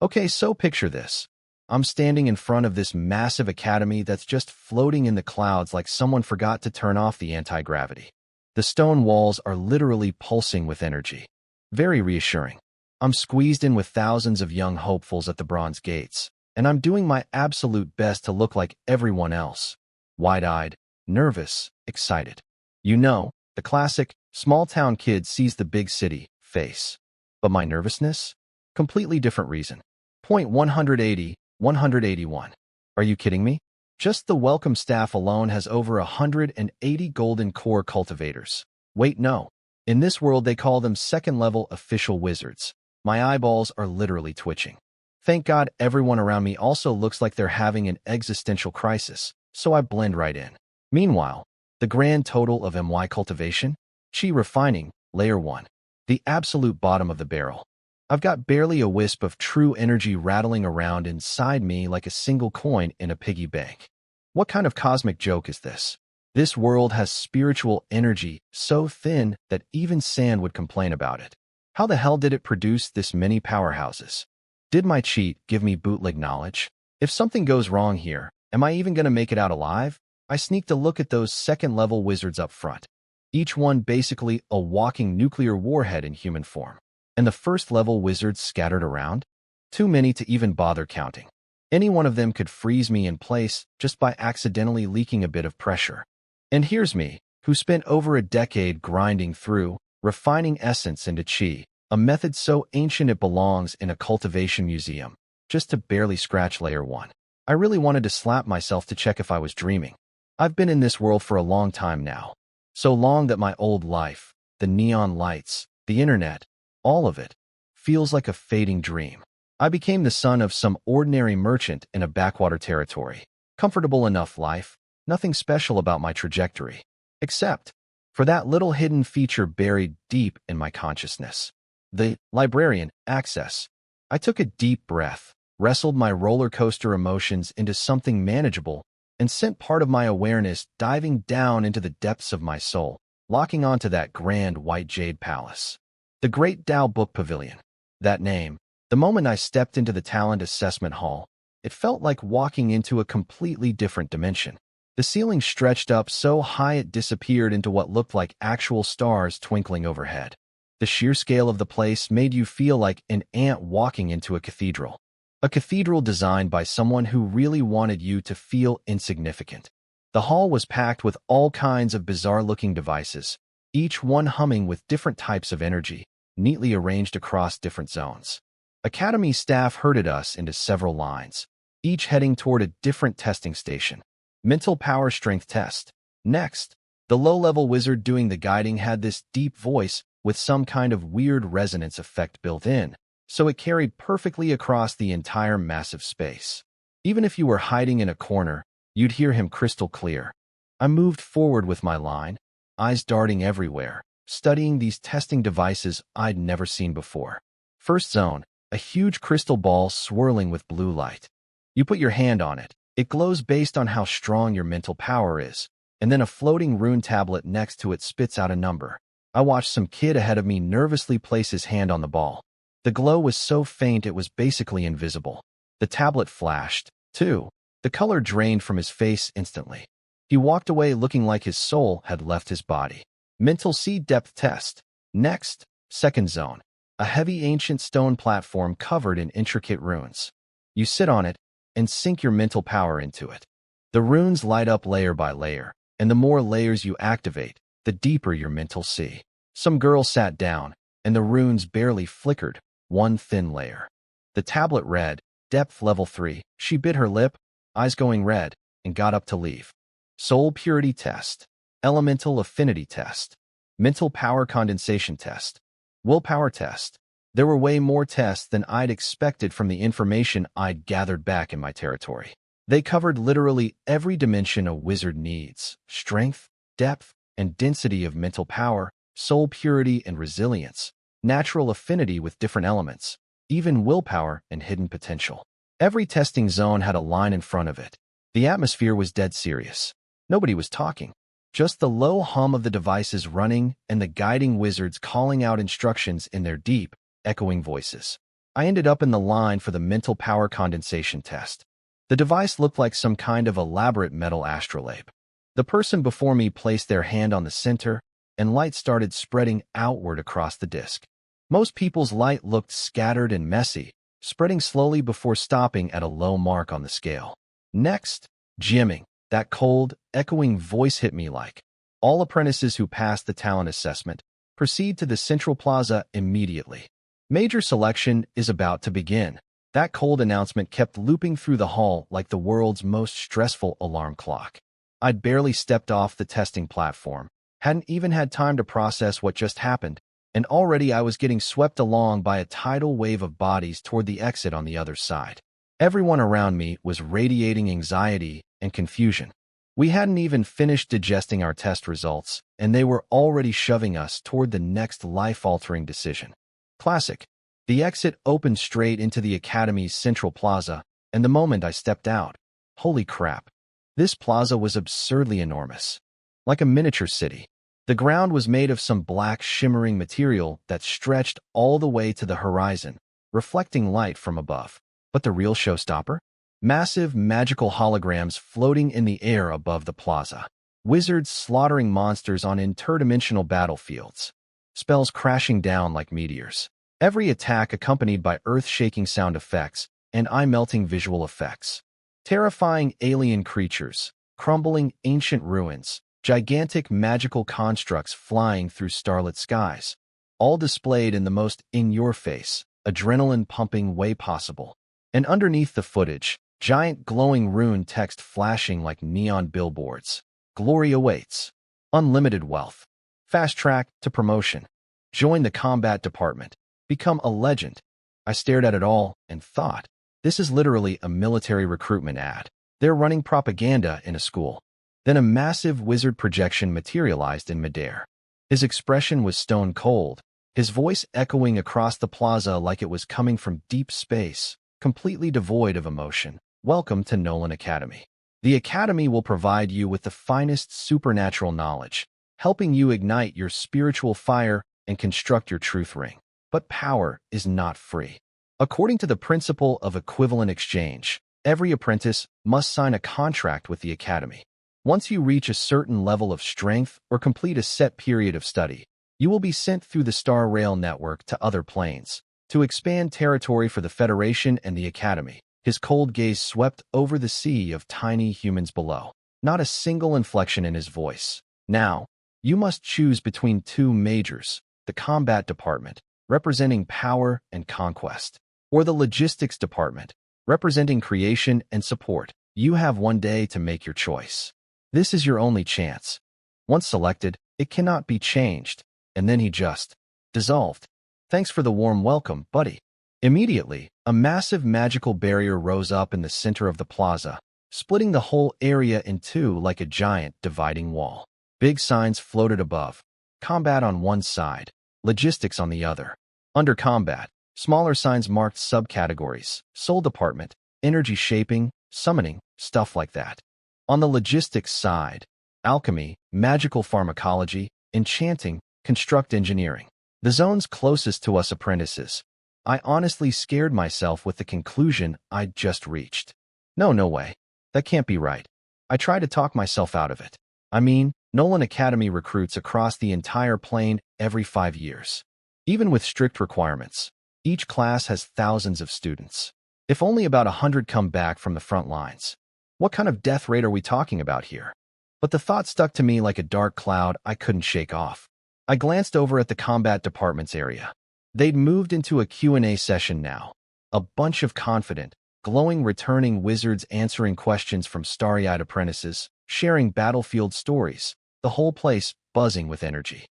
Okay, so picture this. I'm standing in front of this massive academy that's just floating in the clouds like someone forgot to turn off the anti-gravity. The stone walls are literally pulsing with energy. Very reassuring. I'm squeezed in with thousands of young hopefuls at the bronze gates, and I'm doing my absolute best to look like everyone else. Wide-eyed, nervous, excited. You know, the classic, small-town kid sees the big city face. But my nervousness? Completely different reason. Point 180, 181. Are you kidding me? Just the welcome staff alone has over 180 golden core cultivators. Wait, no. In this world, they call them second-level official wizards. My eyeballs are literally twitching. Thank God everyone around me also looks like they're having an existential crisis, so I blend right in. Meanwhile, the grand total of MY cultivation? Chi refining, layer 1. The absolute bottom of the barrel. I've got barely a wisp of true energy rattling around inside me like a single coin in a piggy bank. What kind of cosmic joke is this? This world has spiritual energy so thin that even sand would complain about it. How the hell did it produce this many powerhouses? Did my cheat give me bootleg knowledge? If something goes wrong here, am I even going to make it out alive? I sneaked a look at those second-level wizards up front. Each one basically a walking nuclear warhead in human form. And the first-level wizards scattered around? Too many to even bother counting. Any one of them could freeze me in place just by accidentally leaking a bit of pressure. And here's me, who spent over a decade grinding through, refining essence into chi, a method so ancient it belongs in a cultivation museum, just to barely scratch layer 1. I really wanted to slap myself to check if I was dreaming. I've been in this world for a long time now. So long that my old life, the neon lights, the internet, all of it, feels like a fading dream. I became the son of some ordinary merchant in a backwater territory. Comfortable enough life, nothing special about my trajectory. Except for that little hidden feature buried deep in my consciousness. The librarian access. I took a deep breath, wrestled my roller coaster emotions into something manageable, and sent part of my awareness diving down into the depths of my soul, locking onto that grand white jade palace. The Great Tao Book Pavilion. That name. The moment I stepped into the talent assessment hall, it felt like walking into a completely different dimension. The ceiling stretched up so high it disappeared into what looked like actual stars twinkling overhead. The sheer scale of the place made you feel like an ant walking into a cathedral. A cathedral designed by someone who really wanted you to feel insignificant. The hall was packed with all kinds of bizarre-looking devices, each one humming with different types of energy, neatly arranged across different zones. Academy staff herded us into several lines, each heading toward a different testing station. Mental power strength test. Next, the low-level wizard doing the guiding had this deep voice with some kind of weird resonance effect built in, so it carried perfectly across the entire massive space. Even if you were hiding in a corner, you'd hear him crystal clear. I moved forward with my line, eyes darting everywhere, studying these testing devices I'd never seen before. First zone, a huge crystal ball swirling with blue light. You put your hand on it. It glows based on how strong your mental power is, and then a floating rune tablet next to it spits out a number. I watched some kid ahead of me nervously place his hand on the ball. The glow was so faint it was basically invisible. The tablet flashed, too. The color drained from his face instantly. He walked away looking like his soul had left his body. Mental seed depth test. Next, second zone. A heavy ancient stone platform covered in intricate runes. You sit on it and sink your mental power into it. The runes light up layer by layer, and the more layers you activate, the deeper your mental sea. Some girl sat down, and the runes barely flickered, one thin layer. The tablet read, depth level 3. She bit her lip, eyes going red, and got up to leave. Soul purity test. Elemental affinity test. Mental power condensation test. Willpower test. There were way more tests than I'd expected from the information I'd gathered back in my territory. They covered literally every dimension a wizard needs: strength, depth, and density of mental power, soul purity and resilience, natural affinity with different elements, even willpower and hidden potential. Every testing zone had a line in front of it. The atmosphere was dead serious. Nobody was talking. Just the low hum of the devices running and the guiding wizards calling out instructions in their deep, echoing voices. I ended up in the line for the mental power condensation test. The device looked like some kind of elaborate metal astrolabe. The person before me placed their hand on the center, and light started spreading outward across the disk. Most people's light looked scattered and messy, spreading slowly before stopping at a low mark on the scale. Next, Jieming. That cold, echoing voice hit me like, all apprentices who passed the talent assessment proceed to the central plaza immediately. Major selection is about to begin. That cold announcement kept looping through the hall like the world's most stressful alarm clock. I'd barely stepped off the testing platform, hadn't even had time to process what just happened, and already I was getting swept along by a tidal wave of bodies toward the exit on the other side. Everyone around me was radiating anxiety and confusion. We hadn't even finished digesting our test results, and they were already shoving us toward the next life-altering decision. Classic. The exit opened straight into the Academy's central plaza, and the moment I stepped out, holy crap. This plaza was absurdly enormous. Like a miniature city. The ground was made of some black shimmering material that stretched all the way to the horizon, reflecting light from above. But the real showstopper? Massive magical holograms floating in the air above the plaza. Wizards slaughtering monsters on interdimensional battlefields. Spells crashing down like meteors. Every attack accompanied by earth-shaking sound effects and eye-melting visual effects. Terrifying alien creatures, crumbling ancient ruins, gigantic magical constructs flying through starlit skies, all displayed in the most in-your-face, adrenaline-pumping way possible. And underneath the footage, giant glowing rune text flashing like neon billboards. Glory awaits. Unlimited wealth. Fast track to promotion. Join the combat department. Become a legend. I stared at it all and thought, this is literally a military recruitment ad. They're running propaganda in a school. Then a massive wizard projection materialized in midair. His expression was stone cold, his voice echoing across the plaza like it was coming from deep space, completely devoid of emotion. Welcome to Nolan Academy. The Academy will provide you with the finest supernatural knowledge, helping you ignite your spiritual fire and construct your truth ring. But power is not free. According to the principle of equivalent exchange, every apprentice must sign a contract with the Academy. Once you reach a certain level of strength or complete a set period of study, you will be sent through the Star Rail network to other planes to expand territory for the Federation and the Academy. His cold gaze swept over the sea of tiny humans below. Not a single inflection in his voice. Now, you must choose between two majors, the Combat Department, representing power and conquest, or the Logistics Department, representing creation and support. You have one day to make your choice. This is your only chance. Once selected, it cannot be changed. And then he just dissolved. Thanks for the warm welcome, buddy. Immediately, a massive magical barrier rose up in the center of the plaza, splitting the whole area in two like a giant dividing wall. Big signs floated above. Combat on one side, logistics on the other. Under combat, smaller signs marked subcategories, soul department, energy shaping, summoning, stuff like that. On the logistics side, alchemy, magical pharmacology, enchanting, construct engineering. The zones closest to us apprentices. I honestly scared myself with the conclusion I'd just reached. No way. That can't be right. I tried to talk myself out of it. I mean, Nolan Academy recruits across the entire plane every 5 years. Even with strict requirements, each class has thousands of students. If only about 100 come back from the front lines. What kind of death rate are we talking about here? But the thought stuck to me like a dark cloud I couldn't shake off. I glanced over at the combat department's area. They'd moved into a Q&A session now. A bunch of confident, glowing returning wizards answering questions from starry-eyed apprentices, sharing battlefield stories, the whole place buzzing with energy.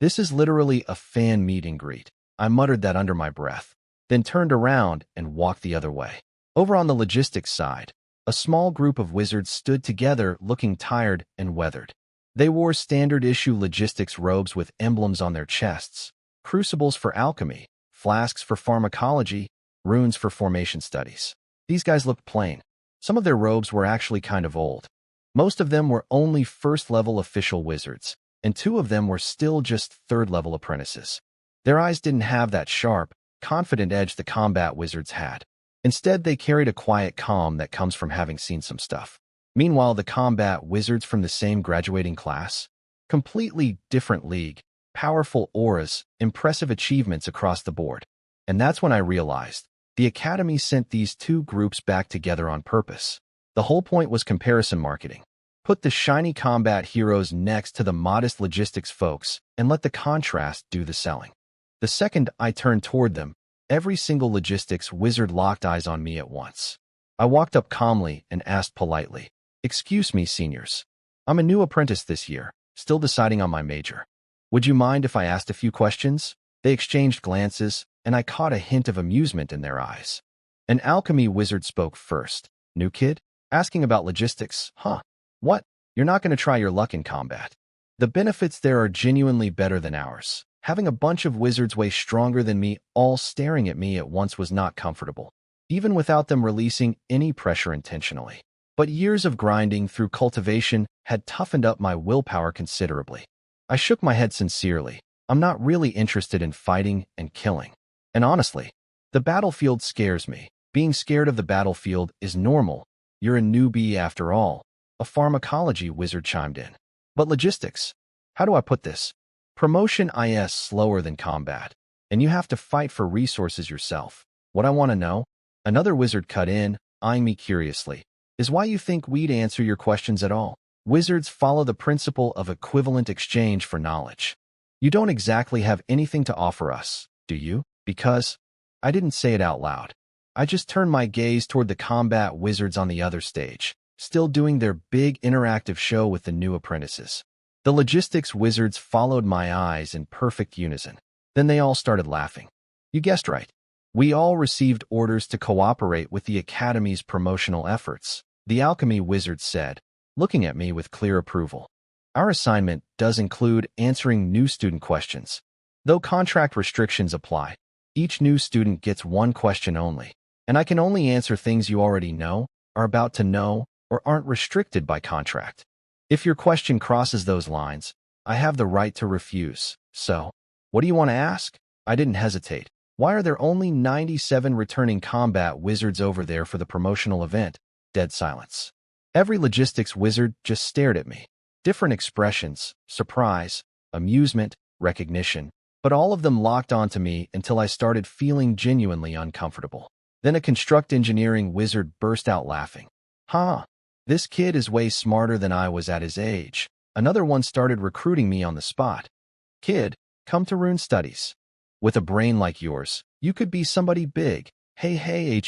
This is literally a fan meet and greet. I muttered that under my breath, then turned around and walked the other way. Over on the logistics side, a small group of wizards stood together looking tired and weathered. They wore standard-issue logistics robes with emblems on their chests, crucibles for alchemy, flasks for pharmacology, runes for formation studies. These guys looked plain. Some of their robes were actually kind of old. Most of them were only first-level official wizards, and 2 of them were still just third-level apprentices. Their eyes didn't have that sharp, confident edge the combat wizards had. Instead, they carried a quiet calm that comes from having seen some stuff. Meanwhile, the combat wizards from the same graduating class, completely different league, powerful auras, impressive achievements across the board. And that's when I realized the Academy sent these two groups back together on purpose. The whole point was comparison marketing. Put the shiny combat heroes next to the modest logistics folks and let the contrast do the selling. The second I turned toward them, every single logistics wizard locked eyes on me at once. I walked up calmly and asked politely, "Excuse me, seniors. I'm a new apprentice this year, still deciding on my major. Would you mind if I asked a few questions?" They exchanged glances, and I caught a hint of amusement in their eyes. An alchemy wizard spoke first. "New kid? Asking about logistics, huh? What? You're not going to try your luck in combat? The benefits there are genuinely better than ours. Having a bunch of wizards way stronger than me all staring at me at once was not comfortable, even without them releasing any pressure intentionally. But years of grinding through cultivation had toughened up my willpower considerably. I shook my head sincerely. I'm not really interested in fighting and killing. And honestly, the battlefield scares me. Being scared of the battlefield is normal. You're a newbie after all. A pharmacology wizard chimed in. But logistics, how do I put this? Promotion is slower than combat, and you have to fight for resources yourself. What I want to know, another wizard cut in, eyeing me curiously, is why you think we'd answer your questions at all. Wizards follow the principle of equivalent exchange for knowledge. You don't exactly have anything to offer us, do you? Because I didn't say it out loud. I just turned my gaze toward the combat wizards on the other stage, still doing their big interactive show with the new apprentices. The logistics wizards followed my eyes in perfect unison. Then they all started laughing. You guessed right. We all received orders to cooperate with the Academy's promotional efforts, the alchemy wizard said, looking at me with clear approval. Our assignment does include answering new student questions. Though contract restrictions apply, each new student gets one question only, and I can only answer things you already know, are about to know, or aren't restricted by contract. If your question crosses those lines, I have the right to refuse. So, what do you want to ask? I didn't hesitate. Why are there only 97 returning combat wizards over there for the promotional event? Dead silence. Every logistics wizard just stared at me. Different expressions, surprise, amusement, recognition, but all of them locked onto me until I started feeling genuinely uncomfortable. Then a construct engineering wizard burst out laughing. Huh, this kid is way smarter than I was at his age. Another one started recruiting me on the spot. Kid, come to Rune Studies. With a brain like yours, you could be somebody big. Hey, hey,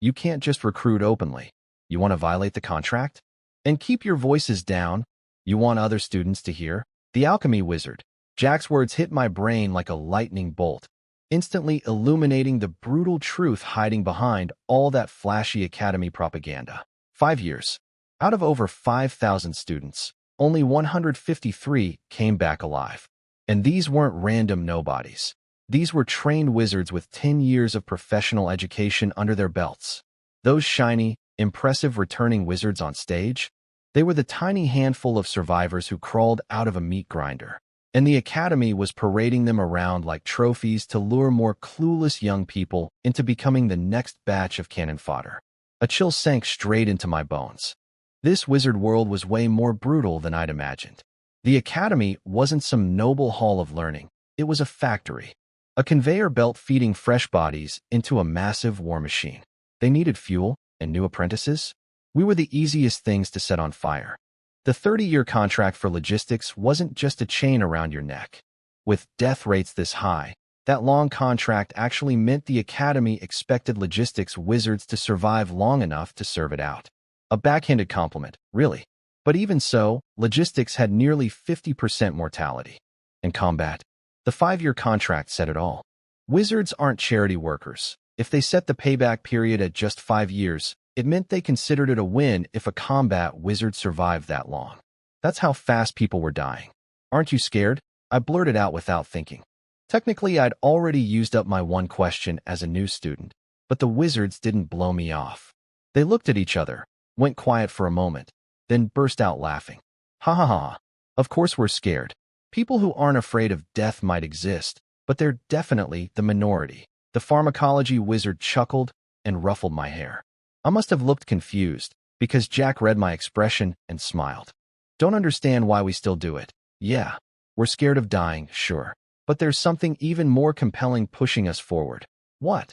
you can't just recruit openly. You want to violate the contract? And keep your voices down. You want other students to hear? The alchemy wizard. Jack's words hit my brain like a lightning bolt, instantly illuminating the brutal truth hiding behind all that flashy academy propaganda. 5 years. Out of over 5,000 students, only 153 came back alive. And these weren't random nobodies. These were trained wizards with 10 years of professional education under their belts. Those shiny, impressive returning wizards on stage? They were the tiny handful of survivors who crawled out of a meat grinder. And the Academy was parading them around like trophies to lure more clueless young people into becoming the next batch of cannon fodder. A chill sank straight into my bones. This wizard world was way more brutal than I'd imagined. The Academy wasn't some noble hall of learning. It was a factory. A conveyor belt feeding fresh bodies into a massive war machine. They needed fuel and new apprentices. We were the easiest things to set on fire. The 30-year contract for logistics wasn't just a chain around your neck. With death rates this high, that long contract actually meant the Academy expected logistics wizards to survive long enough to serve it out. A backhanded compliment, really. But even so, logistics had nearly 50% mortality. In combat, the 5-year contract said it all. Wizards aren't charity workers. If they set the payback period at just 5 years, it meant they considered it a win if a combat wizard survived that long. That's how fast people were dying. Aren't you scared? I blurted out without thinking. Technically, I'd already used up my one question as a new student, but the wizards didn't blow me off. They looked at each other, went quiet for a moment, then burst out laughing. Ha ha ha. Of course we're scared. People who aren't afraid of death might exist, but they're definitely the minority. The pharmacology wizard chuckled and ruffled my hair. I must have looked confused, because Jack read my expression and smiled. Don't understand why we still do it. Yeah, we're scared of dying, sure. But there's something even more compelling pushing us forward. What?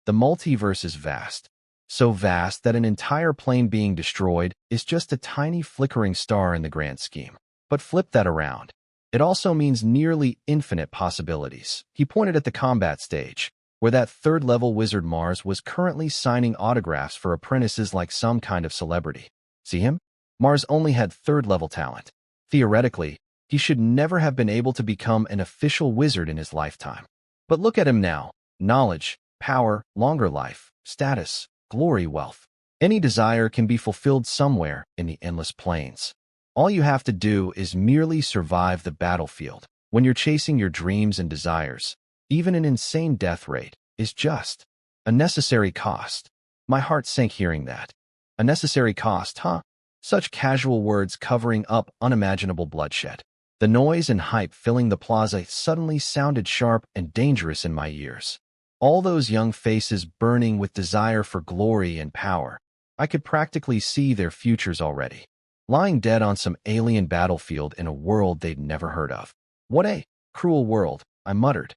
The multiverse is vast. So vast that an entire plane being destroyed is just a tiny flickering star in the grand scheme. But flip that around. It also means nearly infinite possibilities. He pointed at the combat stage, where that third-level wizard Mars was currently signing autographs for apprentices like some kind of celebrity. See him? Mars only had third-level talent. Theoretically, he should never have been able to become an official wizard in his lifetime. But look at him now. Knowledge, power, longer life, status, glory, wealth. Any desire can be fulfilled somewhere in the endless plains. All you have to do is merely survive the battlefield. When you're chasing your dreams and desires, even an insane death rate is just a necessary cost. My heart sank hearing that. A necessary cost, huh? Such casual words covering up unimaginable bloodshed. The noise and hype filling the plaza suddenly sounded sharp and dangerous in my ears. All those young faces burning with desire for glory and power. I could practically see their futures already. Lying dead on some alien battlefield in a world they'd never heard of. What a cruel world, I muttered.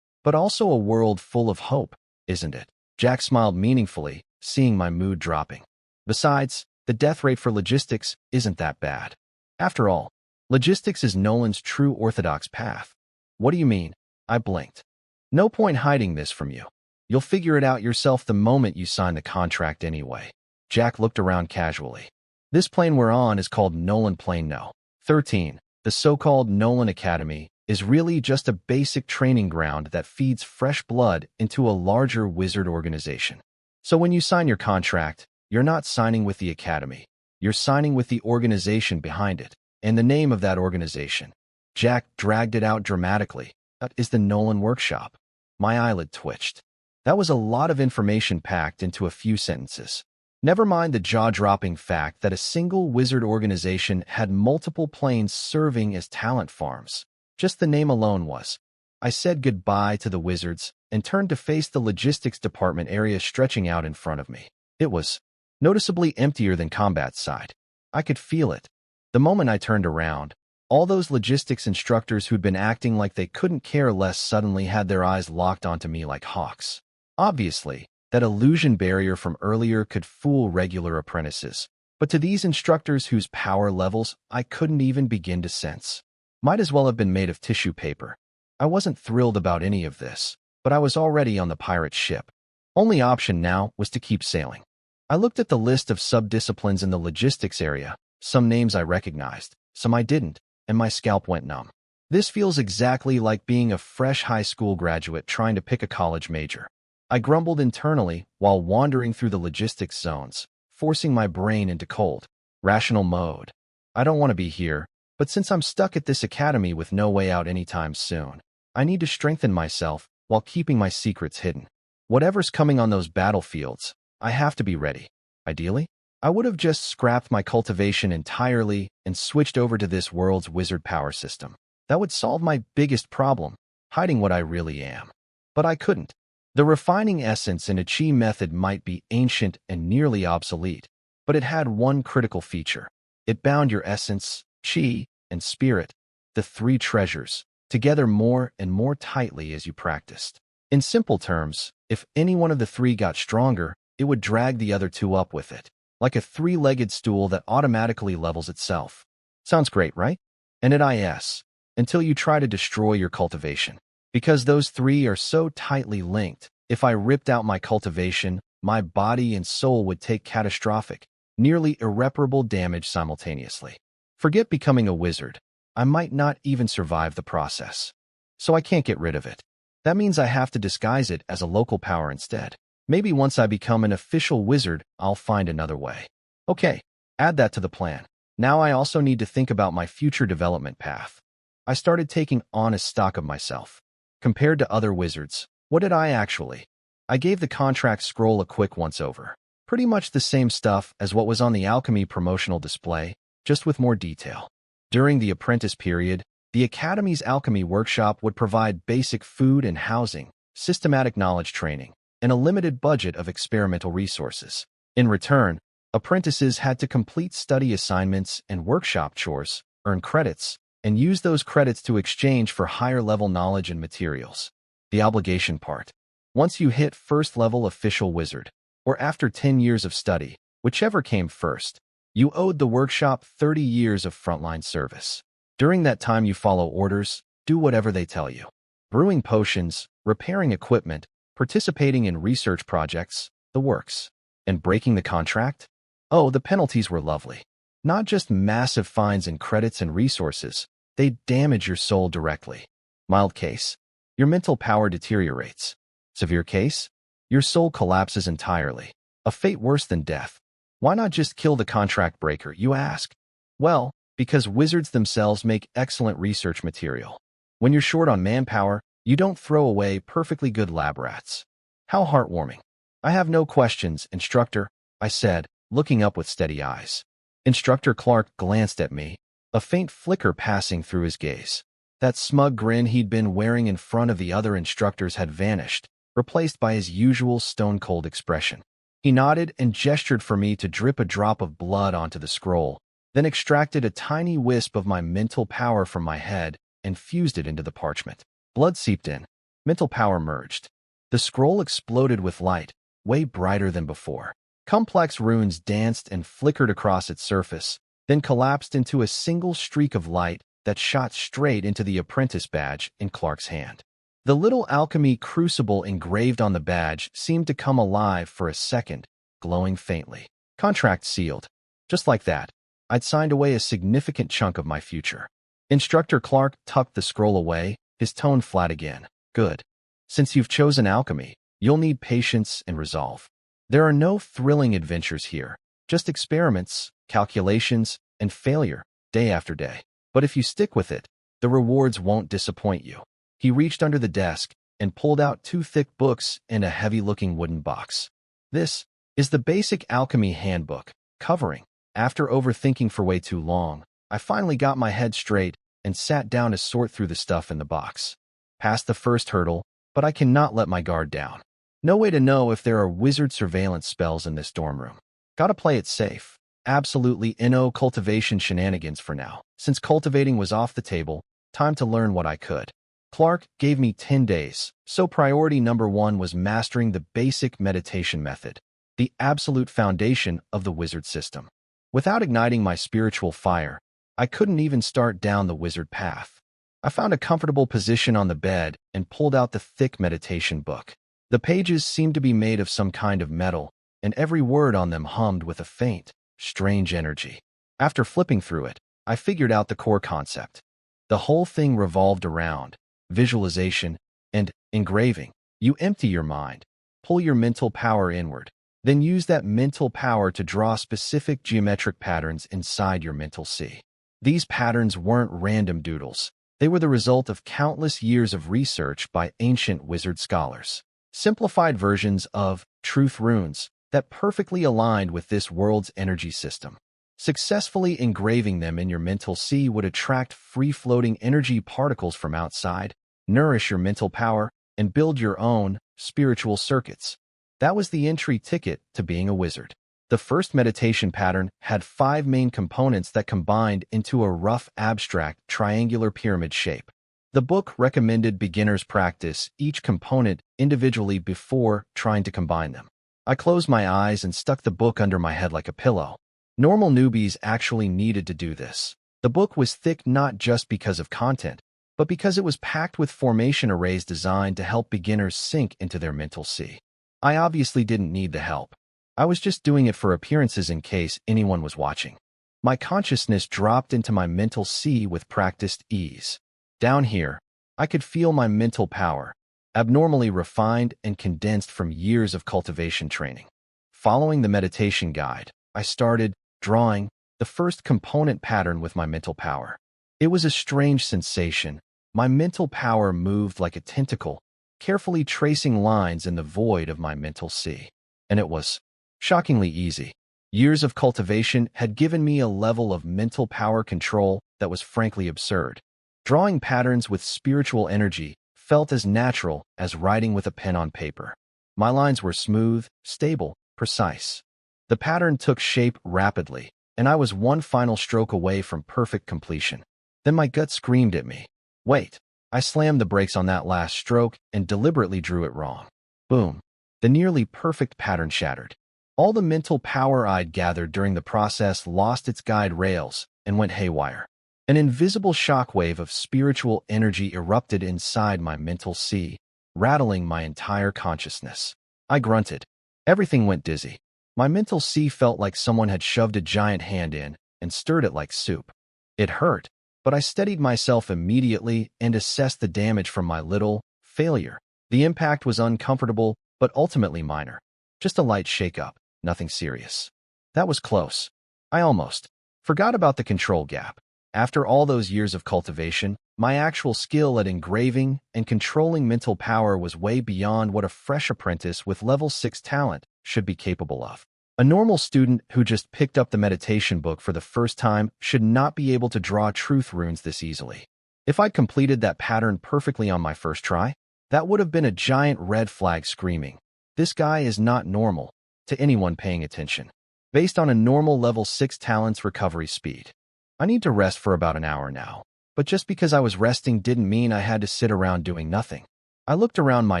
But also a world full of hope, isn't it? Jack smiled meaningfully, seeing my mood dropping. Besides, the death rate for logistics isn't that bad. After all, logistics is Nolan's true orthodox path. What do you mean? I blinked. No point hiding this from you. You'll figure it out yourself the moment you sign the contract anyway. Jack looked around casually. This plane we're on is called Nolan Plane No. 13. The so-called Nolan Academy is really just a basic training ground that feeds fresh blood into a larger wizard organization. So when you sign your contract, you're not signing with the academy. You're signing with the organization behind it. And the name of that organization. Jack dragged it out dramatically. That is the Nolan Workshop. My eyelid twitched. That was a lot of information packed into a few sentences. Never mind the jaw-dropping fact that a single wizard organization had multiple planes serving as talent farms. Just the name alone was. I said goodbye to the wizards and turned to face the logistics department area stretching out in front of me. It was noticeably emptier than combat's side. I could feel it. The moment I turned around, all those logistics instructors who'd been acting like they couldn't care less suddenly had their eyes locked onto me like hawks. Obviously, that illusion barrier from earlier could fool regular apprentices, but to these instructors whose power levels I couldn't even begin to sense. Might as well have been made of tissue paper. I wasn't thrilled about any of this, but I was already on the pirate ship. Only option now was to keep sailing. I looked at the list of sub-disciplines in the logistics area, some names I recognized, some I didn't, and my scalp went numb. This feels exactly like being a fresh high school graduate trying to pick a college major. I grumbled internally while wandering through the logistics zones, forcing my brain into cold, rational mode. I don't want to be here, but since I'm stuck at this academy with no way out anytime soon, I need to strengthen myself while keeping my secrets hidden. Whatever's coming on those battlefields, I have to be ready. Ideally, I would have just scrapped my cultivation entirely and switched over to this world's wizard power system. That would solve my biggest problem, hiding what I really am. But I couldn't. The refining essence in a chi method might be ancient and nearly obsolete, but it had one critical feature. It bound your essence, chi, and spirit, the three treasures, together more and more tightly as you practiced. In simple terms, if any one of the three got stronger, it would drag the other two up with it, like a three-legged stool that automatically levels itself. Sounds great, right? And it is, until you try to destroy your cultivation. Because those three are so tightly linked, if I ripped out my cultivation, my body and soul would take catastrophic, nearly irreparable damage simultaneously. Forget becoming a wizard. I might not even survive the process. So I can't get rid of it. That means I have to disguise it as a local power instead. Maybe once I become an official wizard, I'll find another way. Okay, add that to the plan. Now I also need to think about my future development path. I started taking honest stock of myself. Compared to other wizards, what did I actually? I gave the contract scroll a quick once-over. Pretty much the same stuff as what was on the Alchemy promotional display, just with more detail. During the apprentice period, the Academy's Alchemy workshop would provide basic food and housing, systematic knowledge training, and a limited budget of experimental resources. In return, apprentices had to complete study assignments and workshop chores, earn credits, and use those credits to exchange for higher-level knowledge and materials. The obligation part. Once you hit first-level official wizard, or after 10 years of study, whichever came first, you owed the workshop 30 years of frontline service. During that time you follow orders, do whatever they tell you. Brewing potions, repairing equipment, participating in research projects, the works. And breaking the contract? Oh, the penalties were lovely. Not just massive fines and credits and resources, they damage your soul directly. Mild case, your mental power deteriorates. Severe case, your soul collapses entirely. A fate worse than death. Why not just kill the contract breaker, you ask? Well, because wizards themselves make excellent research material. When you're short on manpower, you don't throw away perfectly good lab rats. How heartwarming. I have no questions, instructor, I said, looking up with steady eyes. Instructor Clark glanced at me, a faint flicker passing through his gaze. That smug grin he'd been wearing in front of the other instructors had vanished, replaced by his usual stone-cold expression. He nodded and gestured for me to drip a drop of blood onto the scroll, then extracted a tiny wisp of my mental power from my head and fused it into the parchment. Blood seeped in. Mental power merged. The scroll exploded with light, way brighter than before. Complex runes danced and flickered across its surface, then collapsed into a single streak of light that shot straight into the apprentice badge in Clark's hand. The little alchemy crucible engraved on the badge seemed to come alive for a second, glowing faintly. Contract sealed. Just like that, I'd signed away a significant chunk of my future. Instructor Clark tucked the scroll away, his tone flat again. Good. Since you've chosen alchemy, you'll need patience and resolve. There are no thrilling adventures here, just experiments, calculations, and failure, day after day. But if you stick with it, the rewards won't disappoint you. He reached under the desk and pulled out 2 thick books and a heavy-looking wooden box. This is the Basic Alchemy Handbook, covering. After overthinking for way too long, I finally got my head straight and sat down to sort through the stuff in the box. Passed the first hurdle, but I cannot let my guard down. No way to know if there are wizard surveillance spells in this dorm room. Gotta play it safe. Absolutely no cultivation shenanigans for now. Since cultivating was off the table, time to learn what I could. Clark gave me 10 days, so priority number 1 was mastering the basic meditation method, the absolute foundation of the wizard system. Without igniting my spiritual fire, I couldn't even start down the wizard path. I found a comfortable position on the bed and pulled out the thick meditation book. The pages seemed to be made of some kind of metal, and every word on them hummed with a faint, strange energy. After flipping through it, I figured out the core concept. The whole thing revolved around visualization and engraving. You empty your mind, pull your mental power inward, then use that mental power to draw specific geometric patterns inside your mental sea. These patterns weren't random doodles. They were the result of countless years of research by ancient wizard scholars. Simplified versions of truth runes that perfectly aligned with this world's energy system. Successfully engraving them in your mental sea would attract free-floating energy particles from outside, nourish your mental power, and build your own spiritual circuits. That was the entry ticket to being a wizard. The first meditation pattern had 5 main components that combined into a rough, abstract, triangular pyramid shape. The book recommended beginners practice each component individually before trying to combine them. I closed my eyes and stuck the book under my head like a pillow. Normal newbies actually needed to do this. The book was thick not just because of content, but because it was packed with formation arrays designed to help beginners sink into their mental sea. I obviously didn't need the help. I was just doing it for appearances in case anyone was watching. My consciousness dropped into my mental sea with practiced ease. Down here, I could feel my mental power, abnormally refined and condensed from years of cultivation training. Following the meditation guide, I started drawing the first component pattern with my mental power. It was a strange sensation. My mental power moved like a tentacle, carefully tracing lines in the void of my mental sea. And it was shockingly easy. Years of cultivation had given me a level of mental power control that was frankly absurd. Drawing patterns with spiritual energy felt as natural as writing with a pen on paper. My lines were smooth, stable, precise. The pattern took shape rapidly, and I was one final stroke away from perfect completion. Then my gut screamed at me. Wait. I slammed the brakes on that last stroke and deliberately drew it wrong. Boom. The nearly perfect pattern shattered. All the mental power I'd gathered during the process lost its guide rails and went haywire. An invisible shockwave of spiritual energy erupted inside my mental sea, rattling my entire consciousness. I grunted. Everything went dizzy. My mental sea felt like someone had shoved a giant hand in and stirred it like soup. It hurt, but I steadied myself immediately and assessed the damage from my little failure. The impact was uncomfortable, but ultimately minor. Just a light shake-up, nothing serious. That was close. I almost forgot about the control gap. After all those years of cultivation, my actual skill at engraving and controlling mental power was way beyond what a fresh apprentice with level 6 talent should be capable of. A normal student who just picked up the meditation book for the first time should not be able to draw truth runes this easily. If I'd completed that pattern perfectly on my first try, that would have been a giant red flag screaming, "This guy is not normal," to anyone paying attention. Based on a normal level 6 talent's recovery speed. I need to rest for about an hour now, but just because I was resting didn't mean I had to sit around doing nothing. I looked around my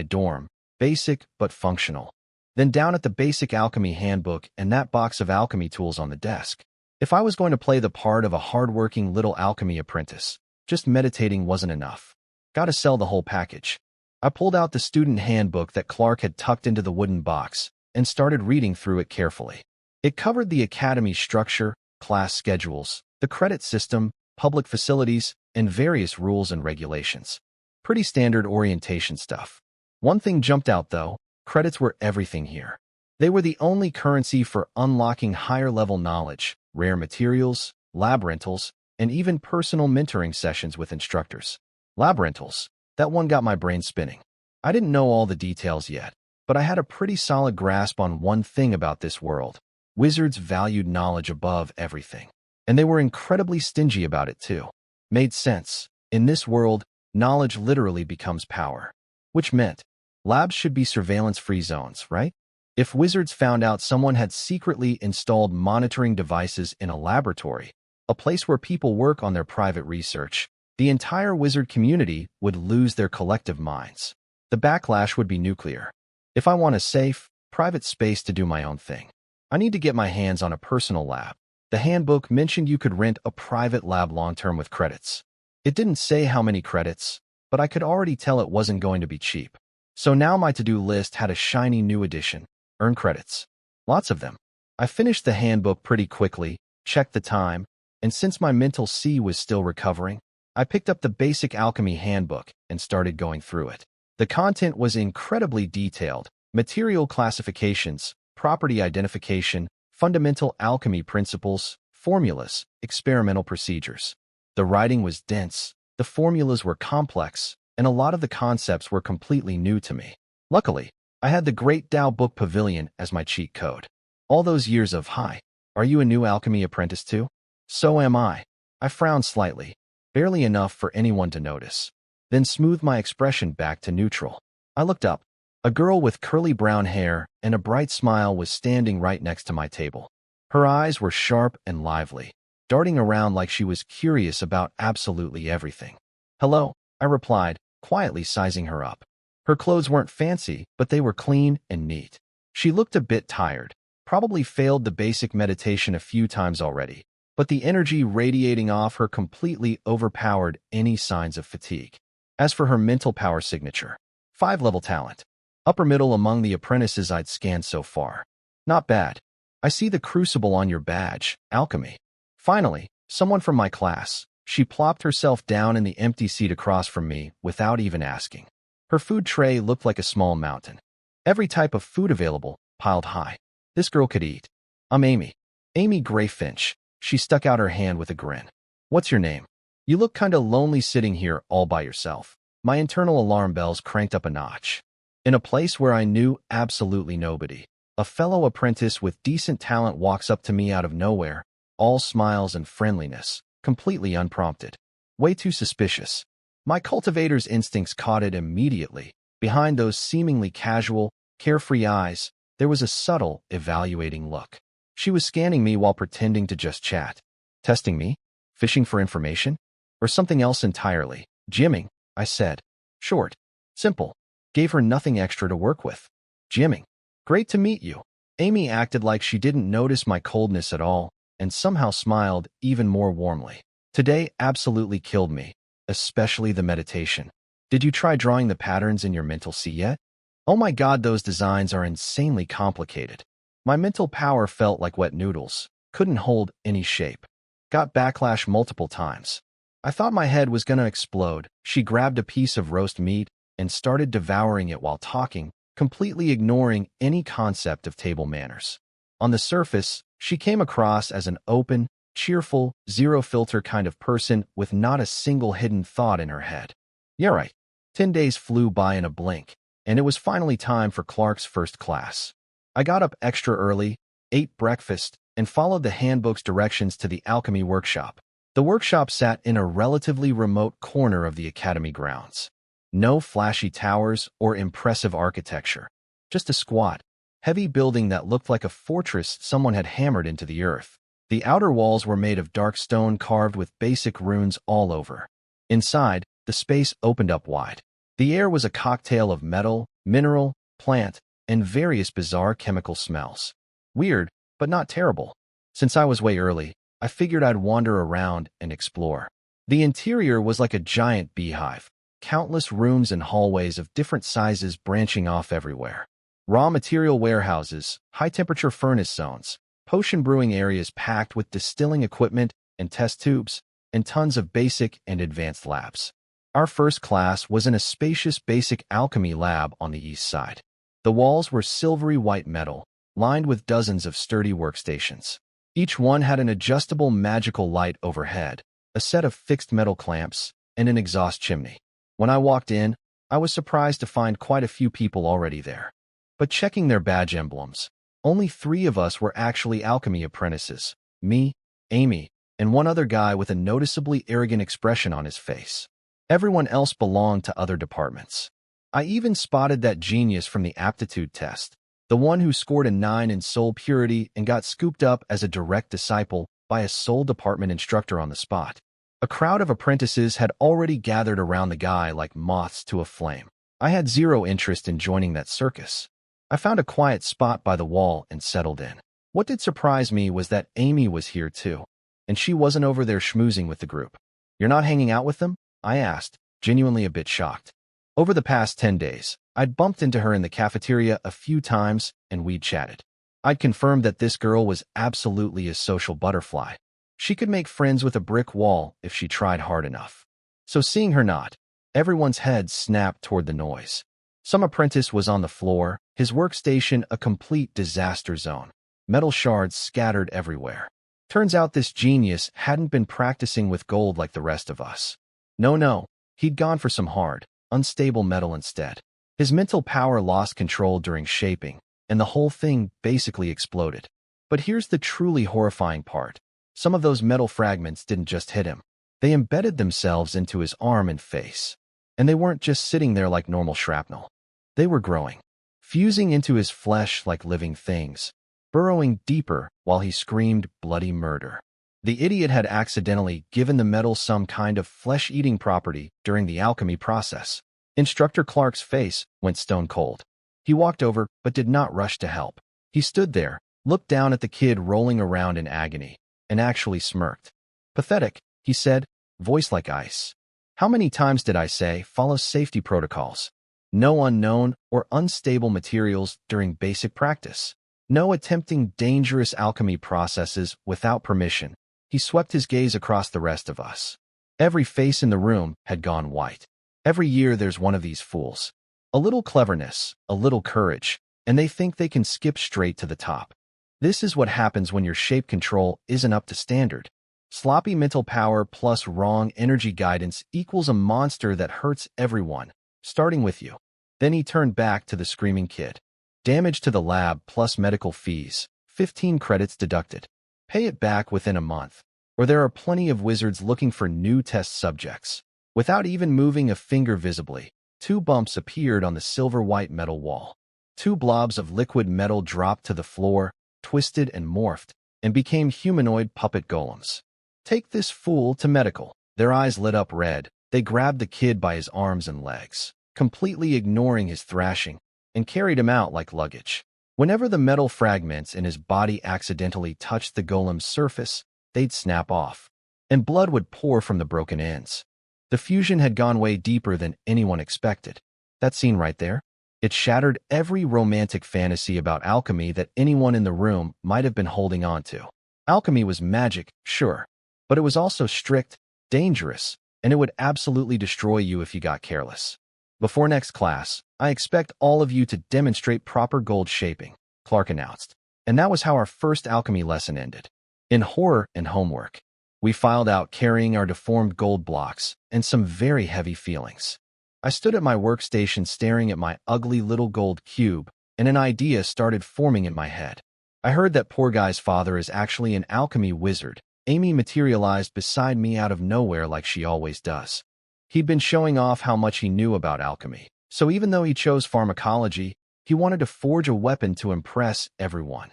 dorm, basic but functional. Then down at the basic alchemy handbook and that box of alchemy tools on the desk. If I was going to play the part of a hardworking little alchemy apprentice, just meditating wasn't enough. Gotta sell the whole package. I pulled out the student handbook that Clark had tucked into the wooden box and started reading through it carefully. It covered the academy structure, class schedules, the credit system, public facilities, and various rules and regulations. Pretty standard orientation stuff. One thing jumped out though. Credits were everything here. They were the only currency for unlocking higher-level knowledge, rare materials, lab rentals, and even personal mentoring sessions with instructors. Lab rentals. That one got my brain spinning. I didn't know all the details yet, but I had a pretty solid grasp on one thing about this world. Wizards valued knowledge above everything. And they were incredibly stingy about it too. Made sense. In this world, knowledge literally becomes power. Which meant, labs should be surveillance-free zones, right? If wizards found out someone had secretly installed monitoring devices in a laboratory, a place where people work on their private research, the entire wizard community would lose their collective minds. The backlash would be nuclear. If I want a safe, private space to do my own thing, I need to get my hands on a personal lab. The handbook mentioned you could rent a private lab long-term with credits. It didn't say how many credits, but I could already tell it wasn't going to be cheap. So now my to-do list had a shiny new addition: earn credits. Lots of them. I finished the handbook pretty quickly, checked the time, and since my mental sea was still recovering, I picked up the basic alchemy handbook and started going through it. The content was incredibly detailed: material classifications, property identification, fundamental alchemy principles, formulas, experimental procedures. The writing was dense, the formulas were complex, and a lot of the concepts were completely new to me. Luckily, I had the Great Tao Book Pavilion as my cheat code. All those years of, "Hi, are you a new alchemy apprentice too?" "So am I." I frowned slightly, barely enough for anyone to notice, then smoothed my expression back to neutral. I looked up. A girl with curly brown hair and a bright smile was standing right next to my table. Her eyes were sharp and lively, darting around like she was curious about absolutely everything. "Hello," I replied, quietly sizing her up. Her clothes weren't fancy, but they were clean and neat. She looked a bit tired, probably failed the basic meditation a few times already, but the energy radiating off her completely overpowered any signs of fatigue. As for her mental power signature, 5-level talent. Upper middle among the apprentices I'd scanned so far. Not bad. I see the crucible on your badge, alchemy. Finally, someone from my class. She plopped herself down in the empty seat across from me without even asking. Her food tray looked like a small mountain. Every type of food available, piled high. This girl could eat. "I'm Amy. Amy Greyfinch." She stuck out her hand with a grin. "What's your name? You look kinda lonely sitting here all by yourself." My internal alarm bells cranked up a notch. In a place where I knew absolutely nobody, a fellow apprentice with decent talent walks up to me out of nowhere, all smiles and friendliness, completely unprompted. Way too suspicious. My cultivator's instincts caught it immediately. Behind those seemingly casual, carefree eyes, there was a subtle, evaluating look. She was scanning me while pretending to just chat. Testing me? Fishing for information? Or something else entirely? Jieming, I said. Short. Simple. Gave her nothing extra to work with. Jieming. Great to meet you. Amy acted like she didn't notice my coldness at all, and somehow smiled even more warmly. Today absolutely killed me, especially the meditation. Did you try drawing the patterns in your mental sea yet? Oh my god, those designs are insanely complicated. My mental power felt like wet noodles, couldn't hold any shape. Got backlash multiple times. I thought my head was gonna explode. She grabbed a piece of roast meat and started devouring it while talking, completely ignoring any concept of table manners. On the surface, she came across as an open, cheerful, zero-filter kind of person with not a single hidden thought in her head. Yeah, right. 10 days flew by in a blink, and it was finally time for Clark's first class. I got up extra early, ate breakfast, and followed the handbook's directions to the alchemy workshop. The workshop sat in a relatively remote corner of the academy grounds. No flashy towers or impressive architecture, just a squat, heavy building that looked like a fortress someone had hammered into the earth. The outer walls were made of dark stone carved with basic runes all over. Inside, the space opened up wide. The air was a cocktail of metal, mineral, plant, and various bizarre chemical smells. Weird, but not terrible. Since I was way early, I figured I'd wander around and explore. The interior was like a giant beehive, countless rooms and hallways of different sizes branching off everywhere. Raw material warehouses, high-temperature furnace zones, potion brewing areas packed with distilling equipment and test tubes, and tons of basic and advanced labs. Our first class was in a spacious basic alchemy lab on the east side. The walls were silvery white metal, lined with dozens of sturdy workstations. Each one had an adjustable magical light overhead, a set of fixed metal clamps, and an exhaust chimney. When I walked in, I was surprised to find quite a few people already there. But checking their badge emblems, only 3 of us were actually alchemy apprentices: me, Amy, and one other guy with a noticeably arrogant expression on his face. Everyone else belonged to other departments. I even spotted that genius from the aptitude test, the one who scored a 9 in soul purity and got scooped up as a direct disciple by a soul department instructor on the spot. A crowd of apprentices had already gathered around the guy like moths to a flame. I had zero interest in joining that circus. I found a quiet spot by the wall and settled in. What did surprise me was that Amy was here too, and she wasn't over there schmoozing with the group. "You're not hanging out with them?" I asked, genuinely a bit shocked. Over the past 10 days, I'd bumped into her in the cafeteria a few times and we'd chatted. I'd confirmed that this girl was absolutely a social butterfly. She could make friends with a brick wall if she tried hard enough. So seeing her not, everyone's heads snapped toward the noise. Some apprentice was on the floor, his workstation a complete disaster zone. Metal shards scattered everywhere. Turns out this genius hadn't been practicing with gold like the rest of us. No, he'd gone for some hard, unstable metal instead. His mental power lost control during shaping, and the whole thing basically exploded. But here's the truly horrifying part. Some of those metal fragments didn't just hit him. They embedded themselves into his arm and face. And they weren't just sitting there like normal shrapnel. They were growing, fusing into his flesh like living things, burrowing deeper while he screamed bloody murder. The idiot had accidentally given the metal some kind of flesh-eating property during the alchemy process. Instructor Clark's face went stone cold. He walked over but did not rush to help. He stood there, looked down at the kid rolling around in agony, and actually smirked. "Pathetic," he said, voice like ice. "How many times did I say follow safety protocols? No unknown or unstable materials during basic practice. No attempting dangerous alchemy processes without permission." He swept his gaze across the rest of us. Every face in the room had gone white. Every year there's one of these fools. A little cleverness, a little courage, and they think they can skip straight to the top. This is what happens when your shape control isn't up to standard. Sloppy mental power plus wrong energy guidance equals a monster that hurts everyone, starting with you. Then he turned back to the screaming kid. "Damage to the lab plus medical fees, 15 credits deducted. Pay it back within a month, or there are plenty of wizards looking for new test subjects." Without even moving a finger visibly, two bumps appeared on the silver-white metal wall. Two blobs of liquid metal dropped to the floor, twisted and morphed, and became humanoid puppet golems. "Take this fool to medical." Their eyes lit up red. They grabbed the kid by his arms and legs, completely ignoring his thrashing, and carried him out like luggage. Whenever the metal fragments in his body accidentally touched the golem's surface, they'd snap off, and blood would pour from the broken ends. The fusion had gone way deeper than anyone expected. That scene right there, it shattered every romantic fantasy about alchemy that anyone in the room might have been holding on to. Alchemy was magic, sure, but it was also strict, dangerous, and it would absolutely destroy you if you got careless. "Before next class, I expect all of you to demonstrate proper gold shaping," Clark announced. And that was how our first alchemy lesson ended. In horror and homework, we filed out carrying our deformed gold blocks and some very heavy feelings. I stood at my workstation staring at my ugly little gold cube, and an idea started forming in my head. I heard that poor guy's father is actually an alchemy wizard. Amy materialized beside me out of nowhere like she always does. He'd been showing off how much he knew about alchemy, so even though he chose pharmacology, he wanted to forge a weapon to impress everyone.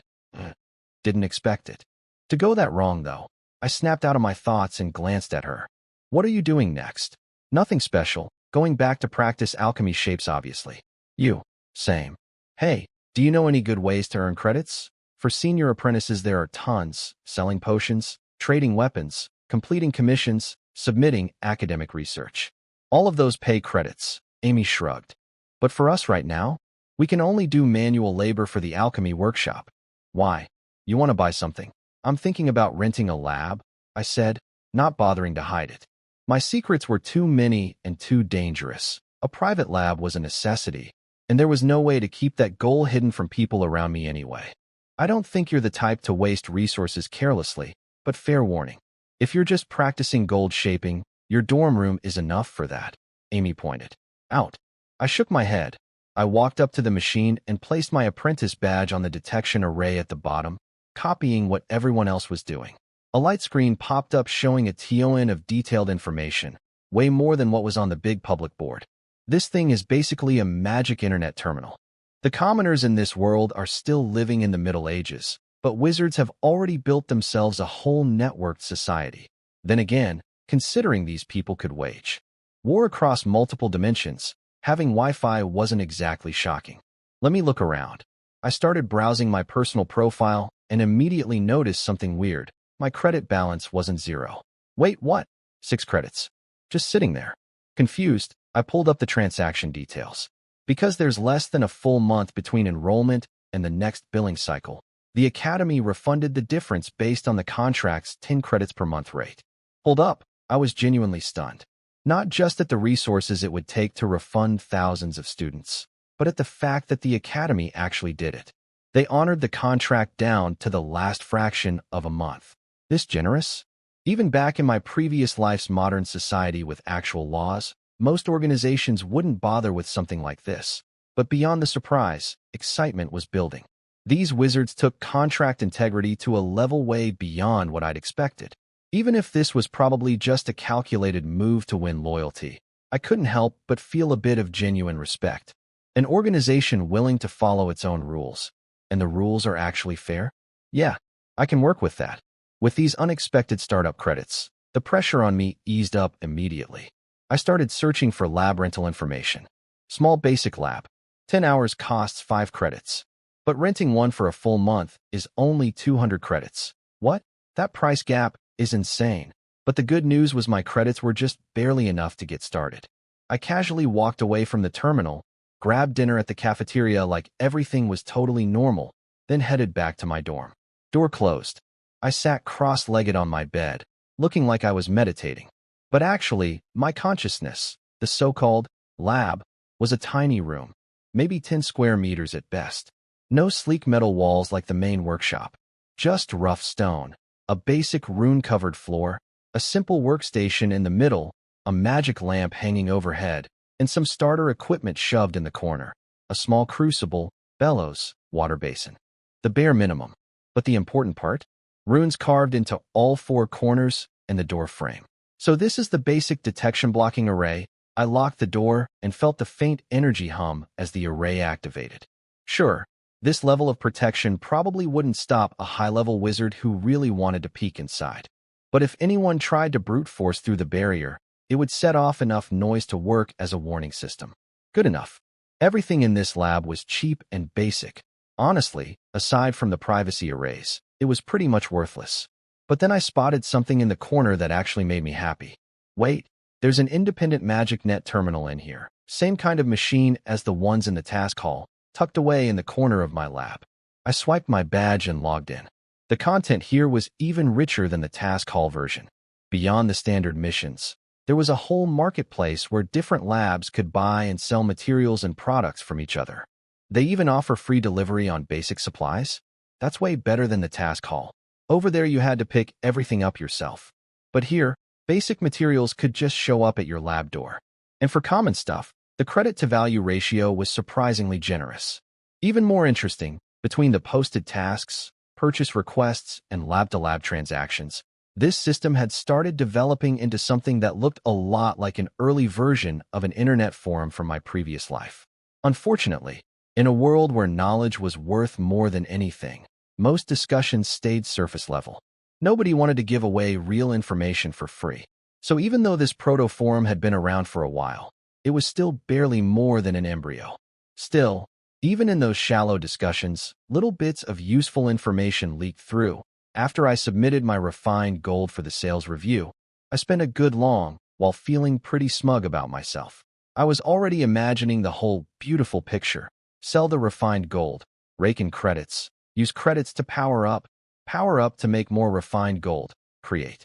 Didn't expect it to go that wrong, though. I snapped out of my thoughts and glanced at her. "What are you doing next?" "Nothing special. Going back to practice alchemy shapes, obviously." "You?" "Same." "Hey, do you know any good ways to earn credits? For senior apprentices there are tons. Selling potions, trading weapons, completing commissions, submitting academic research. All of those pay credits." Amy shrugged. "But for us right now, we can only do manual labor for the alchemy workshop." "Why? You want to buy something?" "I'm thinking about renting a lab," I said, not bothering to hide it. My secrets were too many and too dangerous. A private lab was a necessity, and there was no way to keep that goal hidden from people around me anyway. "I don't think you're the type to waste resources carelessly, but fair warning. If you're just practicing gold shaping, your dorm room is enough for that." Amy pointed out. I shook my head. I walked up to the machine and placed my apprentice badge on the detection array at the bottom, copying what everyone else was doing. A light screen popped up showing a ton of detailed information, way more than what was on the big public board. "This thing is basically a magic internet terminal. The commoners in this world are still living in the Middle Ages, but wizards have already built themselves a whole networked society. Then again, considering these people could wage war across multiple dimensions, having Wi-Fi wasn't exactly shocking. Let me look around." I started browsing my personal profile and immediately noticed something weird. My credit balance wasn't 0. "Wait, what?" 6 credits. Just sitting there. Confused, I pulled up the transaction details. Because there's less than a full month between enrollment and the next billing cycle, the Academy refunded the difference based on the contract's 10 credits per month rate. Hold up, I was genuinely stunned. Not just at the resources it would take to refund thousands of students, but at the fact that the Academy actually did it. They honored the contract down to the last fraction of a month. This generous? Even back in my previous life's modern society with actual laws, most organizations wouldn't bother with something like this. But beyond the surprise, excitement was building. These wizards took contract integrity to a level way beyond what I'd expected. Even if this was probably just a calculated move to win loyalty, I couldn't help but feel a bit of genuine respect. An organization willing to follow its own rules. And the rules are actually fair? Yeah, I can work with that. With these unexpected startup credits, the pressure on me eased up immediately. I started searching for lab rental information. Small basic lab. 10 hours costs 5 credits. But renting one for a full month is only 200 credits. What? That price gap is insane. But the good news was my credits were just barely enough to get started. I casually walked away from the terminal, grabbed dinner at the cafeteria like everything was totally normal, then headed back to my dorm. Door closed. I sat cross-legged on my bed, looking like I was meditating. But actually, my consciousness, the so-called lab, was a tiny room, maybe 10 square meters at best. No sleek metal walls like the main workshop, just rough stone, a basic rune-covered floor, a simple workstation in the middle, a magic lamp hanging overhead, and some starter equipment shoved in the corner, a small crucible, bellows, water basin. The bare minimum. But the important part? Runes carved into all 4 corners and the door frame. So this is the basic detection blocking array. I locked the door and felt the faint energy hum as the array activated. Sure, this level of protection probably wouldn't stop a high-level wizard who really wanted to peek inside. But if anyone tried to brute force through the barrier, it would set off enough noise to work as a warning system. Good enough. Everything in this lab was cheap and basic. Honestly, aside from the privacy arrays, it was pretty much worthless. But then I spotted something in the corner that actually made me happy. Wait, there's an independent magic net terminal in here. Same kind of machine as the ones in the task hall, tucked away in the corner of my lab. I swiped my badge and logged in. The content here was even richer than the task hall version. Beyond the standard missions, there was a whole marketplace where different labs could buy and sell materials and products from each other. They even offer free delivery on basic supplies. That's way better than the task hall. Over there you had to pick everything up yourself. But here, basic materials could just show up at your lab door. And for common stuff, the credit-to-value ratio was surprisingly generous. Even more interesting, between the posted tasks, purchase requests, and lab-to-lab transactions, this system had started developing into something that looked a lot like an early version of an internet forum from my previous life. Unfortunately, in a world where knowledge was worth more than anything, most discussions stayed surface level. Nobody wanted to give away real information for free. So even though this proto-forum had been around for a while, it was still barely more than an embryo. Still, even in those shallow discussions, little bits of useful information leaked through. After I submitted my refined gold for the sales review, I spent a good long while feeling pretty smug about myself. I was already imagining the whole beautiful picture. Sell the refined gold, rake in credits, use credits to power up to make more refined gold, create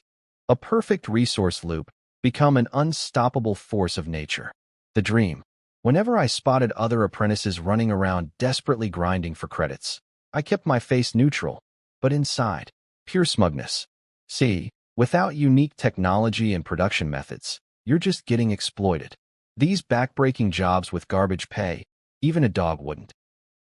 a perfect resource loop, become an unstoppable force of nature. The dream. Whenever I spotted other apprentices running around desperately grinding for credits, I kept my face neutral, but inside, pure smugness. See, without unique technology and production methods, you're just getting exploited. These backbreaking jobs with garbage pay, even a dog wouldn't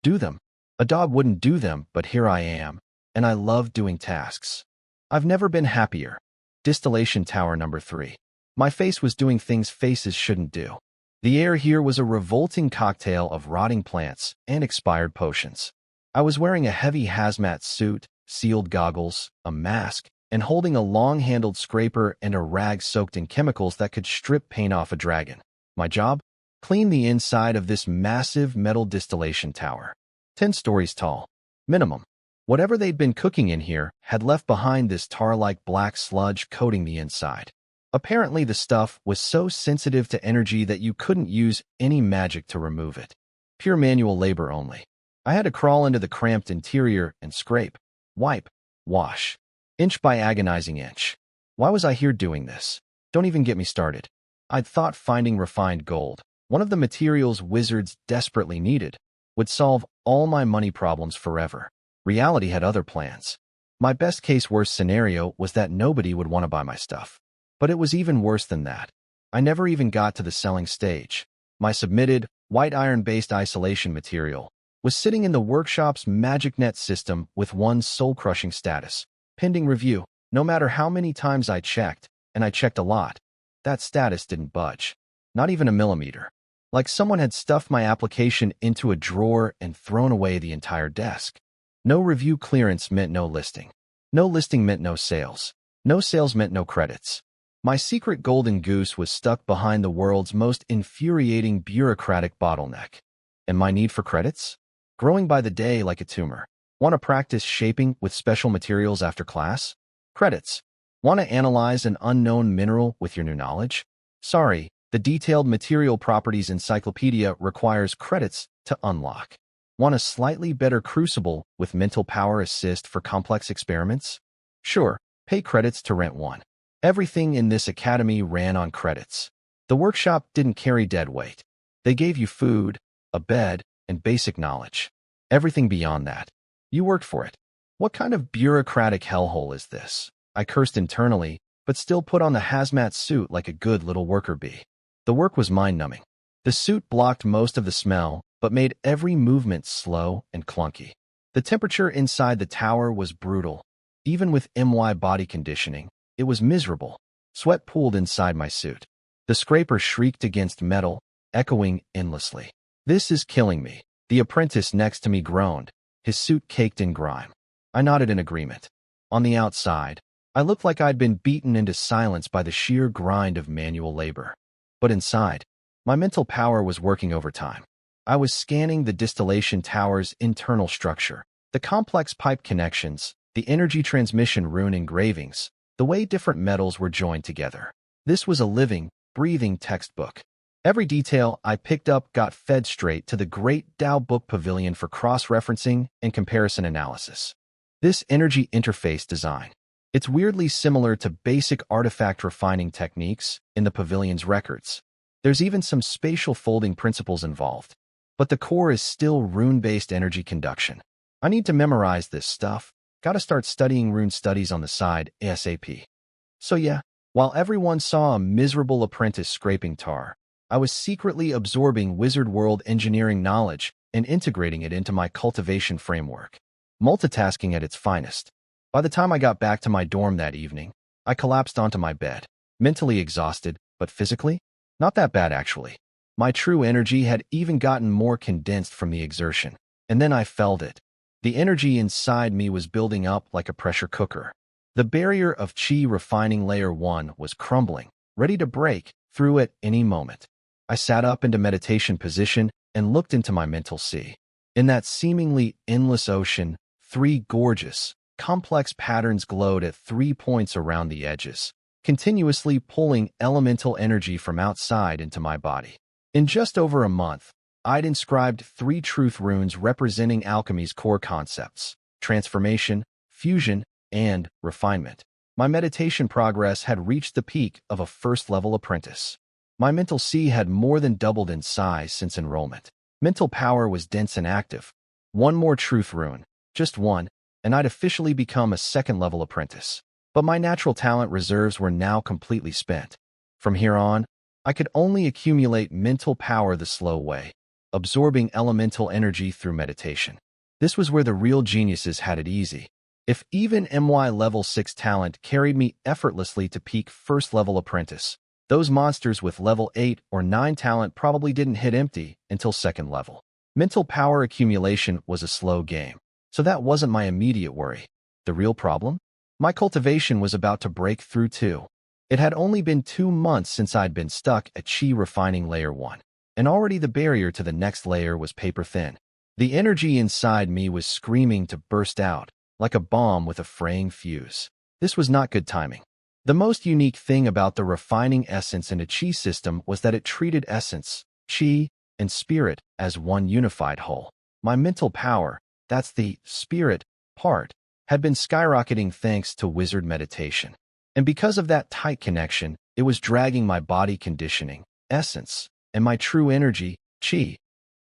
do them. A dog wouldn't do them, but here I am, and I love doing tasks. I've never been happier. Distillation Tower number 3. My face was doing things faces shouldn't do. The air here was a revolting cocktail of rotting plants and expired potions. I was wearing a heavy hazmat suit, sealed goggles, a mask, and holding a long-handled scraper and a rag soaked in chemicals that could strip paint off a dragon. My job? Clean the inside of this massive metal distillation tower. 10 stories tall. Minimum. Whatever they'd been cooking in here had left behind this tar-like black sludge coating the inside. Apparently the stuff was so sensitive to energy that you couldn't use any magic to remove it. Pure manual labor only. I had to crawl into the cramped interior and scrape, wipe, wash, inch by agonizing inch. Why was I here doing this? Don't even get me started. I'd thought finding refined gold, one of the materials wizards desperately needed, would solve all my money problems forever. Reality had other plans. My best-case worst scenario was that nobody would want to buy my stuff. But it was even worse than that. I never even got to the selling stage. My submitted, white iron-based isolation material was sitting in the workshop's magic net system with one soul-crushing status, pending review. No matter how many times I checked, and I checked a lot, that status didn't budge. Not even a millimeter. Like someone had stuffed my application into a drawer and thrown away the entire desk. No review clearance meant no listing. No listing meant no sales. No sales meant no credits. My secret golden goose was stuck behind the world's most infuriating bureaucratic bottleneck. And my need for credits? Growing by the day like a tumor. Want to practice shaping with special materials after class? Credits. Want to analyze an unknown mineral with your new knowledge? Sorry, the detailed material properties encyclopedia requires credits to unlock. Want a slightly better crucible with mental power assist for complex experiments? Sure, pay credits to rent one. Everything in this academy ran on credits. The workshop didn't carry dead weight. They gave you food, a bed, and basic knowledge. Everything beyond that. You worked for it. What kind of bureaucratic hellhole is this? I cursed internally, but still put on the hazmat suit like a good little worker bee. The work was mind-numbing. The suit blocked most of the smell, but made every movement slow and clunky. The temperature inside the tower was brutal. Even with MY body conditioning, it was miserable. Sweat pooled inside my suit. The scraper shrieked against metal, echoing endlessly. "This is killing me." The apprentice next to me groaned, his suit caked in grime. I nodded in agreement. On the outside, I looked like I'd been beaten into silence by the sheer grind of manual labor. But inside, my mental power was working overtime. I was scanning the distillation tower's internal structure, the complex pipe connections, the energy transmission rune engravings, the way different metals were joined together. This was a living, breathing textbook. Every detail I picked up got fed straight to the great Tao Book Pavilion for cross-referencing and comparison analysis. This energy interface design, it's weirdly similar to basic artifact refining techniques in the pavilion's records. There's even some spatial folding principles involved. But the core is still rune-based energy conduction. I need to memorize this stuff. Gotta start studying rune studies on the side ASAP. So yeah, while everyone saw a miserable apprentice scraping tar, I was secretly absorbing wizard world engineering knowledge and integrating it into my cultivation framework. Multitasking at its finest. By the time I got back to my dorm that evening, I collapsed onto my bed, mentally exhausted, but physically, not that bad actually. My true energy had even gotten more condensed from the exertion, and then I felt it. The energy inside me was building up like a pressure cooker. The barrier of Qi refining layer 1 was crumbling, ready to break through at any moment. I sat up into meditation position and looked into my mental sea. In that seemingly endless ocean, 3 gorgeous, complex patterns glowed at 3 points around the edges, continuously pulling elemental energy from outside into my body. In just over a month, I'd inscribed 3 truth runes representing alchemy's core concepts: transformation, fusion, and refinement. My meditation progress had reached the peak of a first-level apprentice. My mental sea had more than doubled in size since enrollment. Mental power was dense and active. One more truth rune, just one, and I'd officially become a second-level apprentice. But my natural talent reserves were now completely spent. From here on, I could only accumulate mental power the slow way, absorbing elemental energy through meditation. This was where the real geniuses had it easy. If even MY level 6 talent carried me effortlessly to peak first-level apprentice, those monsters with level 8 or 9 talent probably didn't hit empty until second level. Mental power accumulation was a slow game, so that wasn't my immediate worry. The real problem? My cultivation was about to break through too. It had only been 2 months since I'd been stuck at Qi refining layer 1, and already the barrier to the next layer was paper thin. The energy inside me was screaming to burst out, like a bomb with a fraying fuse. This was not good timing. The most unique thing about the refining essence in a Qi system was that it treated essence, Qi, and spirit as one unified whole. My mental power, that's the spirit part, had been skyrocketing thanks to wizard meditation. And because of that tight connection, it was dragging my body conditioning, essence, and my true energy, Qi,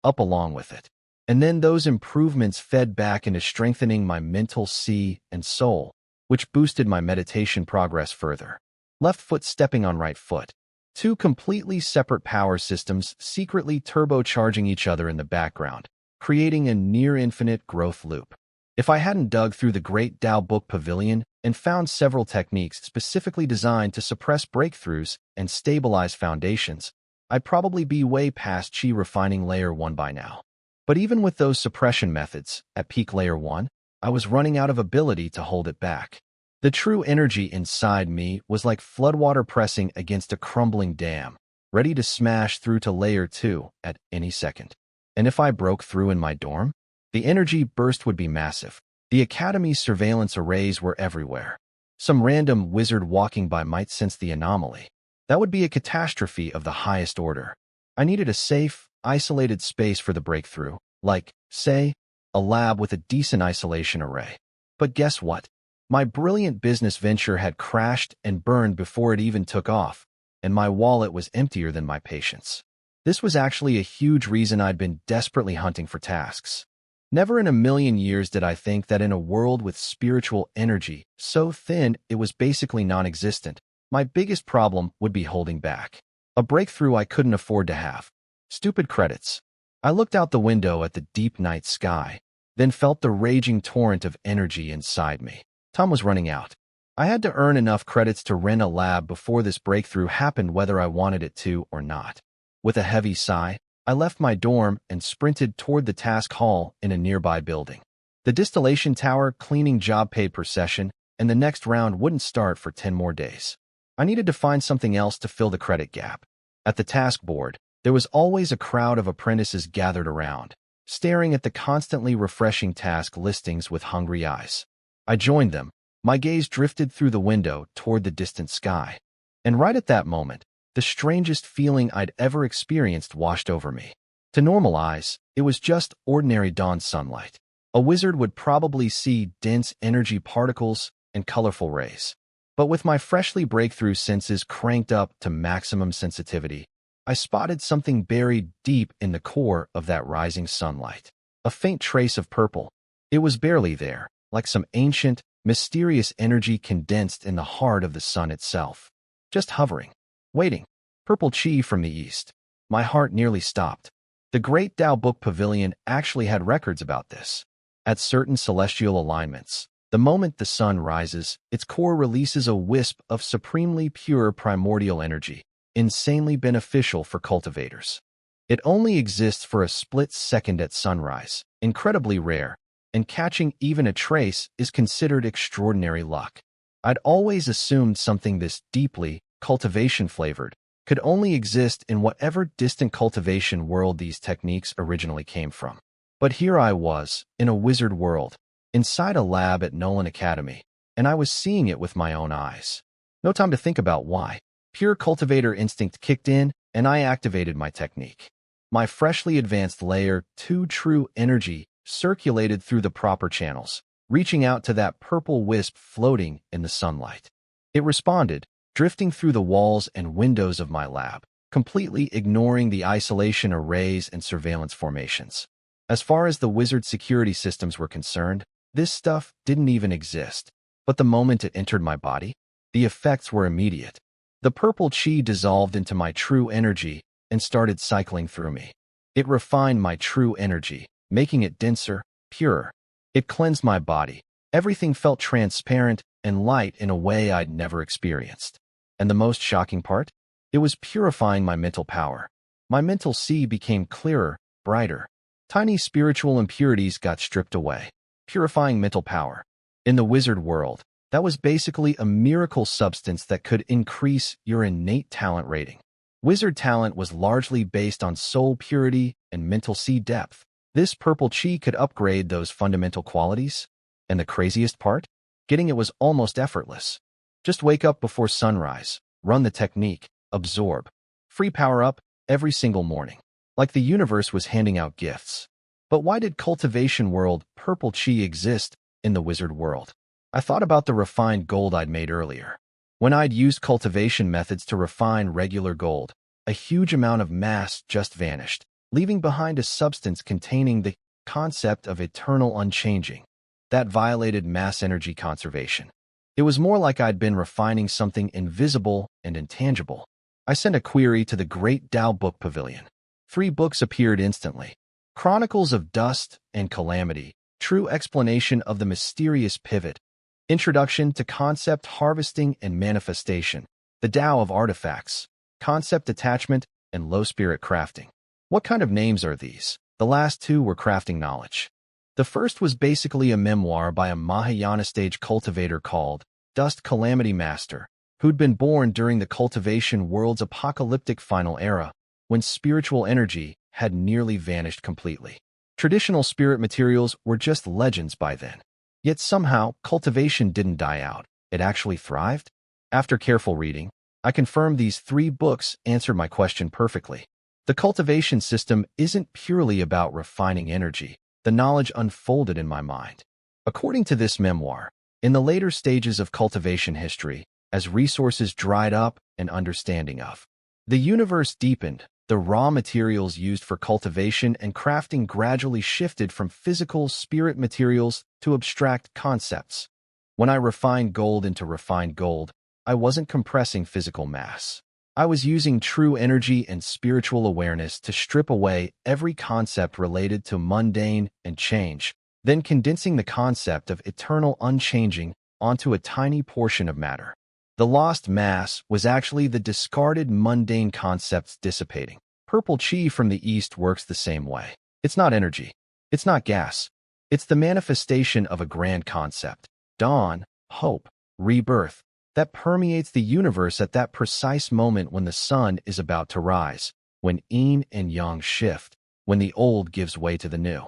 up along with it. And then those improvements fed back into strengthening my mental sea and soul, which boosted my meditation progress further. Left foot stepping on right foot. 2 completely separate power systems secretly turbocharging each other in the background, creating a near-infinite growth loop. If I hadn't dug through the great Tao Book Pavilion and found several techniques specifically designed to suppress breakthroughs and stabilize foundations, I'd probably be way past Qi refining layer 1 by now. But even with those suppression methods, at peak layer 1, I was running out of ability to hold it back. The true energy inside me was like floodwater pressing against a crumbling dam, ready to smash through to layer 2 at any second. And if I broke through in my dorm, the energy burst would be massive. The Academy's surveillance arrays were everywhere. Some random wizard walking by might sense the anomaly. That would be a catastrophe of the highest order. I needed a safe, isolated space for the breakthrough, like, say, a lab with a decent isolation array. But guess what? My brilliant business venture had crashed and burned before it even took off, and my wallet was emptier than my patience. This was actually a huge reason I'd been desperately hunting for tasks. Never in a million years did I think that in a world with spiritual energy so thin it was basically non-existent, my biggest problem would be holding back. A breakthrough I couldn't afford to have. Stupid credits. I looked out the window at the deep night sky, then felt the raging torrent of energy inside me. Time was running out. I had to earn enough credits to rent a lab before this breakthrough happened, whether I wanted it to or not. With a heavy sigh, I left my dorm and sprinted toward the task hall in a nearby building. The distillation tower cleaning job paid per session, and the next round wouldn't start for 10 more days. I needed to find something else to fill the credit gap. At the task board, there was always a crowd of apprentices gathered around, staring at the constantly refreshing task listings with hungry eyes. I joined them. My gaze drifted through the window toward the distant sky. And right at that moment, the strangest feeling I'd ever experienced washed over me. To normal eyes, it was just ordinary dawn sunlight. A wizard would probably see dense energy particles and colorful rays. But with my freshly breakthrough senses cranked up to maximum sensitivity, I spotted something buried deep in the core of that rising sunlight. A faint trace of purple. It was barely there, like some ancient, mysterious energy condensed in the heart of the sun itself. Just hovering, waiting. Purple chi from the east. My heart nearly stopped. The Great Tao Book Pavilion actually had records about this. At certain celestial alignments, the moment the sun rises, its core releases a wisp of supremely pure primordial energy, insanely beneficial for cultivators. It only exists for a split second at sunrise, incredibly rare, and catching even a trace is considered extraordinary luck. I'd always assumed something this deeply cultivation-flavored could only exist in whatever distant cultivation world these techniques originally came from. But here I was, in a wizard world, inside a lab at Nolan Academy, and I was seeing it with my own eyes. No time to think about why. Pure cultivator instinct kicked in, and I activated my technique. My freshly advanced Layer 2 true energy circulated through the proper channels, reaching out to that purple wisp floating in the sunlight. It responded, drifting through the walls and windows of my lab, completely ignoring the isolation arrays and surveillance formations. As far as the wizard security systems were concerned, this stuff didn't even exist. But the moment it entered my body, the effects were immediate. The purple chi dissolved into my true energy and started cycling through me. It refined my true energy, making it denser, purer. It cleansed my body. Everything felt transparent and light in a way I'd never experienced. And the most shocking part? It was purifying my mental power. My mental sea became clearer, brighter. Tiny spiritual impurities got stripped away, purifying mental power. In the wizard world, that was basically a miracle substance that could increase your innate talent rating. Wizard talent was largely based on soul purity and mental sea depth. This purple chi could upgrade those fundamental qualities. And the craziest part? Getting it was almost effortless. Just wake up before sunrise, run the technique, absorb. Free power up every single morning. Like the universe was handing out gifts. But why did cultivation world purple chi exist in the wizard world? I thought about the refined gold I'd made earlier. When I'd used cultivation methods to refine regular gold, a huge amount of mass just vanished, leaving behind a substance containing the concept of eternal unchanging. That violated mass energy conservation. It was more like I'd been refining something invisible and intangible. I sent a query to the Great Tao Book Pavilion. 3 books appeared instantly. Chronicles of Dust and Calamity, True Explanation of the Mysterious Pivot, Introduction to Concept Harvesting and Manifestation, The Tao of Artifacts, Concept Attachment, and Low Spirit Crafting. What kind of names are these? The last 2 were crafting knowledge. The first was basically a memoir by a Mahayana stage cultivator called Dust Calamity Master, who'd been born during the cultivation world's apocalyptic final era, when spiritual energy had nearly vanished completely. Traditional spirit materials were just legends by then. Yet somehow, cultivation didn't die out. It actually thrived. After careful reading, I confirmed these 3 books answered my question perfectly. The cultivation system isn't purely about refining energy. The knowledge unfolded in my mind. According to this memoir, in the later stages of cultivation history, as resources dried up and understanding of the universe deepened, the raw materials used for cultivation and crafting gradually shifted from physical spirit materials to abstract concepts. When I refined gold into refined gold, I wasn't compressing physical mass. I was using true energy and spiritual awareness to strip away every concept related to mundane and change, then condensing the concept of eternal unchanging onto a tiny portion of matter. The lost mass was actually the discarded mundane concepts dissipating. Purple chi from the east works the same way. It's not energy. It's not gas. It's the manifestation of a grand concept. Dawn, hope, rebirth, that permeates the universe at that precise moment when the sun is about to rise, when yin and yang shift, when the old gives way to the new.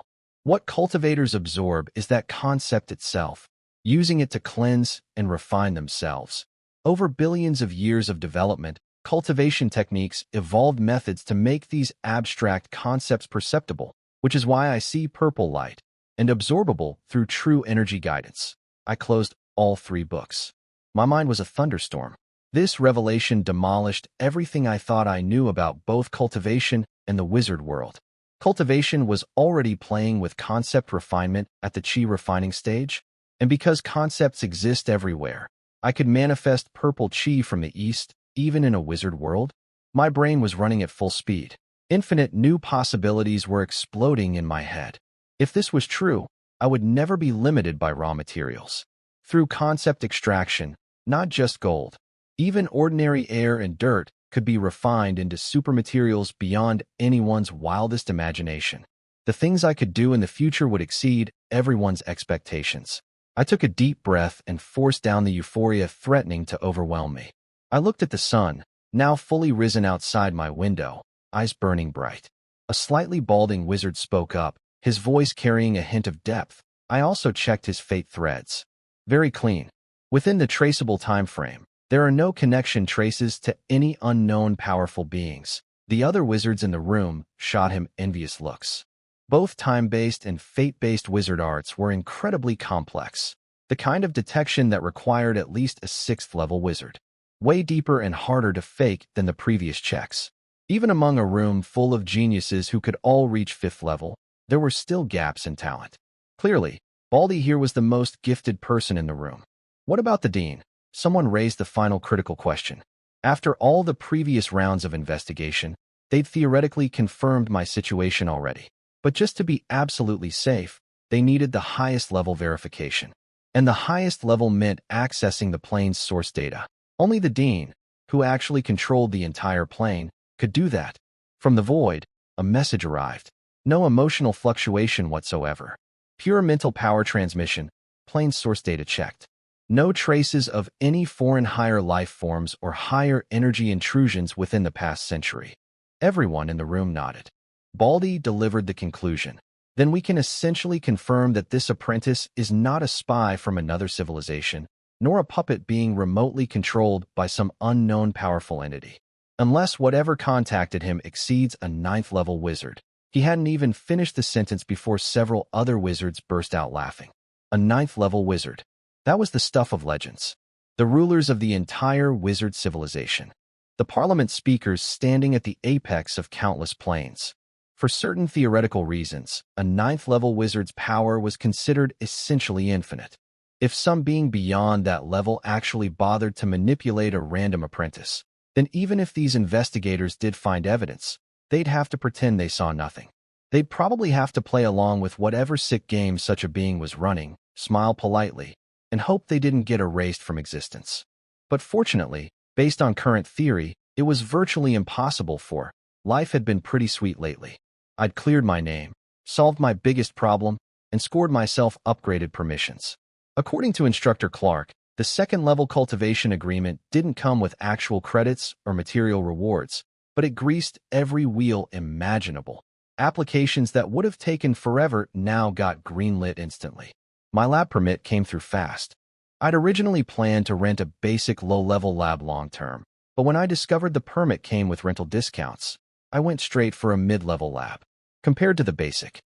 What cultivators absorb is that concept itself, using it to cleanse and refine themselves. Over billions of years of development, cultivation techniques evolved methods to make these abstract concepts perceptible, which is why I see purple light, and absorbable through true energy guidance. I closed all 3 books. My mind was a thunderstorm. This revelation demolished everything I thought I knew about both cultivation and the wizard world. Cultivation was already playing with concept refinement at the chi refining stage, and because concepts exist everywhere, I could manifest purple chi from the east, even in a wizard world. My brain was running at full speed. Infinite new possibilities were exploding in my head. If this was true, I would never be limited by raw materials. Through concept extraction, not just gold, even ordinary air and dirt could be refined into supermaterials beyond anyone's wildest imagination. The things I could do in the future would exceed everyone's expectations. I took a deep breath and forced down the euphoria threatening to overwhelm me. I looked at the sun, now fully risen outside my window, eyes burning bright. A slightly balding wizard spoke up, his voice carrying a hint of depth. I also checked his fate threads. Very clean. Within the traceable time frame, there are no connection traces to any unknown powerful beings. The other wizards in the room shot him envious looks. Both time-based and fate-based wizard arts were incredibly complex, the kind of detection that required at least a 6th-level wizard. Way deeper and harder to fake than the previous checks. Even among a room full of geniuses who could all reach 5th level, there were still gaps in talent. Clearly, Baldy here was the most gifted person in the room. What about the dean? Someone raised the final critical question. After all the previous rounds of investigation, they'd theoretically confirmed my situation already. But just to be absolutely safe, they needed the highest level verification. And the highest level meant accessing the plane's source data. Only the dean, who actually controlled the entire plane, could do that. From the void, a message arrived. No emotional fluctuation whatsoever. Pure mental power transmission, plane source data checked. No traces of any foreign higher life forms or higher energy intrusions within the past century. Everyone in the room nodded. Baldy delivered the conclusion. Then we can essentially confirm that this apprentice is not a spy from another civilization, nor a puppet being remotely controlled by some unknown powerful entity. Unless whatever contacted him exceeds a 9th-level wizard. He hadn't even finished the sentence before several other wizards burst out laughing. A 9th-level wizard. That was the stuff of legends. The rulers of the entire wizard civilization. The parliament speakers standing at the apex of countless planes. For certain theoretical reasons, a 9th-level wizard's power was considered essentially infinite. If some being beyond that level actually bothered to manipulate a random apprentice, then even if these investigators did find evidence, they'd have to pretend they saw nothing. They'd probably have to play along with whatever sick game such a being was running, smile politely, and hope they didn't get erased from existence. But fortunately, based on current theory, it was virtually impossible for. Life had been pretty sweet lately. I'd cleared my name, solved my biggest problem, and scored myself upgraded permissions. According to Instructor Clark, the 2nd-level cultivation agreement didn't come with actual credits or material rewards, but it greased every wheel imaginable. Applications that would have taken forever now got greenlit instantly. My lab permit came through fast. I'd originally planned to rent a basic low-level lab long-term, but when I discovered the permit came with rental discounts, I went straight for a mid-level lab. Compared to the basic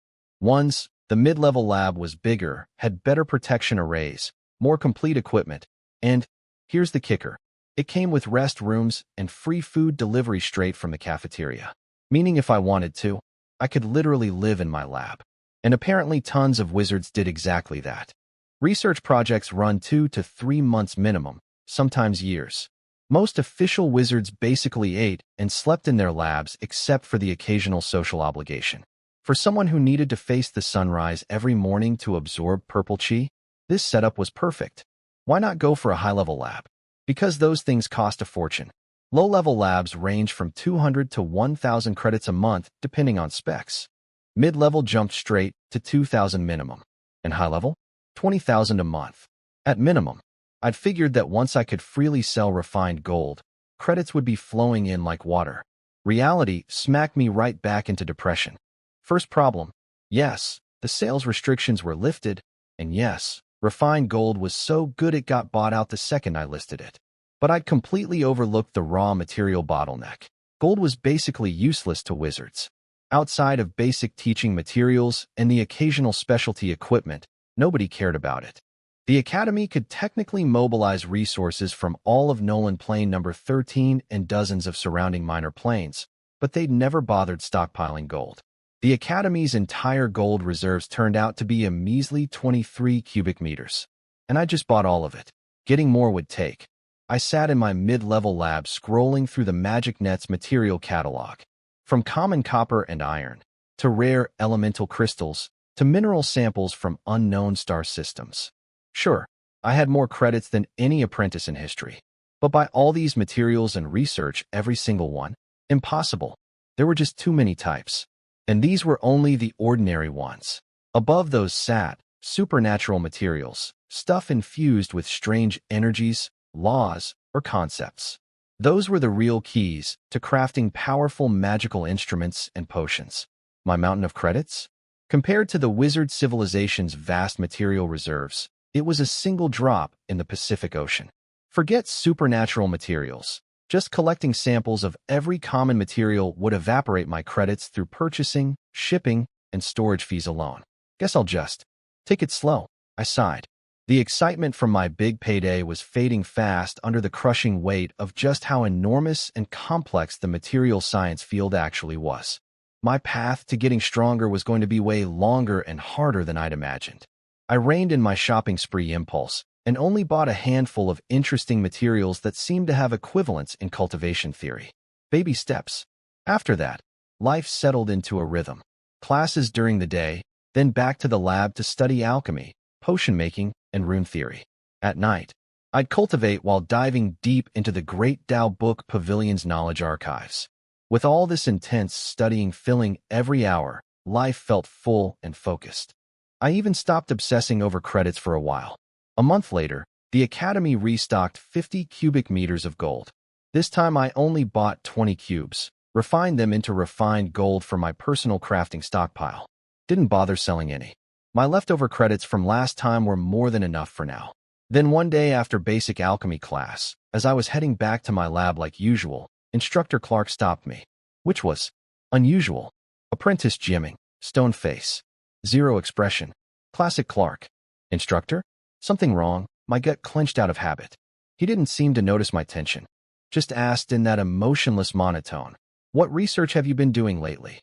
ones, the mid-level lab was bigger, had better protection arrays, more complete equipment, and, here's the kicker, it came with rest rooms and free food delivery straight from the cafeteria. Meaning if I wanted to, I could literally live in my lab. And apparently tons of wizards did exactly that. Research projects run 2 to 3 months minimum, sometimes years. Most official wizards basically ate and slept in their labs except for the occasional social obligation. For someone who needed to face the sunrise every morning to absorb purple chi, this setup was perfect. Why not go for a high-level lab? Because those things cost a fortune. Low-level labs range from 200 to 1,000 credits a month, depending on specs. Mid-level jumped straight to 2,000 minimum. And high-level? 20,000 a month. At minimum, I'd figured that once I could freely sell refined gold, credits would be flowing in like water. Reality smacked me right back into depression. First problem, yes, the sales restrictions were lifted, and yes, refined gold was so good it got bought out the second I listed it. But I'd completely overlooked the raw material bottleneck. Gold was basically useless to wizards. Outside of basic teaching materials and the occasional specialty equipment, nobody cared about it. The Academy could technically mobilize resources from all of Nolan Plane number 13 and dozens of surrounding minor planes, but they'd never bothered stockpiling gold. The Academy's entire gold reserves turned out to be a measly 23 cubic meters. And I just bought all of it. Getting more would take. I sat in my mid-level lab scrolling through the Magic Net's material catalog. From common copper and iron, to rare elemental crystals, to mineral samples from unknown star systems. Sure, I had more credits than any apprentice in history. But by all these materials and research, every single one, impossible. There were just too many types. And these were only the ordinary ones. Above those sat supernatural materials, stuff infused with strange energies, laws, or concepts. Those were the real keys to crafting powerful magical instruments and potions. My mountain of credits? Compared to the wizard civilization's vast material reserves, it was a single drop in the Pacific Ocean. Forget supernatural materials. Just collecting samples of every common material would evaporate my credits through purchasing, shipping, and storage fees alone. Guess I'll just take it slow. I sighed. The excitement from my big payday was fading fast under the crushing weight of just how enormous and complex the material science field actually was. My path to getting stronger was going to be way longer and harder than I'd imagined. I reined in my shopping spree impulse and only bought a handful of interesting materials that seemed to have equivalents in cultivation theory. Baby steps. After that, life settled into a rhythm. Classes during the day, then back to the lab to study alchemy, potion making, and rune theory. At night, I'd cultivate while diving deep into the great Dao Book Pavilion's knowledge archives. With all this intense studying filling every hour, life felt full and focused. I even stopped obsessing over credits for a while. A month later, the Academy restocked 50 cubic meters of gold. This time I only bought 20 cubes, refined them into refined gold for my personal crafting stockpile. Didn't bother selling any. My leftover credits from last time were more than enough for now. Then one day after basic alchemy class, as I was heading back to my lab like usual, Instructor Clark stopped me. Which was unusual. Apprentice Jieming, stone face. Zero expression. Classic Clark. Instructor? Something wrong? My gut clenched out of habit. He didn't seem to notice my tension. Just asked in that emotionless monotone, "What research have you been doing lately?"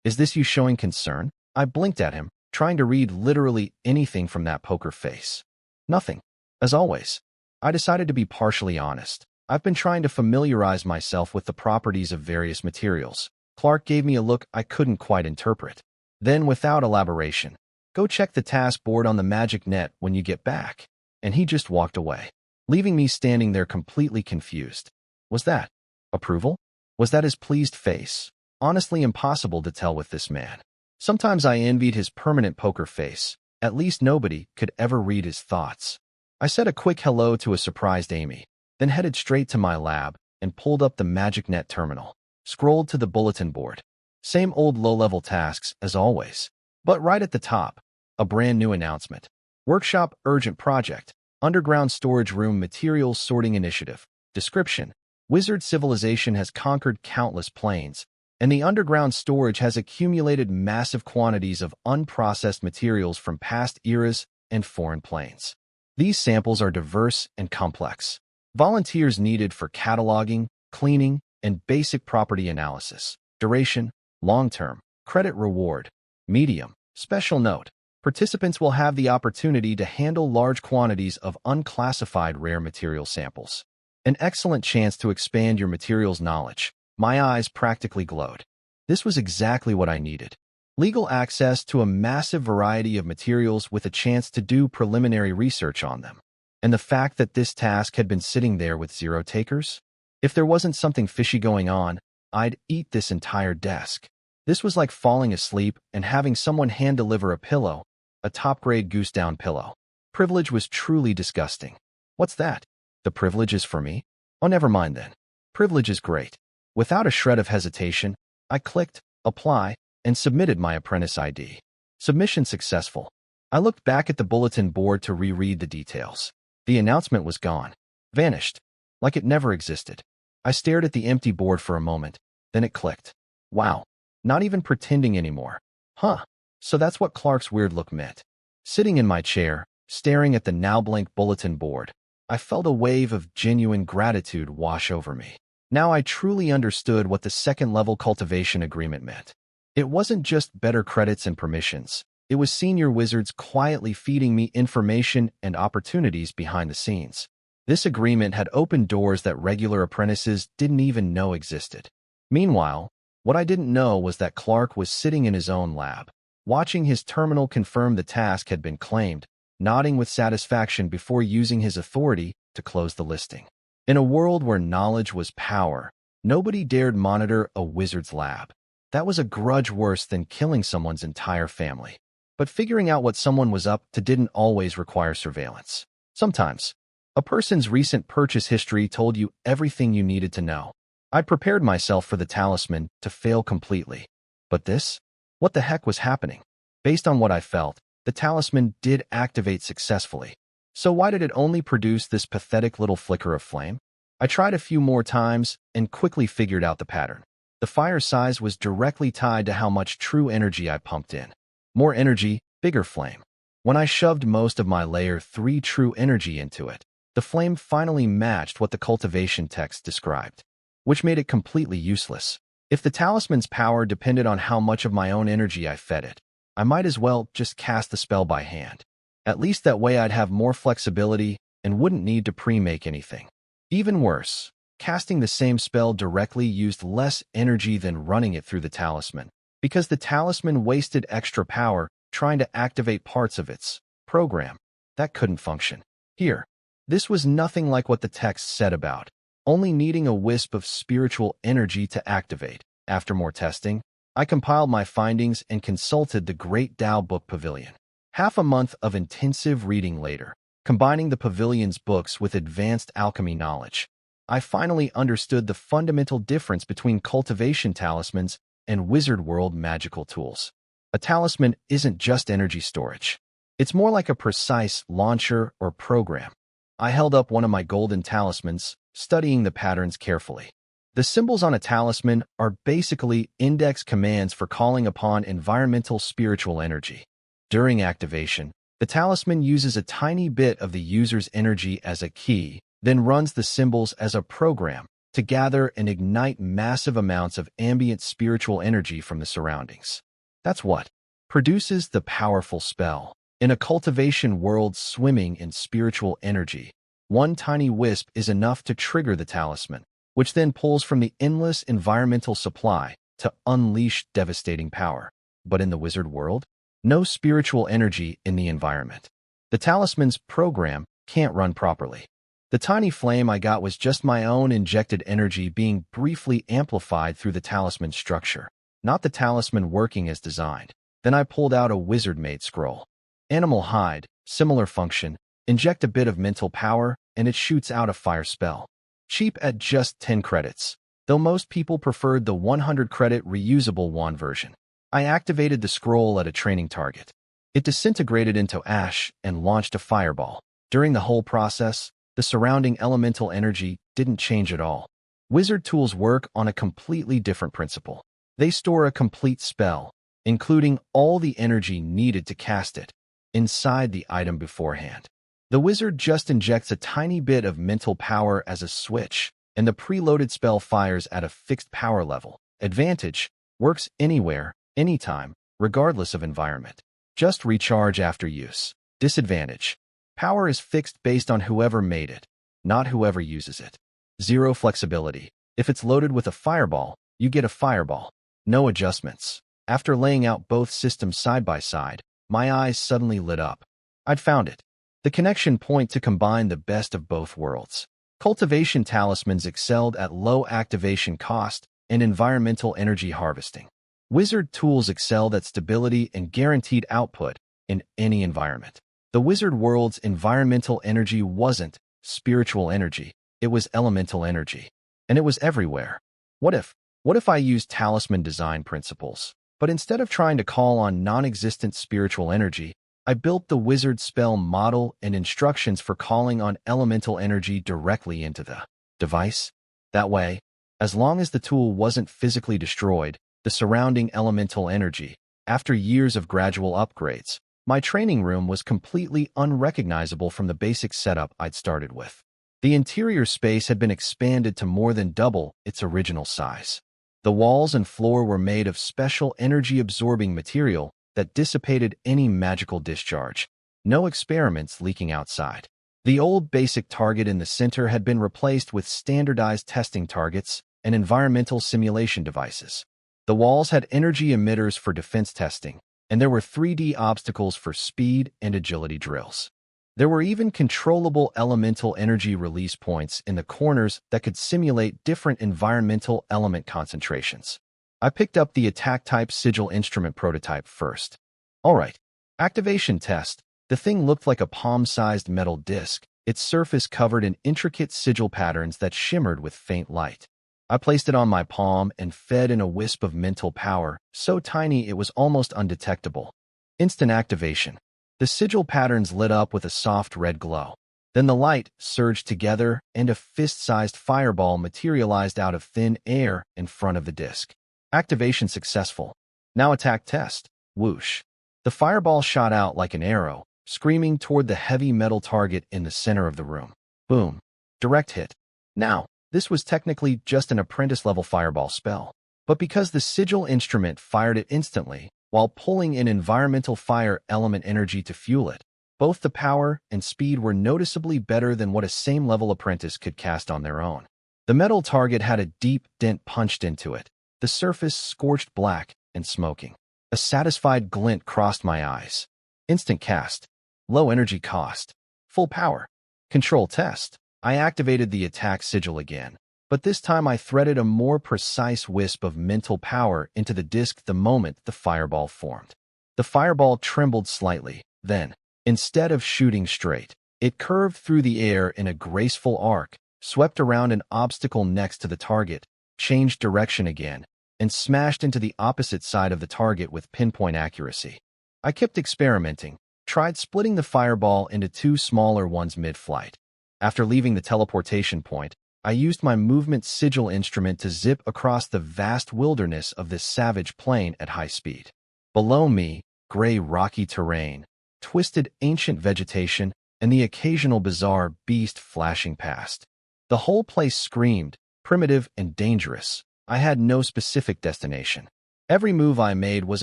Is this you showing concern? I blinked at him, trying to read literally anything from that poker face. Nothing. As always. I decided to be partially honest. I've been trying to familiarize myself with the properties of various materials. Clark gave me a look I couldn't quite interpret. Then, without elaboration, "Go check the task board on the Magic Net when you get back." And he just walked away, leaving me standing there completely confused. Was that approval? Was that his pleased face? Honestly impossible to tell with this man. Sometimes I envied his permanent poker face. At least nobody could ever read his thoughts. I said a quick hello to a surprised Amy, then headed straight to my lab and pulled up the Magic Net terminal. Scrolled to the bulletin board. Same old low-level tasks as always. But right at the top, a brand new announcement. Workshop Urgent Project. Underground Storage Room Materials Sorting Initiative. Description. Wizard civilization has conquered countless planes, and the underground storage has accumulated massive quantities of unprocessed materials from past eras and foreign planes. These samples are diverse and complex. Volunteers needed for cataloging, cleaning, and basic property analysis. Duration, long-term, credit reward, medium. Special note, participants will have the opportunity to handle large quantities of unclassified rare material samples. An excellent chance to expand your materials knowledge. My eyes practically glowed. This was exactly what I needed. Legal access to a massive variety of materials with a chance to do preliminary research on them. And the fact that this task had been sitting there with 0 takers? If there wasn't something fishy going on, I'd eat this entire desk. This was like falling asleep and having someone hand-deliver a pillow, a top-grade goose-down pillow. Privilege was truly disgusting. What's that? The privilege is for me? Oh, never mind then. Privilege is great. Without a shred of hesitation, I clicked Apply and submitted my apprentice ID. Submission successful. I looked back at the bulletin board to reread the details. The announcement was gone. Vanished. Like it never existed. I stared at the empty board for a moment. Then it clicked. Wow. Not even pretending anymore. Huh. So that's what Clark's weird look meant. Sitting in my chair, staring at the now-blank bulletin board, I felt a wave of genuine gratitude wash over me. Now I truly understood what the second-level cultivation agreement meant. It wasn't just better credits and permissions. It was senior wizards quietly feeding me information and opportunities behind the scenes. This agreement had opened doors that regular apprentices didn't even know existed. Meanwhile, what I didn't know was that Clark was sitting in his own lab, watching his terminal confirm the task had been claimed, nodding with satisfaction before using his authority to close the listing. In a world where knowledge was power, nobody dared monitor a wizard's lab. That was a grudge worse than killing someone's entire family. But figuring out what someone was up to didn't always require surveillance. Sometimes, a person's recent purchase history told you everything you needed to know. I prepared myself for the talisman to fail completely. But this? What the heck was happening? Based on what I felt, the talisman did activate successfully. So why did it only produce this pathetic little flicker of flame? I tried a few more times and quickly figured out the pattern. The fire size was directly tied to how much true energy I pumped in. More energy, bigger flame. When I shoved most of my layer 3 true energy into it, the flame finally matched what the cultivation text described, which made it completely useless. If the talisman's power depended on how much of my own energy I fed it, I might as well just cast the spell by hand. At least that way I'd have more flexibility and wouldn't need to pre-make anything. Even worse, casting the same spell directly used less energy than running it through the talisman, because the talisman wasted extra power trying to activate parts of its program. That couldn't function. Here, this was nothing like what the text said about only needing a wisp of spiritual energy to activate. After more testing, I compiled my findings and consulted the Great Tao Book Pavilion. Half a month of intensive reading later, combining the pavilion's books with advanced alchemy knowledge, I finally understood the fundamental difference between cultivation talismans and wizard world magical tools. A talisman isn't just energy storage. It's more like a precise launcher or program. I held up one of my golden talismans, studying the patterns carefully. The symbols on a talisman are basically index commands for calling upon environmental spiritual energy. During activation, the talisman uses a tiny bit of the user's energy as a key, then runs the symbols as a program to gather and ignite massive amounts of ambient spiritual energy from the surroundings. That's what produces the powerful spell. In a cultivation world swimming in spiritual energy, one tiny wisp is enough to trigger the talisman, which then pulls from the endless environmental supply to unleash devastating power. But in the wizard world, no spiritual energy in the environment. The talisman's program can't run properly. The tiny flame I got was just my own injected energy being briefly amplified through the talisman structure, not the talisman working as designed. Then I pulled out a wizard-made scroll. Animal hide, similar function, inject a bit of mental power, and it shoots out a fire spell. Cheap at just 10 credits, though most people preferred the 100-credit reusable wand version. I activated the scroll at a training target. It disintegrated into ash and launched a fireball. During the whole process, the surrounding elemental energy didn't change at all. Wizard tools work on a completely different principle. They store a complete spell, including all the energy needed to cast it, inside the item beforehand. The wizard just injects a tiny bit of mental power as a switch, and the preloaded spell fires at a fixed power level. Advantage: works anywhere, anytime, regardless of environment. Just recharge after use. Disadvantage: power is fixed based on whoever made it, not whoever uses it. Zero flexibility. If it's loaded with a fireball, you get a fireball. No adjustments. After laying out both systems side by side, my eyes suddenly lit up. I'd found it. The connection point to combine the best of both worlds. Cultivation talismans excelled at low activation cost and environmental energy harvesting. Wizard tools excelled at stability and guaranteed output in any environment. The wizard world's environmental energy wasn't spiritual energy, it was elemental energy. And it was everywhere. What if I used talisman design principles? But instead of trying to call on non-existent spiritual energy, I built the wizard spell model and instructions for calling on elemental energy directly into the device. That way, as long as the tool wasn't physically destroyed, the surrounding elemental energy, after years of gradual upgrades, my training room was completely unrecognizable from the basic setup I'd started with. The interior space had been expanded to more than double its original size. The walls and floor were made of special energy-absorbing material that dissipated any magical discharge. No experiments leaking outside. The old basic target in the center had been replaced with standardized testing targets and environmental simulation devices. The walls had energy emitters for defense testing, and there were 3D obstacles for speed and agility drills. There were even controllable elemental energy release points in the corners that could simulate different environmental element concentrations. I picked up the attack-type Sigil instrument prototype first. Alright, activation test. The thing looked like a palm-sized metal disc, its surface covered in intricate sigil patterns that shimmered with faint light. I placed it on my palm and fed in a wisp of mental power, so tiny it was almost undetectable. Instant activation. The sigil patterns lit up with a soft red glow. Then the light surged together and a fist-sized fireball materialized out of thin air in front of the disc. Activation successful. Now attack test. Whoosh. The fireball shot out like an arrow, screaming toward the heavy metal target in the center of the room. Boom. Direct hit. Now, this was technically just an apprentice-level fireball spell. But because the sigil instrument fired it instantly, while pulling in environmental fire element energy to fuel it, both the power and speed were noticeably better than what a same-level apprentice could cast on their own. The metal target had a deep dent punched into it, the surface scorched black and smoking. A satisfied glint crossed my eyes. Instant cast. Low energy cost. Full power. Control test. I activated the attack sigil again, but this time I threaded a more precise wisp of mental power into the disc the moment the fireball formed. The fireball trembled slightly, then, instead of shooting straight, it curved through the air in a graceful arc, swept around an obstacle next to the target, changed direction again, and smashed into the opposite side of the target with pinpoint accuracy. I kept experimenting, tried splitting the fireball into two smaller ones mid-flight. After leaving the teleportation point, I used my movement sigil instrument to zip across the vast wilderness of this savage plain at high speed. Below me, gray rocky terrain, twisted ancient vegetation, and the occasional bizarre beast flashing past. The whole place screamed, primitive and dangerous. I had no specific destination. Every move I made was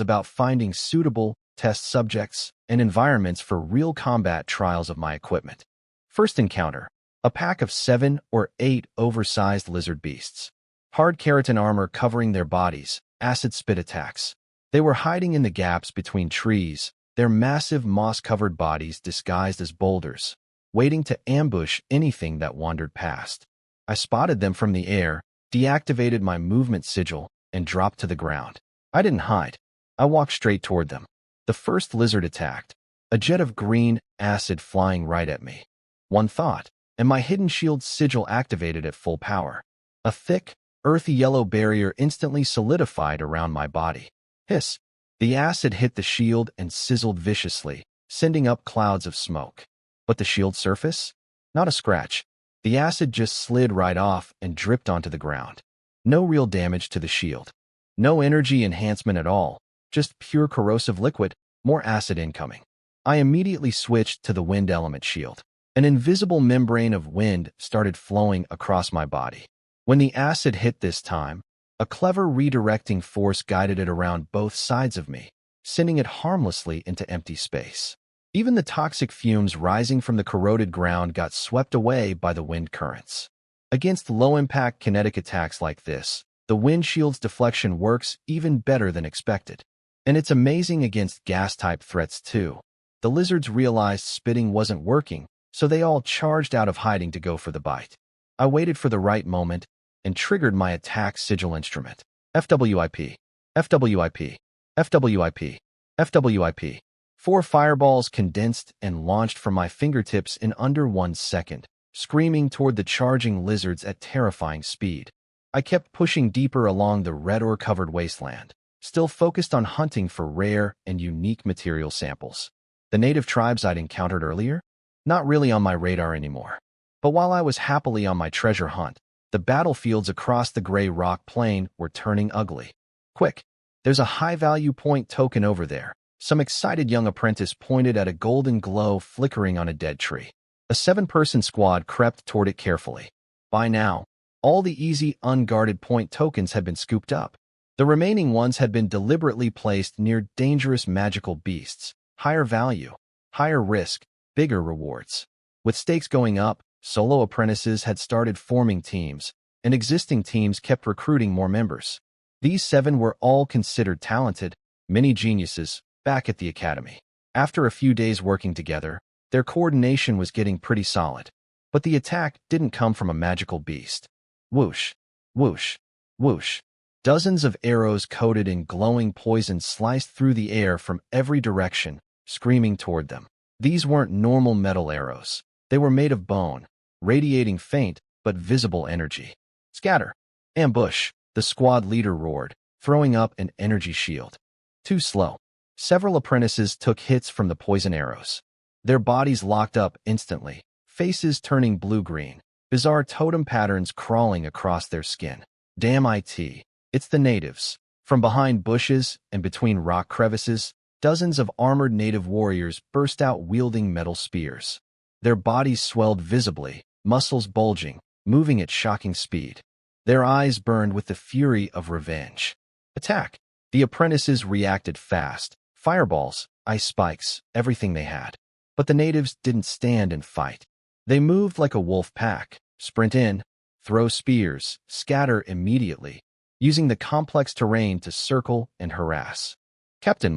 about finding suitable test subjects and environments for real combat trials of my equipment. First encounter. A pack of 7 or 8 oversized lizard beasts. Hard keratin armor covering their bodies, acid spit attacks. They were hiding in the gaps between trees, their massive moss-covered bodies disguised as boulders, waiting to ambush anything that wandered past. I spotted them from the air, deactivated my movement sigil, and dropped to the ground. I didn't hide. I walked straight toward them. The first lizard attacked, a jet of green acid flying right at me. One thought, and my hidden shield sigil activated at full power. A thick, earthy yellow barrier instantly solidified around my body. Hiss! The acid hit the shield and sizzled viciously, sending up clouds of smoke. But the shield surface? Not a scratch. The acid just slid right off and dripped onto the ground. No real damage to the shield. No energy enhancement at all, just pure corrosive liquid, more acid incoming. I immediately switched to the wind element shield. An invisible membrane of wind started flowing across my body. When the acid hit this time, a clever redirecting force guided it around both sides of me, sending it harmlessly into empty space. Even the toxic fumes rising from the corroded ground got swept away by the wind currents. Against low-impact kinetic attacks like this, the wind shield's deflection works even better than expected. And it's amazing against gas-type threats too. The lizards realized spitting wasn't working, so they all charged out of hiding to go for the bite. I waited for the right moment and triggered my attack sigil instrument. FWIP. FWIP. FWIP. FWIP. 4 fireballs condensed and launched from my fingertips in under 1 second, screaming toward the charging lizards at terrifying speed. I kept pushing deeper along the red ore-covered wasteland, still focused on hunting for rare and unique material samples. The native tribes I'd encountered earlier? Not really on my radar anymore. But while I was happily on my treasure hunt, the battlefields across the gray rock plain were turning ugly. Quick, there's a high-value point token over there. Some excited young apprentice pointed at a golden glow flickering on a dead tree. A 7-person squad crept toward it carefully. By now, all the easy, unguarded point tokens had been scooped up. The remaining ones had been deliberately placed near dangerous magical beasts. Higher value, higher risk, bigger rewards. With stakes going up, solo apprentices had started forming teams, and existing teams kept recruiting more members. These 7 were all considered talented, mini geniuses, back at the academy. After a few days working together, their coordination was getting pretty solid. But the attack didn't come from a magical beast. Whoosh, whoosh, whoosh. Dozens of arrows coated in glowing poison sliced through the air from every direction, screaming toward them. These weren't normal metal arrows. They were made of bone, radiating faint but visible energy. Scatter! Ambush! The squad leader roared, throwing up an energy shield. Too slow. Several apprentices took hits from the poison arrows. Their bodies locked up instantly, faces turning blue-green, bizarre totem patterns crawling across their skin. Damn it. It's the natives. From behind bushes and between rock crevices, dozens of armored native warriors burst out wielding metal spears. Their bodies swelled visibly, muscles bulging, moving at shocking speed. Their eyes burned with the fury of revenge. Attack! The apprentices reacted fast. Fireballs, ice spikes, everything they had. But the natives didn't stand and fight. They moved like a wolf pack, sprint in, throw spears, scatter immediately, using the complex terrain to circle and harass. Captain,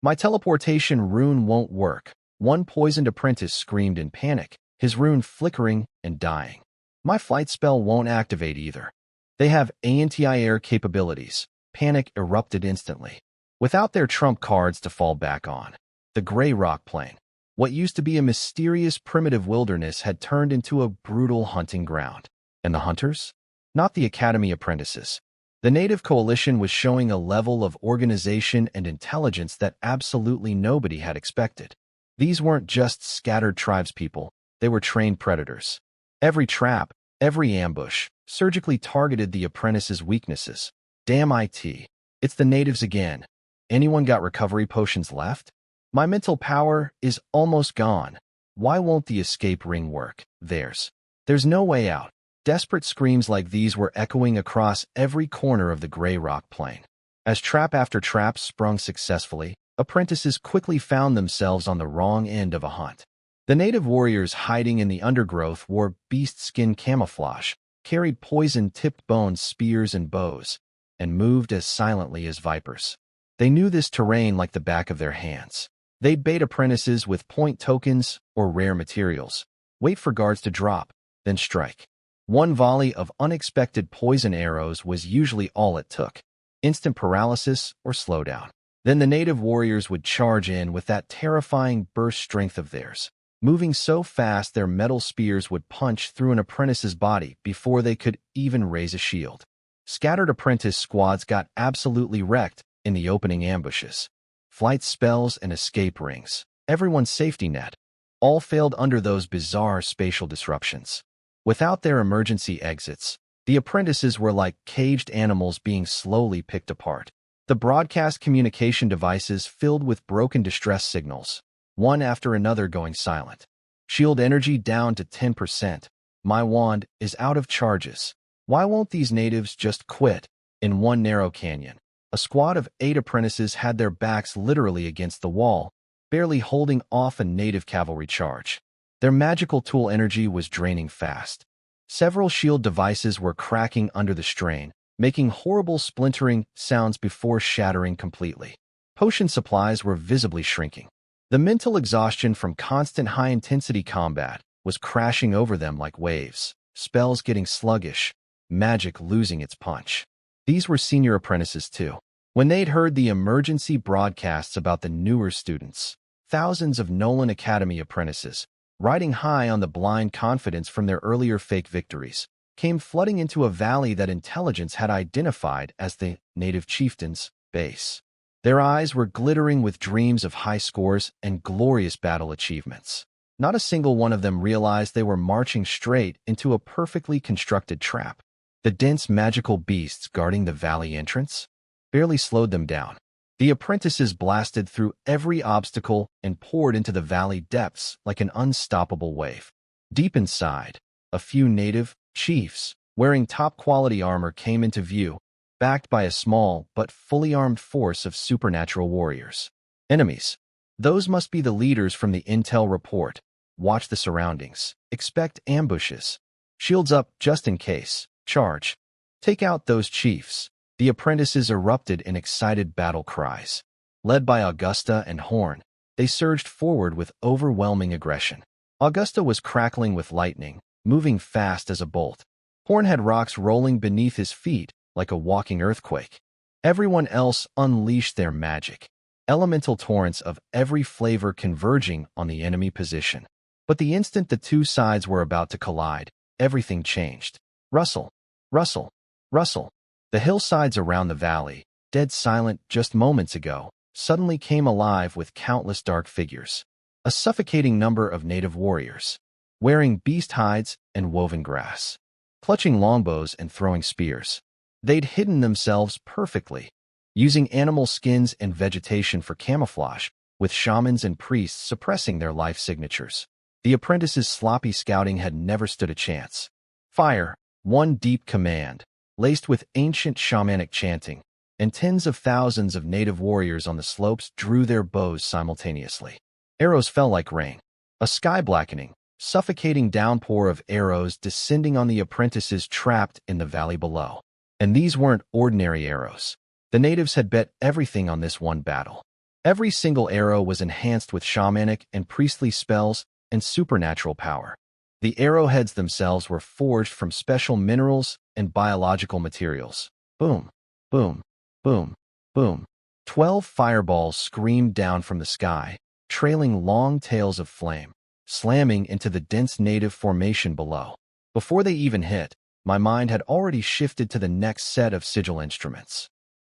my teleportation rune won't work. One poisoned apprentice screamed in panic, his rune flickering and dying. My flight spell won't activate either. They have anti-air capabilities. Panic erupted instantly. Without their trump cards to fall back on, the gray rock plain, what used to be a mysterious primitive wilderness, had turned into a brutal hunting ground. And the hunters? Not the academy apprentices. The native coalition was showing a level of organization and intelligence that absolutely nobody had expected. These weren't just scattered tribespeople, they were trained predators. Every trap, every ambush, surgically targeted the apprentices' weaknesses. Damn it. It's the natives again. Anyone got recovery potions left? My mental power is almost gone. Why won't the escape ring work? There's no way out. Desperate screams like these were echoing across every corner of the gray rock plain. As trap after trap sprung successfully, apprentices quickly found themselves on the wrong end of a hunt. The native warriors hiding in the undergrowth wore beast skin camouflage, carried poison-tipped bone spears and bows, and moved as silently as vipers. They knew this terrain like the back of their hands. They'd bait apprentices with point tokens or rare materials, wait for guards to drop, then strike. One volley of unexpected poison arrows was usually all it took. Instant paralysis or slowdown. Then the native warriors would charge in with that terrifying burst strength of theirs, moving so fast their metal spears would punch through an apprentice's body before they could even raise a shield. Scattered apprentice squads got absolutely wrecked in the opening ambushes. Flight spells and escape rings, everyone's safety net, all failed under those bizarre spatial disruptions. Without their emergency exits, the apprentices were like caged animals being slowly picked apart. The broadcast communication devices filled with broken distress signals, one after another going silent. Shield energy down to 10%. My wand is out of charges. Why won't these natives just quit? In one narrow canyon, a squad of 8 apprentices had their backs literally against the wall, barely holding off a native cavalry charge. Their magical tool energy was draining fast. Several shield devices were cracking under the strain, making horrible splintering sounds before shattering completely. Potion supplies were visibly shrinking. The mental exhaustion from constant high-intensity combat was crashing over them like waves, spells getting sluggish, magic losing its punch. These were senior apprentices too. When they'd heard the emergency broadcasts about the newer students, thousands of Nolan Academy apprentices, riding high on the blind confidence from their earlier fake victories, came flooding into a valley that intelligence had identified as the native chieftain's base. Their eyes were glittering with dreams of high scores and glorious battle achievements. Not a single one of them realized they were marching straight into a perfectly constructed trap. The dense magical beasts guarding the valley entrance barely slowed them down. The apprentices blasted through every obstacle and poured into the valley depths like an unstoppable wave. Deep inside, a few native chiefs wearing top-quality armor came into view, backed by a small but fully armed force of supernatural warriors. Enemies. Those must be the leaders from the intel report. Watch the surroundings. Expect ambushes. Shields up just in case. Charge. Take out those chiefs. The apprentices erupted in excited battle cries. Led by Augusta and Horn, they surged forward with overwhelming aggression. Augusta was crackling with lightning, moving fast as a bolt. Horn had rocks rolling beneath his feet like a walking earthquake. Everyone else unleashed their magic, elemental torrents of every flavor converging on the enemy position. But the instant the two sides were about to collide, everything changed. Rustle, rustle, rustle. The hillsides around the valley, dead silent just moments ago, suddenly came alive with countless dark figures. A suffocating number of native warriors, wearing beast hides and woven grass, clutching longbows and throwing spears. They'd hidden themselves perfectly, using animal skins and vegetation for camouflage, with shamans and priests suppressing their life signatures. The apprentices' sloppy scouting had never stood a chance. Fire, one deep command, laced with ancient shamanic chanting, and tens of thousands of native warriors on the slopes drew their bows simultaneously. Arrows fell like rain, a sky-blackening, suffocating downpour of arrows descending on the apprentices trapped in the valley below. And these weren't ordinary arrows. The natives had bet everything on this one battle. Every single arrow was enhanced with shamanic and priestly spells and supernatural power. The arrowheads themselves were forged from special minerals and biological materials. Boom, boom, boom, boom. 12 fireballs screamed down from the sky, trailing long tails of flame, slamming into the dense native formation below. Before they even hit, my mind had already shifted to the next set of sigil instruments.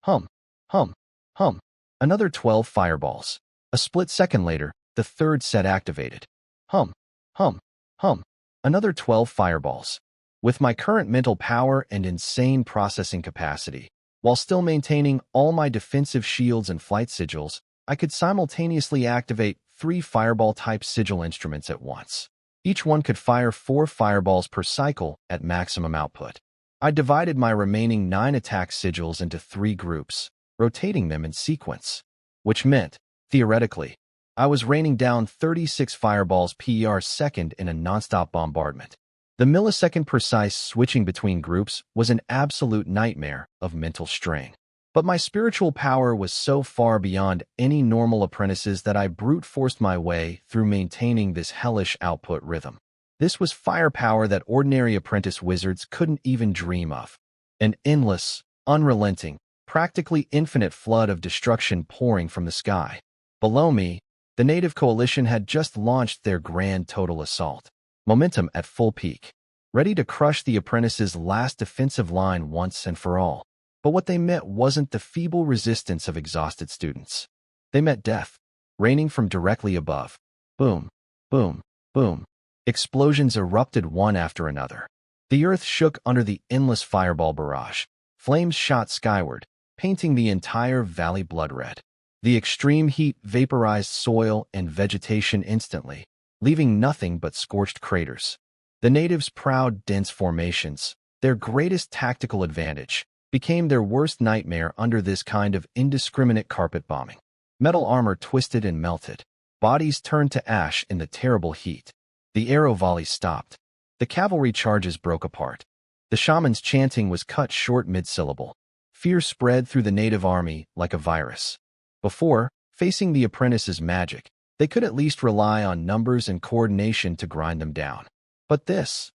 Hum, hum, hum. Another 12 fireballs. A split second later, the third set activated. Hum, hum, hum. Another 12 fireballs. With my current mental power and insane processing capacity, while still maintaining all my defensive shields and flight sigils, I could simultaneously activate 3 fireball-type sigil instruments at once. Each one could fire 4 fireballs per cycle at maximum output. I divided my remaining 9 attack sigils into 3 groups, rotating them in sequence, which meant, theoretically, I was raining down 36 fireballs per second in a nonstop bombardment. The millisecond precise switching between groups was an absolute nightmare of mental strain. But my spiritual power was so far beyond any normal apprentices that I brute forced my way through maintaining this hellish output rhythm. This was firepower that ordinary apprentice wizards couldn't even dream of. An endless, unrelenting, practically infinite flood of destruction pouring from the sky. Below me, the native coalition had just launched their grand total assault, momentum at full peak, ready to crush the apprentices' last defensive line once and for all. But what they met wasn't the feeble resistance of exhausted students. They met death, raining from directly above. Boom, boom, boom. Explosions erupted one after another. The earth shook under the endless fireball barrage. Flames shot skyward, painting the entire valley blood red. The extreme heat vaporized soil and vegetation instantly, leaving nothing but scorched craters. The natives' proud, dense formations, their greatest tactical advantage, became their worst nightmare under this kind of indiscriminate carpet bombing. Metal armor twisted and melted. Bodies turned to ash in the terrible heat. The arrow volleys stopped. The cavalry charges broke apart. The shaman's chanting was cut short mid-syllable. Fear spread through the native army like a virus. Before, facing the apprentice's magic, They could at least rely on numbers and coordination to grind them down. But this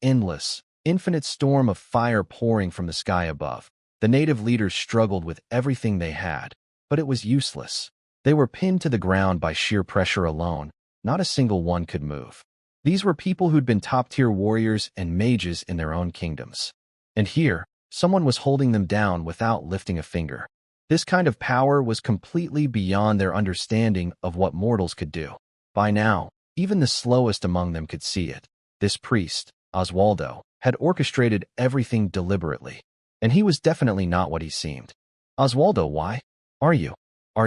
endless, infinite storm of fire pouring from the sky above, the native leaders struggled with everything they had, but it was useless. They were pinned to the ground by sheer pressure alone. Not a single one could move. These were people who'd been top-tier warriors and mages in their own kingdoms. And here, someone was holding them down without lifting a finger. This kind of power was completely beyond their understanding of what mortals could do. By now, even the slowest among them could see it. This priest, Oswaldo, had orchestrated everything deliberately. And he was definitely not what he seemed. Oswaldo, why? Are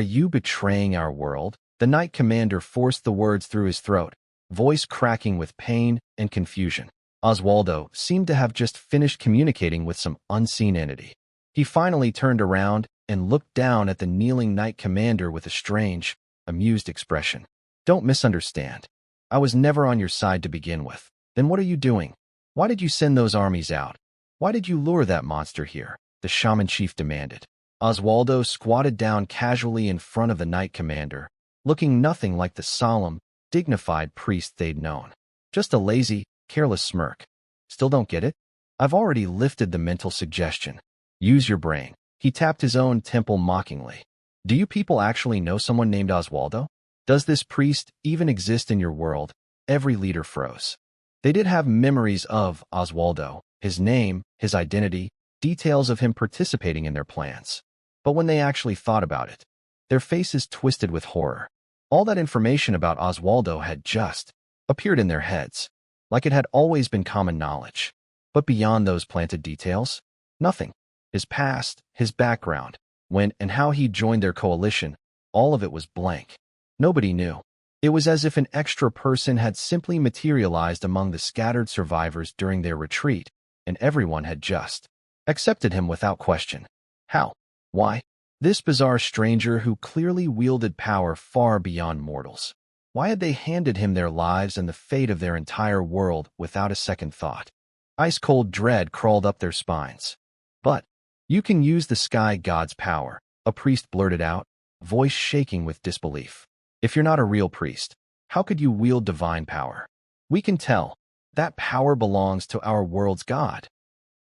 you betraying our world? The Knight Commander forced the words through his throat, voice cracking with pain and confusion. Oswaldo seemed to have just finished communicating with some unseen entity. He finally turned around and looked down at the kneeling Knight Commander with a strange, amused expression. Don't misunderstand. I was never on your side to begin with. Then what are you doing? Why did you send those armies out? Why did you lure that monster here? The shaman chief demanded. Oswaldo squatted down casually in front of the Knight Commander, looking nothing like the solemn, dignified priest they'd known. Just a lazy, careless smirk. Still don't get it? I've already lifted the mental suggestion. Use your brain. He tapped his own temple mockingly. Do you people actually know someone named Oswaldo? Does this priest even exist in your world? Every leader froze. They did have memories of Oswaldo, his name, his identity, details of him participating in their plans. But when they actually thought about it, their faces twisted with horror. All that information about Oswaldo had just appeared in their heads, like it had always been common knowledge. But beyond those planted details, nothing. His past, his background, when and how he joined their coalition, all of it was blank. Nobody knew. It was as if an extra person had simply materialized among the scattered survivors during their retreat, and everyone had just accepted him without question. How? Why? This bizarre stranger who clearly wielded power far beyond mortals. Why had they handed him their lives and the fate of their entire world without a second thought? Ice-cold dread crawled up their spines. But you can use the sky god's power, a priest blurted out, voice shaking with disbelief. If you're not a real priest, how could you wield divine power? We can tell. That power belongs to our world's god.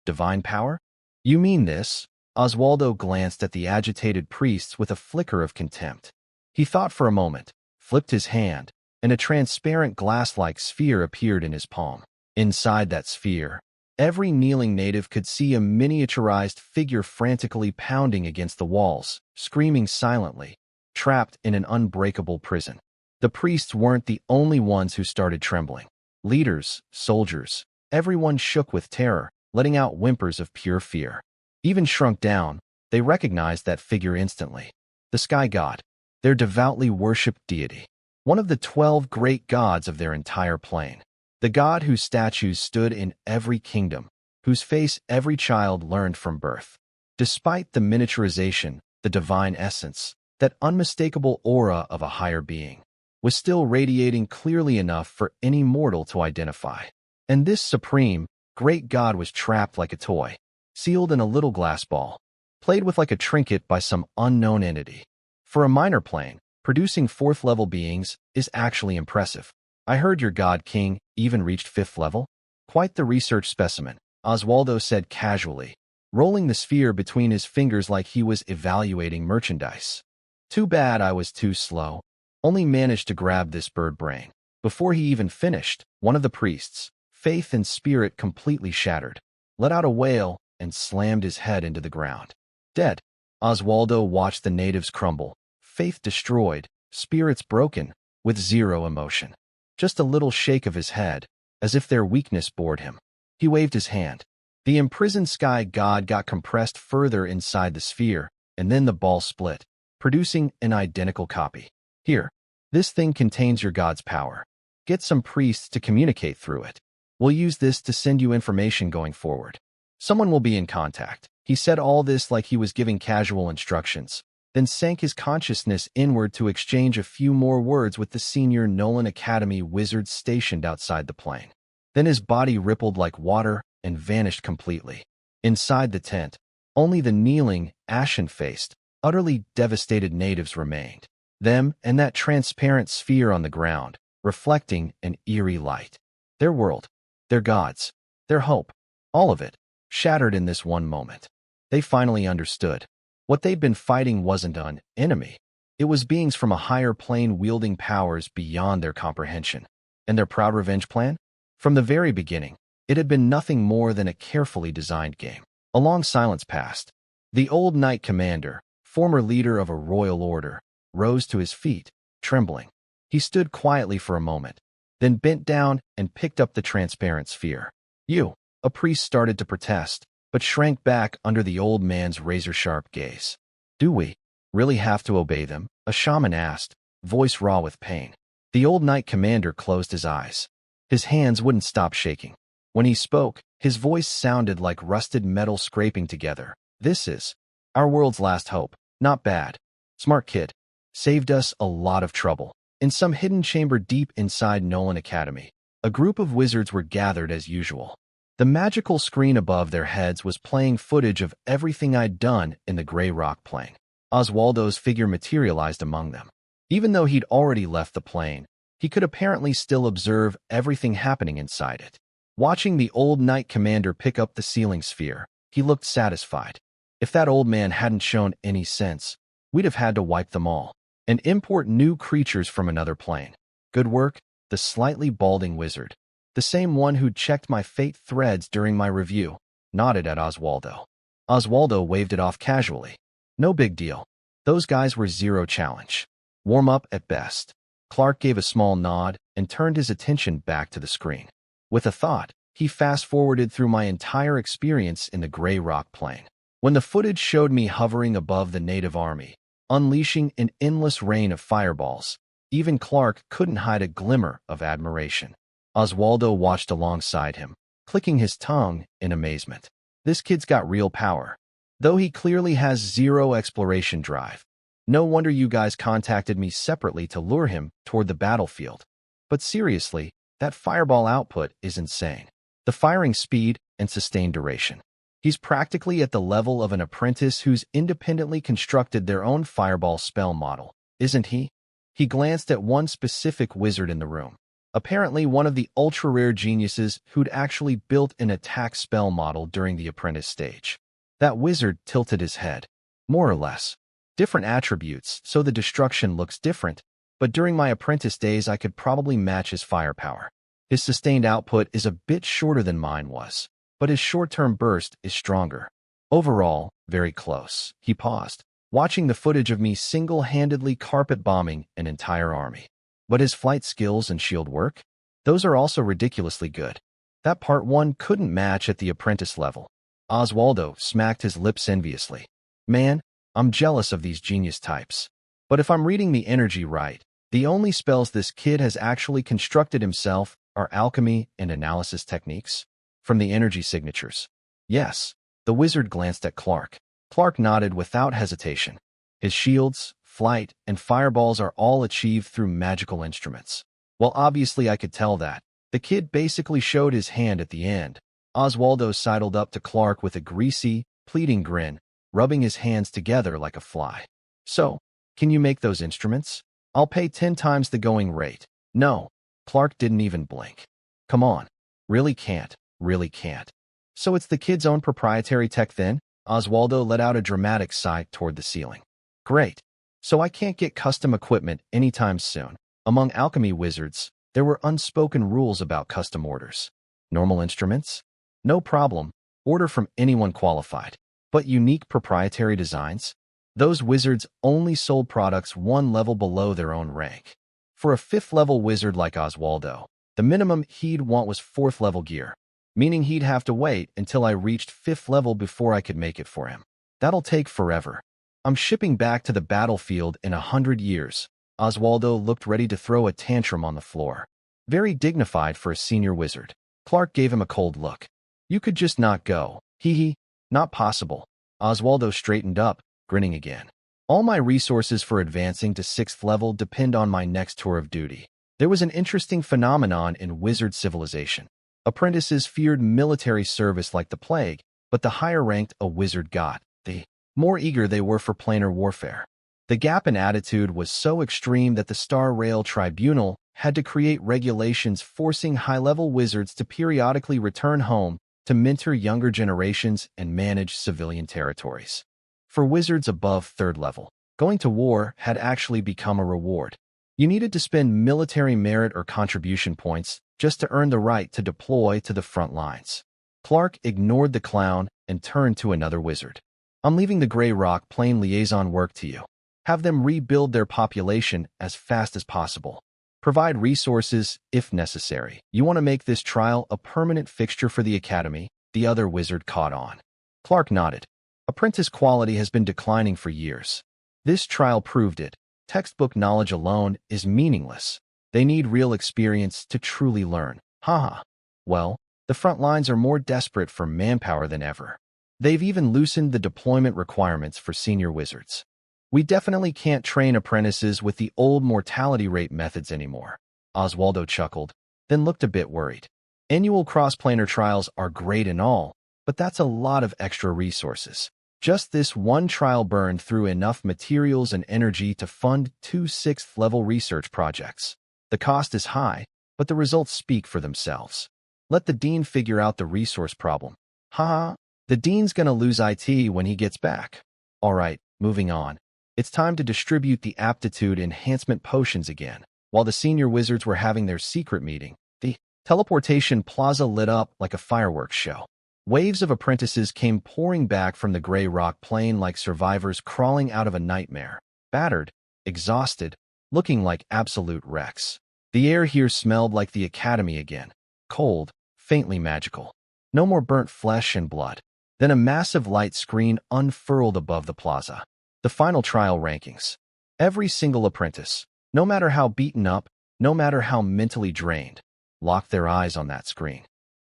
Divine power? You mean this? Oswaldo glanced at the agitated priests with a flicker of contempt. He thought for a moment, flipped his hand, and a transparent glass-like sphere appeared in his palm. Inside that sphere, every kneeling native could see a miniaturized figure frantically pounding against the walls, screaming silently, trapped in an unbreakable prison. The priests weren't the only ones who started trembling. Leaders, soldiers, everyone shook with terror, letting out whimpers of pure fear. Even shrunk down, they recognized that figure instantly. The sky god, their devoutly worshipped deity. One of the 12 great gods of their entire plane. The god whose statues stood in every kingdom, whose face every child learned from birth. Despite the miniaturization, the divine essence, that unmistakable aura of a higher being, was still radiating clearly enough for any mortal to identify. And this supreme, great god was trapped like a toy, sealed in a little glass ball, played with like a trinket by some unknown entity. For a minor plane, producing 4th-level beings is actually impressive. I heard your god king even reached 5th level? Quite the research specimen, Oswaldo said casually, rolling the sphere between his fingers like he was evaluating merchandise. Too bad I was too slow. Only managed to grab this bird brain. Before he even finished, one of the priests, faith and spirit completely shattered, let out a wail and slammed his head into the ground. Dead. Oswaldo watched the natives crumble, faith destroyed, spirits broken, with zero emotion. Just a little shake of his head, as if their weakness bored him. He waved his hand. The imprisoned sky god got compressed further inside the sphere, and then the ball split, producing an identical copy. Here, this thing contains your god's power. Get some priests to communicate through it. We'll use this to send you information going forward. Someone will be in contact. He said all this like he was giving casual instructions, then sank his consciousness inward to exchange a few more words with the senior Nolan Academy wizard stationed outside the plane. Then his body rippled like water and vanished completely. Inside the tent, only the kneeling, ashen-faced, utterly devastated natives remained. Them and that transparent sphere on the ground, reflecting an eerie light. Their world, their gods, their hope, all of it, shattered in this one moment. They finally understood. What they'd been fighting wasn't an enemy. It was beings from a higher plane wielding powers beyond their comprehension. And their proud revenge plan? From the very beginning, it had been nothing more than a carefully designed game. A long silence passed. The old knight commander, former leader of a royal order, rose to his feet, trembling. He stood quietly for a moment, then bent down and picked up the transparent sphere. You, a priest started to protest, but shrank back under the old man's razor-sharp gaze. Do we really have to obey them? A shaman asked, voice raw with pain. The old knight commander closed his eyes. His hands wouldn't stop shaking. When he spoke, his voice sounded like rusted metal scraping together. This is our world's last hope. Not bad. Smart kid. Saved us a lot of trouble. In some hidden chamber deep inside Nolan Academy, a group of wizards were gathered as usual. The magical screen above their heads was playing footage of everything I'd done in the gray rock plane. Oswaldo's figure materialized among them. Even though he'd already left the plane, he could apparently still observe everything happening inside it. Watching the old knight commander pick up the ceiling sphere, he looked satisfied. If that old man hadn't shown any sense, we'd have had to wipe them all and import new creatures from another plane. Good work, the slightly balding wizard. The same one who'd checked my fate threads during my review, nodded at Oswaldo. Oswaldo waved it off casually. No big deal. Those guys were zero challenge. Warm up at best. Clark gave a small nod and turned his attention back to the screen. With a thought, he fast-forwarded through my entire experience in the gray rock plane. When the footage showed me hovering above the native army, unleashing an endless rain of fireballs, even Clark couldn't hide a glimmer of admiration. Oswaldo watched alongside him, clicking his tongue in amazement. This kid's got real power, though he clearly has zero exploration drive. No wonder you guys contacted me separately to lure him toward the battlefield. But seriously, that fireball output is insane. The firing speed and sustained duration. He's practically at the level of an apprentice who's independently constructed their own fireball spell model, isn't he? He glanced at one specific wizard in the room. Apparently one of the ultra-rare geniuses who'd actually built an attack spell model during the apprentice stage. That wizard tilted his head. More or less. Different attributes, so the destruction looks different, but during my apprentice days I could probably match his firepower. His sustained output is a bit shorter than mine was, but his short-term burst is stronger. Overall, very close. He paused, watching the footage of me single-handedly carpet-bombing an entire army. But his flight skills and shield work? Those are also ridiculously good. That part one couldn't match at the apprentice level. Oswaldo smacked his lips enviously. Man, I'm jealous of these genius types. But if I'm reading the energy right, the only spells this kid has actually constructed himself are alchemy and analysis techniques. From the energy signatures. Yes, the wizard glanced at Clark. Clark nodded without hesitation. His shields, flight, and fireballs are all achieved through magical instruments. Well, obviously I could tell that. The kid basically showed his hand at the end. Oswaldo sidled up to Clark with a greasy, pleading grin, rubbing his hands together like a fly. So, can you make those instruments? I'll pay 10 times the going rate. No. Clark didn't even blink. Come on. Really can't. Really can't. So it's the kid's own proprietary tech then? Oswaldo let out a dramatic sigh toward the ceiling. Great. So I can't get custom equipment anytime soon. Among alchemy wizards, there were unspoken rules about custom orders. Normal instruments? No problem. Order from anyone qualified. But unique proprietary designs? Those wizards only sold products one level below their own rank. For a 5th-level wizard like Oswaldo, the minimum he'd want was 4th-level gear, meaning he'd have to wait until I reached 5th level before I could make it for him. That'll take forever. I'm shipping back to the battlefield in 100 years. Oswaldo looked ready to throw a tantrum on the floor. Very dignified for a senior wizard. Clark gave him a cold look. You could just not go. Hee. Not possible. Oswaldo straightened up, grinning again. All my resources for advancing to 6th level depend on my next tour of duty. There was an interesting phenomenon in wizard civilization. Apprentices feared military service like the plague, but the higher ranked a wizard got, the more eager they were for planar warfare. The gap in attitude was so extreme that the Star Rail Tribunal had to create regulations forcing high-level wizards to periodically return home to mentor younger generations and manage civilian territories. For wizards above third level, going to war had actually become a reward. You needed to spend military merit or contribution points just to earn the right to deploy to the front lines. Clark ignored the clown and turned to another wizard. I'm leaving the Grey Rock Plain liaison work to you. Have them rebuild their population as fast as possible. Provide resources if necessary. You want to make this trial a permanent fixture for the Academy, the other wizard caught on. Clark nodded. Apprentice quality has been declining for years. This trial proved it. Textbook knowledge alone is meaningless. They need real experience to truly learn. Haha. Well, the front lines are more desperate for manpower than ever. They've even loosened the deployment requirements for senior wizards. We definitely can't train apprentices with the old mortality rate methods anymore. Oswaldo chuckled, then looked a bit worried. Annual cross-planar trials are great and all, but that's a lot of extra resources. Just this one trial burned through enough materials and energy to fund 2 6th-level research projects. The cost is high, but the results speak for themselves. Let the dean figure out the resource problem. Haha, the dean's gonna lose IT when he gets back. All right, moving on. It's time to distribute the aptitude enhancement potions again. While the senior wizards were having their secret meeting, the teleportation plaza lit up like a fireworks show. Waves of apprentices came pouring back from the Grey Rock Plain like survivors crawling out of a nightmare, battered, exhausted, looking like absolute wrecks. The air here smelled like the Academy again, cold, faintly magical. No more burnt flesh and blood. Then a massive light screen unfurled above the plaza. The final trial rankings. Every single apprentice, no matter how beaten up, no matter how mentally drained, locked their eyes on that screen.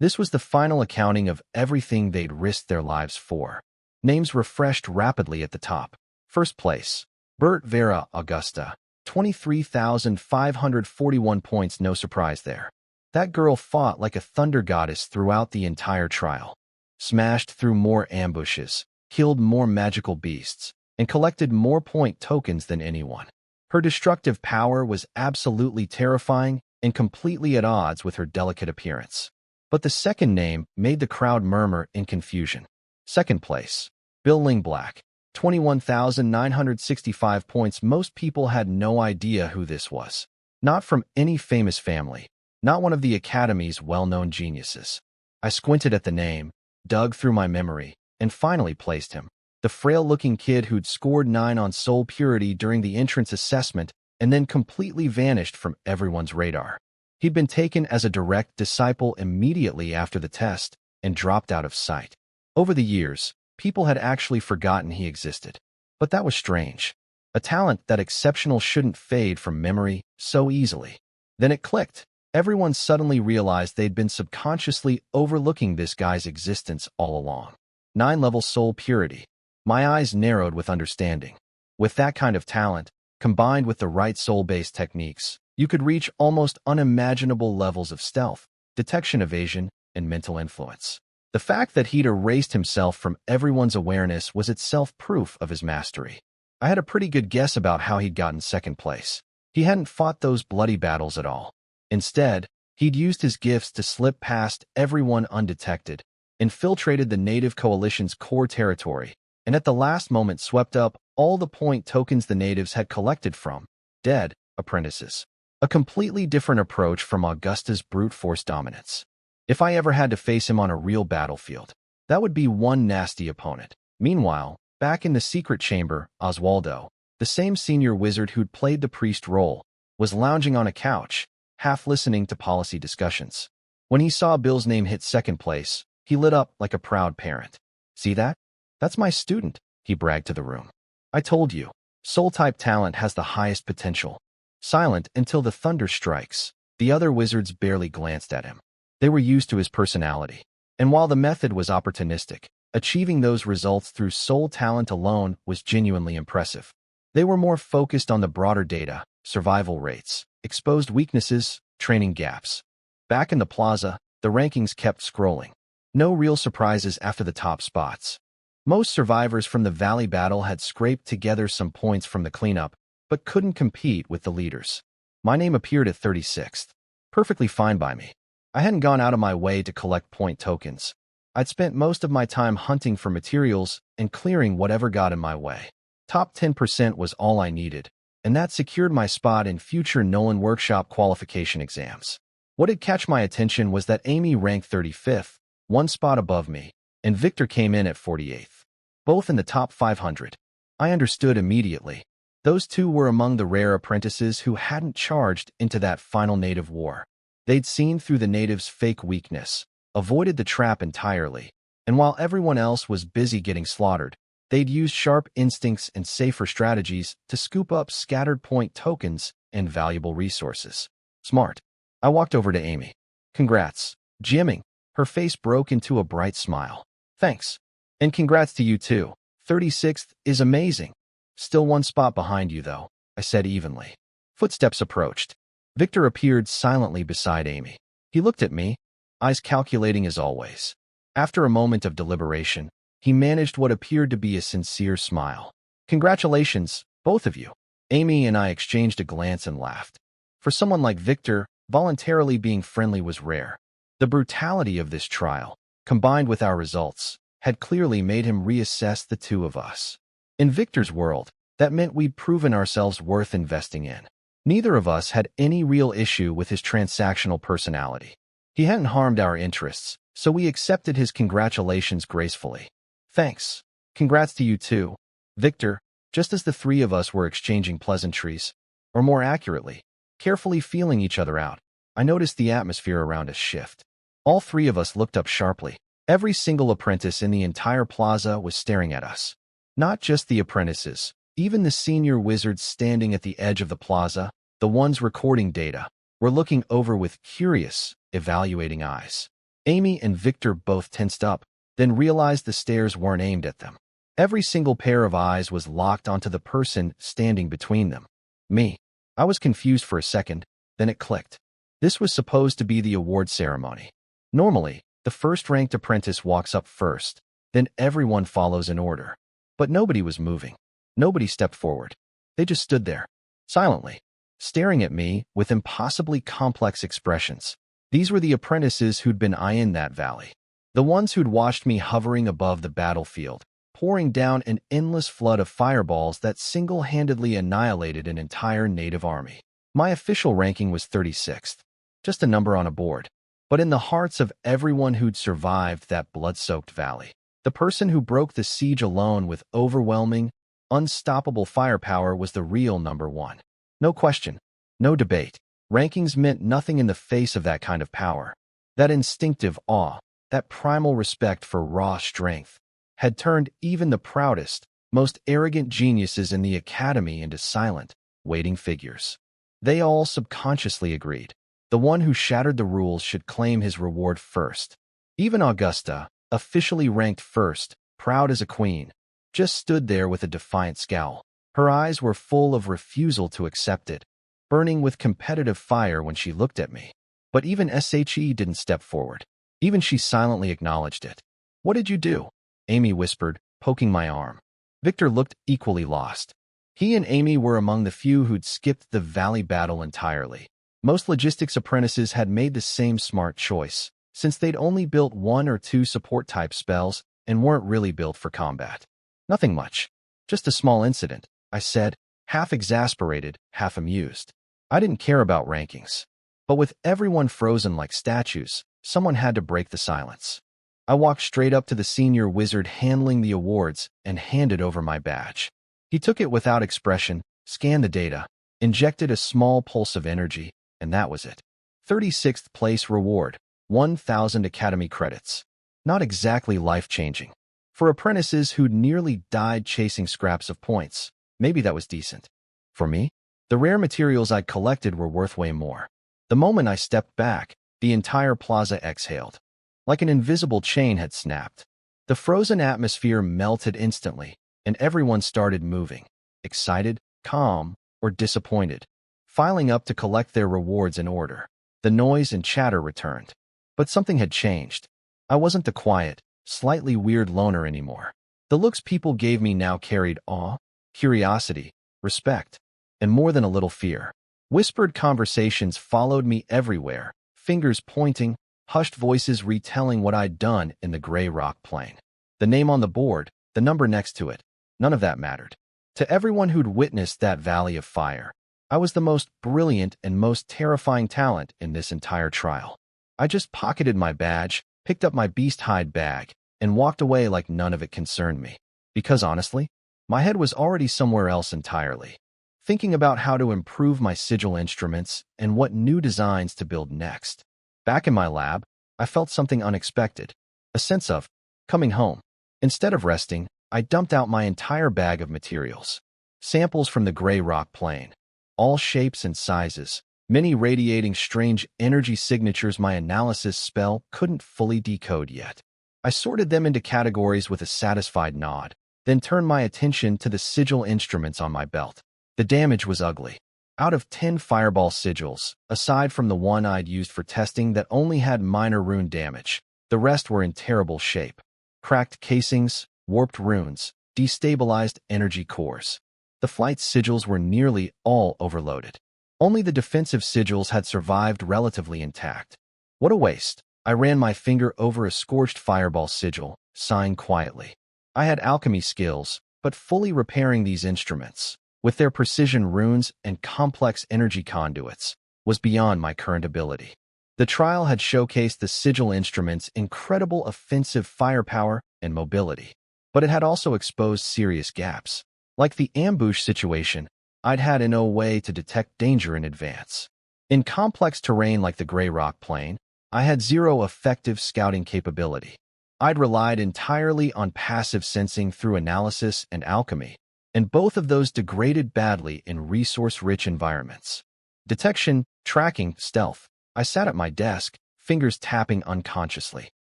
This was the final accounting of everything they'd risked their lives for. Names refreshed rapidly at the top. First place, Bert Vera Augusta, 23,541 points, no surprise there. That girl fought like a thunder goddess throughout the entire trial. Smashed through more ambushes, killed more magical beasts, and collected more point tokens than anyone. Her destructive power was absolutely terrifying and completely at odds with her delicate appearance. But the second name made the crowd murmur in confusion. Second place, Bill Lingblack, 21,965 points. Most people had no idea who this was. Not from any famous family, not one of the Academy's well-known geniuses. I squinted at the name, dug through my memory, and finally placed him. The frail-looking kid who'd scored 9 on soul purity during the entrance assessment and then completely vanished from everyone's radar. He'd been taken as a direct disciple immediately after the test and dropped out of sight. Over the years, people had actually forgotten he existed. But that was strange. A talent that exceptional shouldn't fade from memory so easily. Then it clicked. Everyone suddenly realized they'd been subconsciously overlooking this guy's existence all along. 9-level soul purity. My eyes narrowed with understanding. With that kind of talent, combined with the right soul-based techniques, you could reach almost unimaginable levels of stealth, detection evasion, and mental influence. The fact that he'd erased himself from everyone's awareness was itself proof of his mastery. I had a pretty good guess about how he'd gotten second place. He hadn't fought those bloody battles at all. Instead, he'd used his gifts to slip past everyone undetected, infiltrated the Native Coalition's core territory, and at the last moment swept up all the point tokens the natives had collected from dead apprentices. A completely different approach from Augusta's brute force dominance. If I ever had to face him on a real battlefield, that would be one nasty opponent. Meanwhile, back in the secret chamber, Oswaldo, the same senior wizard who'd played the priest role, was lounging on a couch, half listening to policy discussions. When he saw Bill's name hit second place, he lit up like a proud parent. See that? That's my student, he bragged to the room. I told you, soul-type talent has the highest potential. Silent until the thunder strikes, the other wizards barely glanced at him. They were used to his personality. And while the method was opportunistic, achieving those results through soul talent alone was genuinely impressive. They were more focused on the broader data, survival rates, exposed weaknesses, training gaps. Back in the plaza, the rankings kept scrolling. No real surprises after the top spots. Most survivors from the Valley Battle had scraped together some points from the cleanup, but couldn't compete with the leaders. My name appeared at 36th. Perfectly fine by me. I hadn't gone out of my way to collect point tokens. I'd spent most of my time hunting for materials and clearing whatever got in my way. Top 10% was all I needed, and that secured my spot in future Nolan Workshop qualification exams. What had catch my attention was that Amy ranked 35th, one spot above me, and Victor came in at 48th, both in the top 500. I understood immediately. Those two were among the rare apprentices who hadn't charged into that final native war. They'd seen through the natives' fake weakness, avoided the trap entirely, and while everyone else was busy getting slaughtered, they'd used sharp instincts and safer strategies to scoop up scattered point tokens and valuable resources. Smart. I walked over to Amy. Congrats, Jieming. Her face broke into a bright smile. Thanks. And congrats to you too. 36th is amazing. Still one spot behind you though, I said evenly. Footsteps approached. Victor appeared silently beside Amy. He looked at me, eyes calculating as always. After a moment of deliberation, he managed what appeared to be a sincere smile. Congratulations, both of you. Amy and I exchanged a glance and laughed. For someone like Victor, voluntarily being friendly was rare. The brutality of this trial, combined with our results, had clearly made him reassess the two of us. In Victor's world, that meant we'd proven ourselves worth investing in. Neither of us had any real issue with his transactional personality. He hadn't harmed our interests, so we accepted his congratulations gracefully. Thanks. Congrats to you too, Victor. Just as the three of us were exchanging pleasantries, or more accurately, carefully feeling each other out, I noticed the atmosphere around us shift. All three of us looked up sharply. Every single apprentice in the entire plaza was staring at us. Not just the apprentices, even the senior wizards standing at the edge of the plaza, the ones recording data, were looking over with curious, evaluating eyes. Amy and Victor both tensed up, then realized the stares weren't aimed at them. Every single pair of eyes was locked onto the person standing between them. Me. I was confused for a second, then it clicked. This was supposed to be the award ceremony. Normally, the first-ranked apprentice walks up first, then everyone follows in order. But nobody was moving. Nobody stepped forward. They just stood there, silently, staring at me with impossibly complex expressions. These were the apprentices who'd been eyeing that valley. The ones who'd watched me hovering above the battlefield, pouring down an endless flood of fireballs that single-handedly annihilated an entire native army. My official ranking was 36th, just a number on a board. But in the hearts of everyone who'd survived that blood-soaked valley, the person who broke the siege alone with overwhelming, unstoppable firepower was the real number one. No question, no debate. Rankings meant nothing in the face of that kind of power. That instinctive awe, that primal respect for raw strength, had turned even the proudest, most arrogant geniuses in the academy into silent, waiting figures. They all subconsciously agreed. The one who shattered the rules should claim his reward first. Even Augusta, officially ranked first, proud as a queen, just stood there with a defiant scowl. Her eyes were full of refusal to accept it, burning with competitive fire when she looked at me. But even SHE didn't step forward. Even she silently acknowledged it. What did you do? Amy whispered, poking my arm. Victor looked equally lost. He and Amy were among the few who'd skipped the valley battle entirely. Most logistics apprentices had made the same smart choice, since they'd only built one or two support-type spells and weren't really built for combat. Nothing much. Just a small incident, I said, half exasperated, half amused. I didn't care about rankings. But with everyone frozen like statues, someone had to break the silence. I walked straight up to the senior wizard handling the awards and handed over my badge. He took it without expression, scanned the data, injected a small pulse of energy, and that was it. 36th place reward, 1,000 academy credits. Not exactly life-changing. For apprentices who'd nearly died chasing scraps of points, maybe that was decent. For me, the rare materials I'd collected were worth way more. The moment I stepped back, the entire plaza exhaled. Like an invisible chain had snapped. The frozen atmosphere melted instantly, and everyone started moving, excited, calm, or disappointed, filing up to collect their rewards in order. The noise and chatter returned. But something had changed. I wasn't the quiet, slightly weird loner anymore. The looks people gave me now carried awe, curiosity, respect, and more than a little fear. Whispered conversations followed me everywhere, fingers pointing, hushed voices retelling what I'd done in the gray rock plain. The name on the board, the number next to it, none of that mattered. To everyone who'd witnessed that valley of fire, I was the most brilliant and most terrifying talent in this entire trial. I just pocketed my badge, picked up my beast hide bag, and walked away like none of it concerned me. Because honestly, my head was already somewhere else entirely, thinking about how to improve my sigil instruments and what new designs to build next. Back in my lab, I felt something unexpected, a sense of coming home. Instead of resting, I dumped out my entire bag of materials. Samples from the gray rock plain, all shapes and sizes, many radiating strange energy signatures my analysis spell couldn't fully decode yet. I sorted them into categories with a satisfied nod, then turned my attention to the sigil instruments on my belt. The damage was ugly. Out of 10 fireball sigils, aside from the one I'd used for testing that only had minor rune damage, the rest were in terrible shape. Cracked casings, warped runes, destabilized energy cores. The flight sigils were nearly all overloaded. Only the defensive sigils had survived relatively intact. What a waste. I ran my finger over a scorched fireball sigil, sighing quietly. I had alchemy skills, but fully repairing these instruments, with their precision runes and complex energy conduits, was beyond my current ability. The trial had showcased the sigil instruments' incredible offensive firepower and mobility, but it had also exposed serious gaps. Like the ambush situation, I'd had no way to detect danger in advance. In complex terrain like the gray rock plain, I had zero effective scouting capability. I'd relied entirely on passive sensing through analysis and alchemy, and both of those degraded badly in resource-rich environments. Detection, tracking, stealth. I sat at my desk, fingers tapping unconsciously.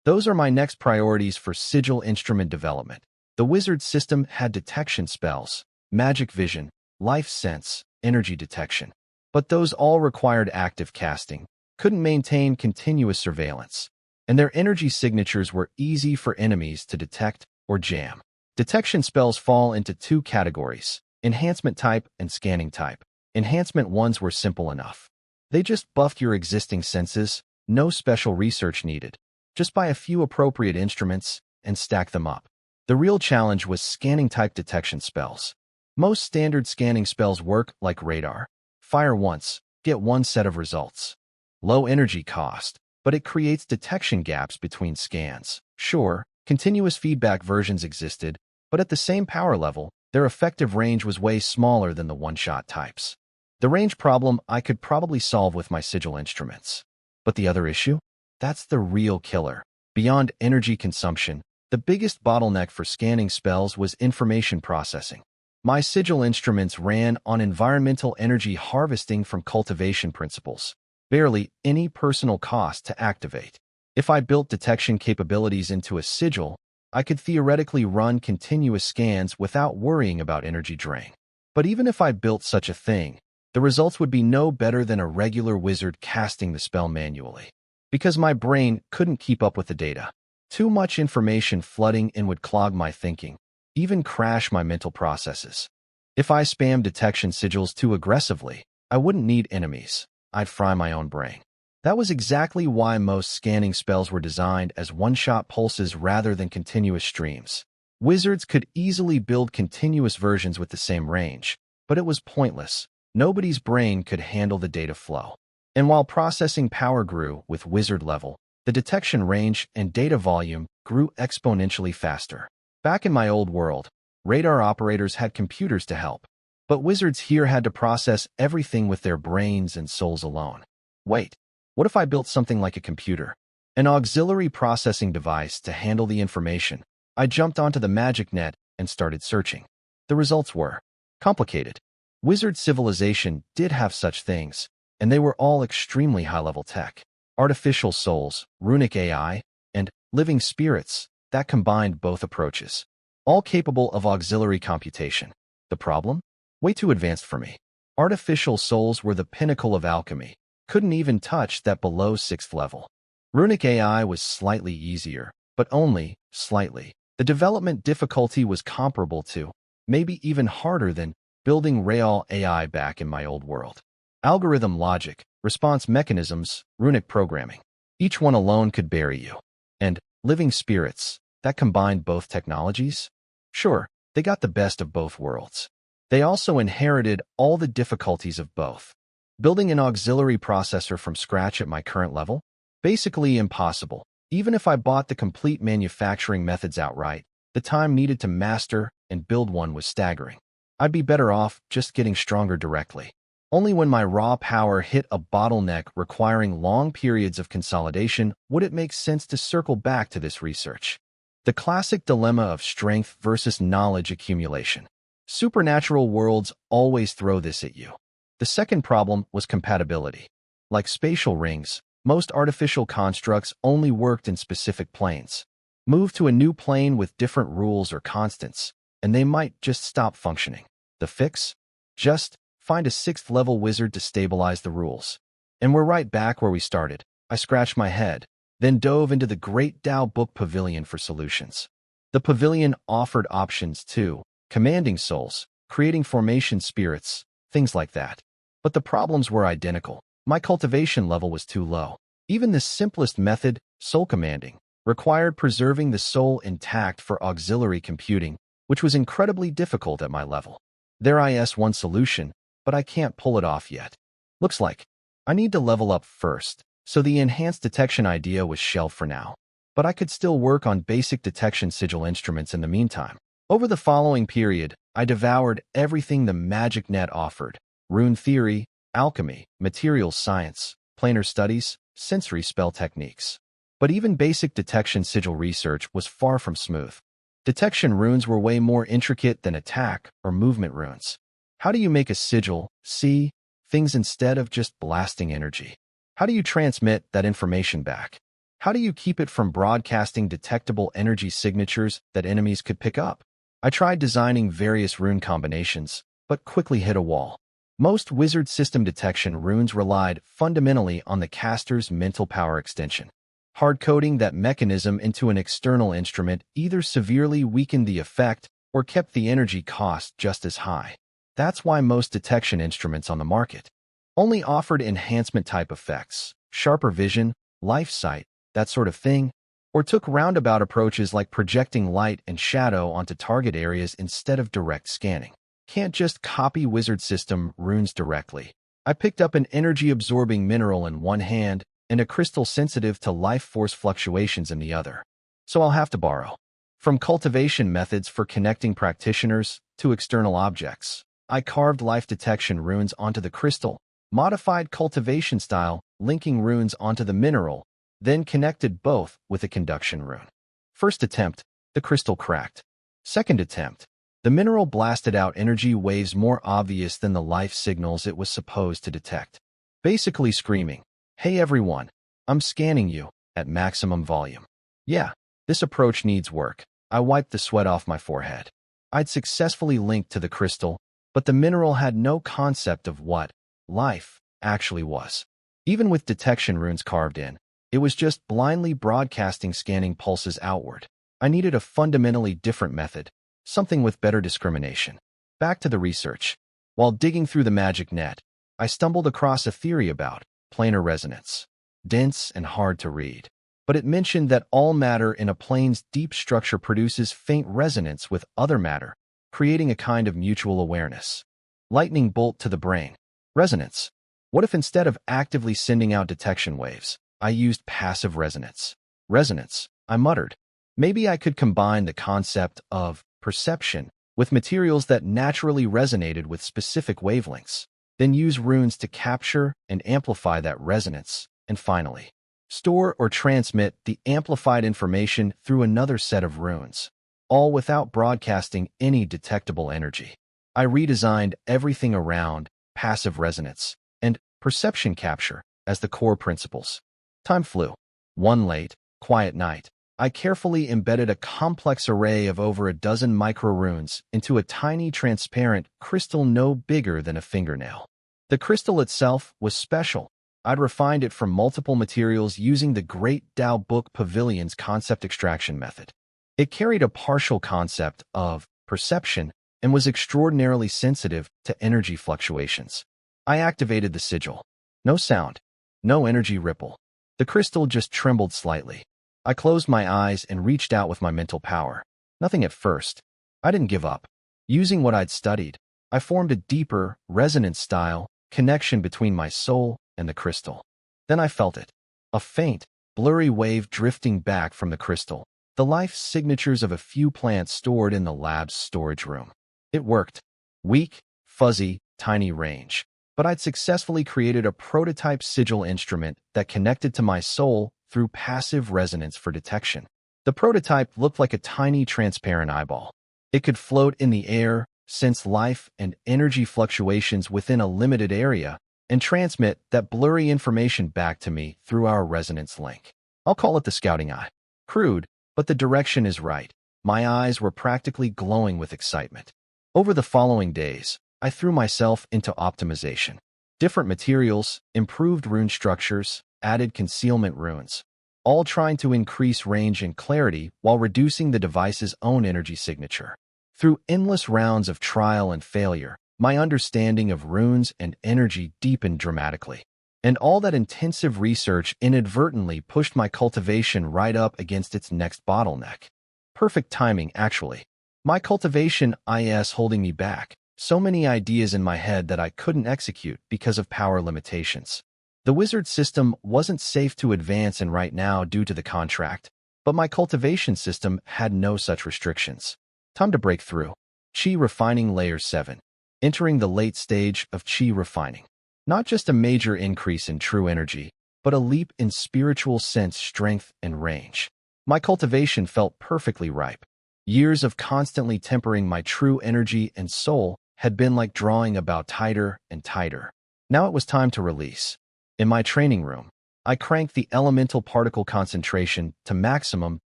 Those are my next priorities for sigil instrument development. The wizard system had detection spells, magic vision, life sense, energy detection. But those all required active casting, couldn't maintain continuous surveillance, and their energy signatures were easy for enemies to detect or jam. Detection spells fall into two categories, enhancement type and scanning type. Enhancement ones were simple enough. They just buffed your existing senses, no special research needed. Just buy a few appropriate instruments and stack them up. The real challenge was scanning type detection spells. Most standard scanning spells work like radar. Fire once, get one set of results. Low energy cost, but it creates detection gaps between scans. Sure, continuous feedback versions existed, but at the same power level, their effective range was way smaller than the one-shot types. The range problem I could probably solve with my sigil instruments. But the other issue? That's the real killer. Beyond energy consumption, the biggest bottleneck for scanning spells was information processing. My sigil instruments ran on environmental energy harvesting from cultivation principles. Barely any personal cost to activate. If I built detection capabilities into a sigil, I could theoretically run continuous scans without worrying about energy drain. But even if I built such a thing, the results would be no better than a regular wizard casting the spell manually. Because my brain couldn't keep up with the data. Too much information flooding in would clog my thinking, even crash my mental processes. If I spammed detection sigils too aggressively, I wouldn't need enemies. I'd fry my own brain. That was exactly why most scanning spells were designed as one-shot pulses rather than continuous streams. Wizards could easily build continuous versions with the same range, but it was pointless. Nobody's brain could handle the data flow. And while processing power grew with wizard level, the detection range and data volume grew exponentially faster. Back in my old world, radar operators had computers to help, but wizards here had to process everything with their brains and souls alone. Wait, what if I built something like a computer? An auxiliary processing device to handle the information. I jumped onto the magic net and started searching. The results were complicated. Wizard civilization did have such things, and they were all extremely high-level tech. Artificial souls, runic AI, and living spirits that combined both approaches, all capable of auxiliary computation. The problem? Way too advanced for me. Artificial souls were the pinnacle of alchemy, couldn't even touch that below 6th level. Runic AI was slightly easier, but only slightly. The development difficulty was comparable to, maybe even harder than, building real AI back in my old world. Algorithm logic, response mechanisms, runic programming. Each one alone could bury you. And living spirits, that combined both technologies? Sure, they got the best of both worlds. They also inherited all the difficulties of both. Building an auxiliary processor from scratch at my current level? Basically impossible. Even if I bought the complete manufacturing methods outright, the time needed to master and build one was staggering. I'd be better off just getting stronger directly. Only when my raw power hit a bottleneck requiring long periods of consolidation would it make sense to circle back to this research. The classic dilemma of strength versus knowledge accumulation. Supernatural worlds always throw this at you. The second problem was compatibility. Like spatial rings, most artificial constructs only worked in specific planes. Move to a new plane with different rules or constants, and they might just stop functioning. The fix? Just find a 6th-level wizard to stabilize the rules. And we're right back where we started. I scratched my head, then dove into the Great Tao Book Pavilion for solutions. The pavilion offered options too, commanding souls, creating formation spirits, things like that. But the problems were identical. My cultivation level was too low. Even the simplest method, soul commanding, required preserving the soul intact for auxiliary computing, which was incredibly difficult at my level. There is one solution, but I can't pull it off yet. Looks like I need to level up first, so the enhanced detection idea was shelved for now. But I could still work on basic detection sigil instruments in the meantime. Over the following period, I devoured everything the magic net offered: rune theory, alchemy, materials science, planar studies, sensory spell techniques. But even basic detection sigil research was far from smooth. Detection runes were way more intricate than attack or movement runes. How do you make a sigil see things instead of just blasting energy? How do you transmit that information back? How do you keep it from broadcasting detectable energy signatures that enemies could pick up? I tried designing various rune combinations, but quickly hit a wall. Most wizard system detection runes relied fundamentally on the caster's mental power extension. Hard-coding that mechanism into an external instrument either severely weakened the effect or kept the energy cost just as high. That's why most detection instruments on the market only offered enhancement-type effects, sharper vision, life sight, that sort of thing, or took roundabout approaches like projecting light and shadow onto target areas instead of direct scanning. Can't just copy wizard system runes directly. I picked up an energy-absorbing mineral in one hand and a crystal sensitive to life force fluctuations in the other. So I'll have to borrow. From cultivation methods for connecting practitioners to external objects, I carved life detection runes onto the crystal, modified cultivation style, linking runes onto the mineral, then connected both with a conduction rune. First attempt, the crystal cracked. Second attempt, the mineral blasted out energy waves more obvious than the life signals it was supposed to detect. Basically screaming, "Hey everyone, I'm scanning you," at maximum volume. Yeah, this approach needs work. I wiped the sweat off my forehead. I'd successfully linked to the crystal, but the mineral had no concept of what life actually was. Even with detection runes carved in, it was just blindly broadcasting scanning pulses outward. I needed a fundamentally different method, something with better discrimination. Back to the research. While digging through the magic net, I stumbled across a theory about planar resonance. Dense and hard to read, but it mentioned that all matter in a plane's deep structure produces faint resonance with other matter, creating a kind of mutual awareness. Lightning bolt to the brain. Resonance. What if instead of actively sending out detection waves, I used passive resonance? Resonance, I muttered. Maybe I could combine the concept of perception with materials that naturally resonated with specific wavelengths, then use runes to capture and amplify that resonance, and finally, store or transmit the amplified information through another set of runes, all without broadcasting any detectable energy. I redesigned everything around passive resonance and perception capture as the core principles. Time flew. One late, quiet night, I carefully embedded a complex array of over a dozen micro-runes into a tiny transparent crystal no bigger than a fingernail. The crystal itself was special. I'd refined it from multiple materials using the Great Tao Book Pavilion's concept extraction method. It carried a partial concept of perception and was extraordinarily sensitive to energy fluctuations. I activated the sigil. No sound, no energy ripple. The crystal just trembled slightly. I closed my eyes and reached out with my mental power. Nothing at first. I didn't give up. Using what I'd studied, I formed a deeper, resonance-style connection between my soul and the crystal. Then I felt it. A faint, blurry wave drifting back from the crystal. The life signatures of a few plants stored in the lab's storage room. It worked. Weak, fuzzy, tiny range. But I'd successfully created a prototype sigil instrument that connected to my soul through passive resonance for detection. The prototype looked like a tiny transparent eyeball. It could float in the air, sense life and energy fluctuations within a limited area, and transmit that blurry information back to me through our resonance link. I'll call it the scouting eye. Crude, but the direction is right. My eyes were practically glowing with excitement. Over the following days, I threw myself into optimization. Different materials, improved rune structures, added concealment runes, all trying to increase range and clarity while reducing the device's own energy signature. Through endless rounds of trial and failure, my understanding of runes and energy deepened dramatically. And all that intensive research inadvertently pushed my cultivation right up against its next bottleneck. Perfect timing, actually. My cultivation is holding me back. So many ideas in my head that I couldn't execute because of power limitations. The wizard system wasn't safe to advance in right now due to the contract, but my cultivation system had no such restrictions. Time to break through. Chi refining layer 7. Entering the late stage of chi refining. Not just a major increase in true energy, but a leap in spiritual sense strength and range. My cultivation felt perfectly ripe. Years of constantly tempering my true energy and soul had been like drawing about tighter and tighter. Now it was time to release. In my training room, I cranked the elemental particle concentration to maximum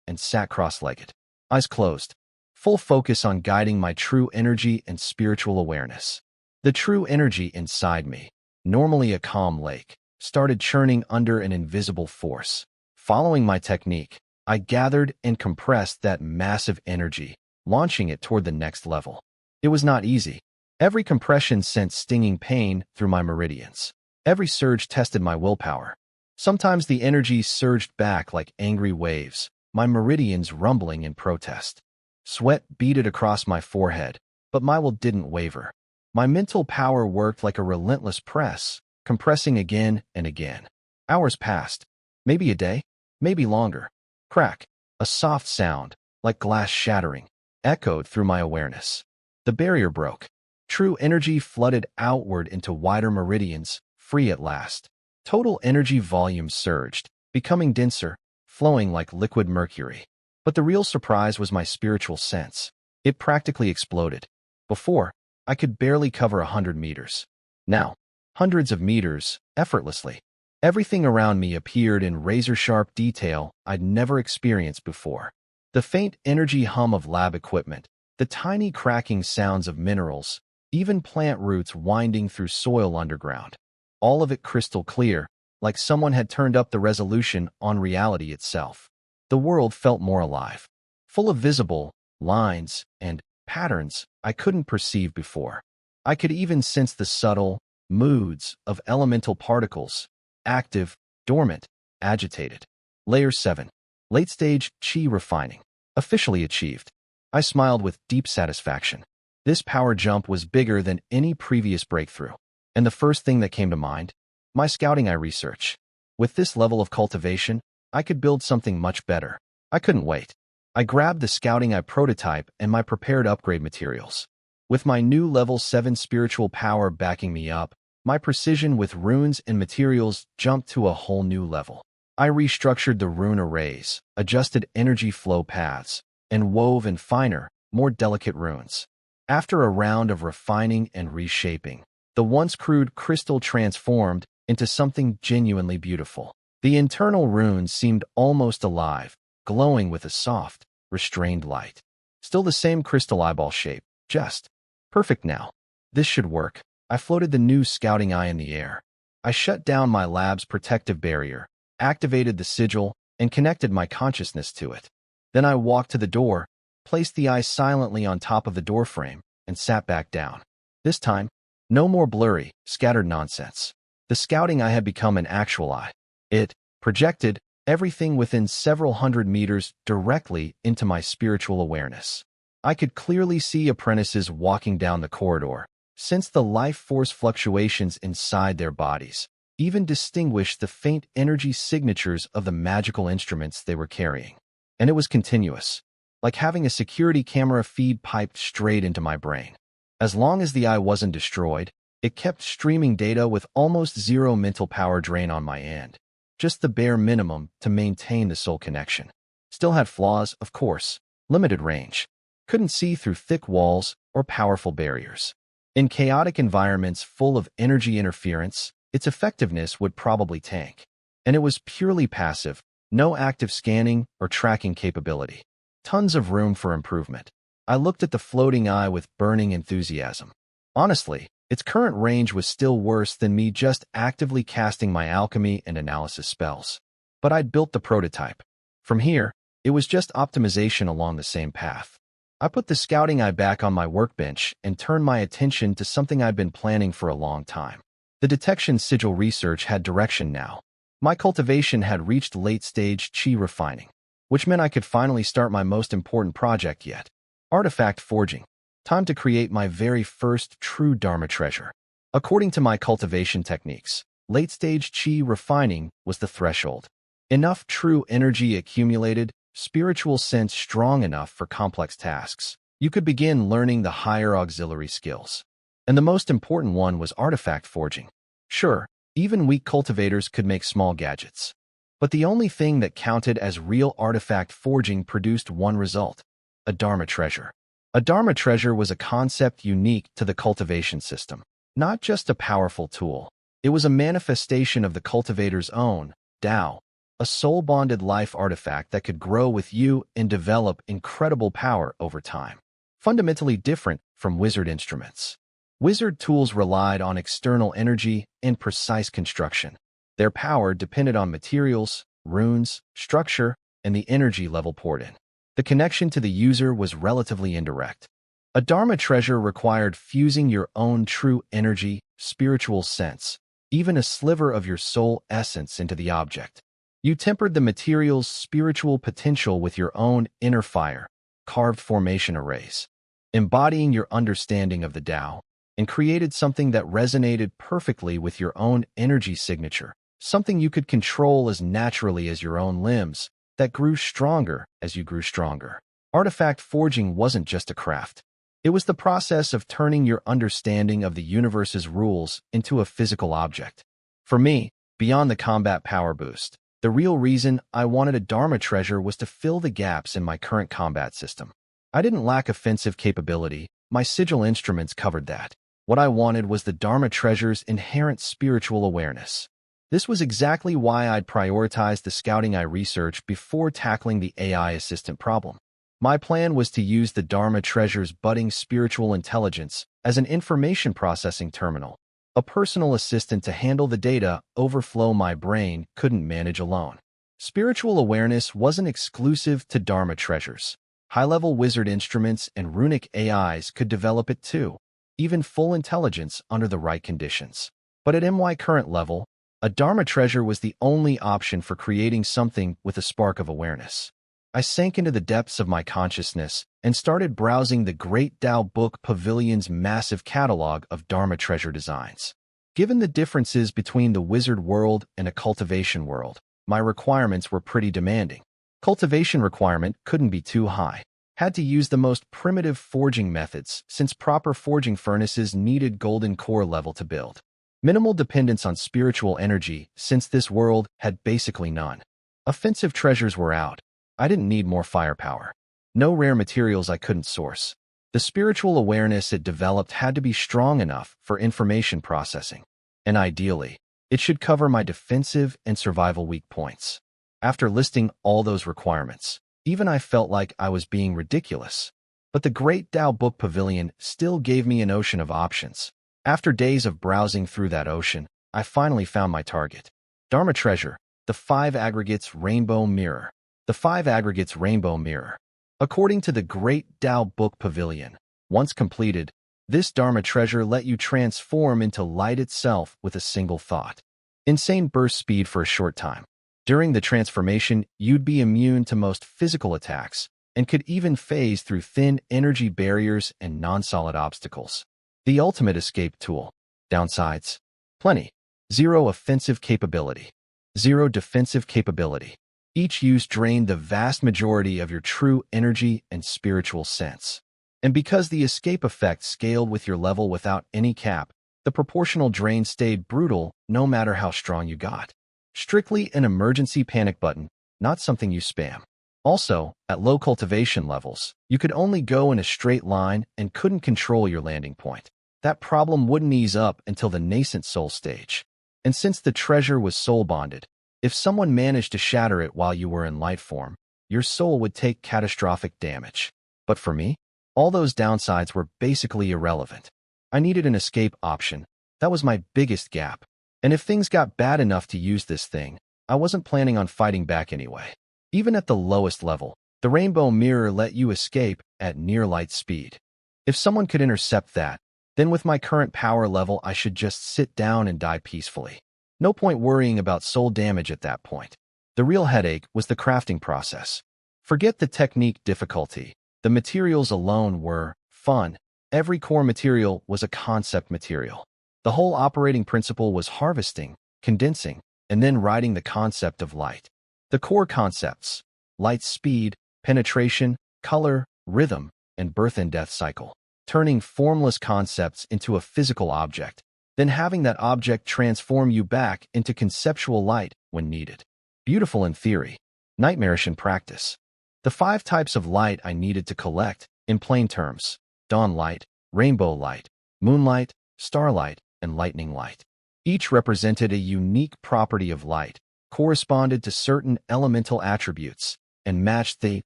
and sat cross-legged. Eyes closed. Full focus on guiding my true energy and spiritual awareness. The true energy inside me, normally a calm lake, started churning under an invisible force. Following my technique, I gathered and compressed that massive energy, launching it toward the next level. It was not easy. Every compression sent stinging pain through my meridians. Every surge tested my willpower. Sometimes the energy surged back like angry waves, my meridians rumbling in protest. Sweat beaded across my forehead, but my will didn't waver. My mental power worked like a relentless press, compressing again and again. Hours passed. Maybe a day, maybe longer. Crack. A soft sound, like glass shattering, echoed through my awareness. The barrier broke. True energy flooded outward into wider meridians, free at last. Total energy volume surged, becoming denser, flowing like liquid mercury. But the real surprise was my spiritual sense. It practically exploded. Before, I could barely cover 100 meters. Now, hundreds of meters, effortlessly. Everything around me appeared in razor-sharp detail I'd never experienced before. The faint energy hum of lab equipment, the tiny cracking sounds of minerals, even plant roots winding through soil underground. All of it crystal clear, like someone had turned up the resolution on reality itself. The world felt more alive, full of visible lines and patterns I couldn't perceive before. I could even sense the subtle moods of elemental particles, active, dormant, agitated. Layer 7. Late stage chi refining. Officially achieved. I smiled with deep satisfaction. This power jump was bigger than any previous breakthrough. And the first thing that came to mind? My scouting eye research. With this level of cultivation, I could build something much better. I couldn't wait. I grabbed the scouting eye prototype and my prepared upgrade materials. With my new level 7 spiritual power backing me up, my precision with runes and materials jumped to a whole new level. I restructured the rune arrays, adjusted energy flow paths, and wove in finer, more delicate runes. After a round of refining and reshaping, the once crude crystal transformed into something genuinely beautiful. The internal runes seemed almost alive, glowing with a soft, restrained light. Still the same crystal eyeball shape, just perfect now. This should work. I floated the new scouting eye in the air. I shut down my lab's protective barrier, activated the sigil, and connected my consciousness to it. Then I walked to the door, placed the eye silently on top of the door frame, and sat back down. This time, no more blurry, scattered nonsense. The scouting eye had become an actual eye. It projected everything within several hundred meters directly into my spiritual awareness. I could clearly see apprentices walking down the corridor, sense the life force fluctuations inside their bodies, even distinguish the faint energy signatures of the magical instruments they were carrying. And it was continuous, like having a security camera feed piped straight into my brain. As long as the eye wasn't destroyed, it kept streaming data with almost zero mental power drain on my end. Just the bare minimum to maintain the soul connection. Still had flaws, of course. Limited range. Couldn't see through thick walls or powerful barriers. In chaotic environments full of energy interference, its effectiveness would probably tank. And it was purely passive, no active scanning or tracking capability. Tons of room for improvement. I looked at the floating eye with burning enthusiasm. Honestly, its current range was still worse than me just actively casting my alchemy and analysis spells. But I'd built the prototype. From here, it was just optimization along the same path. I put the scouting eye back on my workbench and turned my attention to something I'd been planning for a long time. The detection sigil research had direction now. My cultivation had reached late-stage chi refining, which meant I could finally start my most important project yet. Artifact forging. Time to create my very first true dharma treasure. According to my cultivation techniques, late-stage chi refining was the threshold. Enough true energy accumulated, spiritual sense strong enough for complex tasks. You could begin learning the higher auxiliary skills. And the most important one was artifact forging. Sure, even weak cultivators could make small gadgets. But the only thing that counted as real artifact forging produced one result: a dharma treasure. A dharma treasure was a concept unique to the cultivation system. Not just a powerful tool. It was a manifestation of the cultivator's own Tao, a soul-bonded life artifact that could grow with you and develop incredible power over time. Fundamentally different from wizard instruments. Wizard tools relied on external energy and precise construction. Their power depended on materials, runes, structure, and the energy level poured in. The connection to the user was relatively indirect. A dharma treasure required fusing your own true energy, spiritual sense, even a sliver of your soul essence into the object. You tempered the material's spiritual potential with your own inner fire, carved formation arrays, embodying your understanding of the Tao, and created something that resonated perfectly with your own energy signature, something you could control as naturally as your own limbs, that grew stronger as you grew stronger. Artifact forging wasn't just a craft. It was the process of turning your understanding of the universe's rules into a physical object. For me, beyond the combat power boost, the real reason I wanted a dharma treasure was to fill the gaps in my current combat system. I didn't lack offensive capability. My sigil instruments covered that. What I wanted was the dharma treasure's inherent spiritual awareness. This was exactly why I'd prioritized the scouting eye research before tackling the AI assistant problem. My plan was to use the dharma treasure's budding spiritual intelligence as an information processing terminal, a personal assistant to handle the data overflow my brain couldn't manage alone. Spiritual awareness wasn't exclusive to dharma treasures. High-level wizard instruments and runic AIs could develop it too, even full intelligence under the right conditions. But at my current level, a dharma treasure was the only option for creating something with a spark of awareness. I sank into the depths of my consciousness and started browsing the Great Tao Book Pavilion's massive catalog of dharma treasure designs. Given the differences between the wizard world and a cultivation world, my requirements were pretty demanding. Cultivation requirement couldn't be too high. Had to use the most primitive forging methods since proper forging furnaces needed golden core level to build. Minimal dependence on spiritual energy since this world had basically none. Offensive treasures were out. I didn't need more firepower. No rare materials I couldn't source. The spiritual awareness it developed had to be strong enough for information processing. And ideally, it should cover my defensive and survival weak points. After listing all those requirements, even I felt like I was being ridiculous. But the Great Tao Book Pavilion still gave me an ocean of options. After days of browsing through that ocean, I finally found my target. Dharma treasure, the 5 aggregates rainbow mirror. The 5 aggregates rainbow mirror. According to the Great Tao Book Pavilion, once completed, this Dharma treasure let you transform into light itself with a single thought. Insane burst speed for a short time. During the transformation, you'd be immune to most physical attacks and could even phase through thin energy barriers and non-solid obstacles. The ultimate escape tool. Downsides. Plenty. 0 offensive capability. 0 defensive capability. Each use drained the vast majority of your true energy and spiritual sense. And because the escape effect scaled with your level without any cap, the proportional drain stayed brutal no matter how strong you got. Strictly an emergency panic button, not something you spam. Also, at low cultivation levels, you could only go in a straight line and couldn't control your landing point. That problem wouldn't ease up until the nascent soul stage. And since the treasure was soul bonded, if someone managed to shatter it while you were in light form, your soul would take catastrophic damage. But for me, all those downsides were basically irrelevant. I needed an escape option. That was my biggest gap. And if things got bad enough to use this thing, I wasn't planning on fighting back anyway. Even at the lowest level, the rainbow mirror let you escape at near light speed. If someone could intercept that, then with my current power level I should just sit down and die peacefully. No point worrying about soul damage at that point. The real headache was the crafting process. Forget the technique difficulty. The materials alone were fun. Every core material was a concept material. The whole operating principle was harvesting, condensing, and then writing the concept of light. The core concepts: light speed, penetration, color, rhythm, and birth and death cycle. Turning formless concepts into a physical object, then having that object transform you back into conceptual light when needed. Beautiful in theory, nightmarish in practice. The 5 types of light I needed to collect, in plain terms: dawn light, rainbow light, moonlight, starlight, and lightning light. Each represented a unique property of light, corresponded to certain elemental attributes, and matched the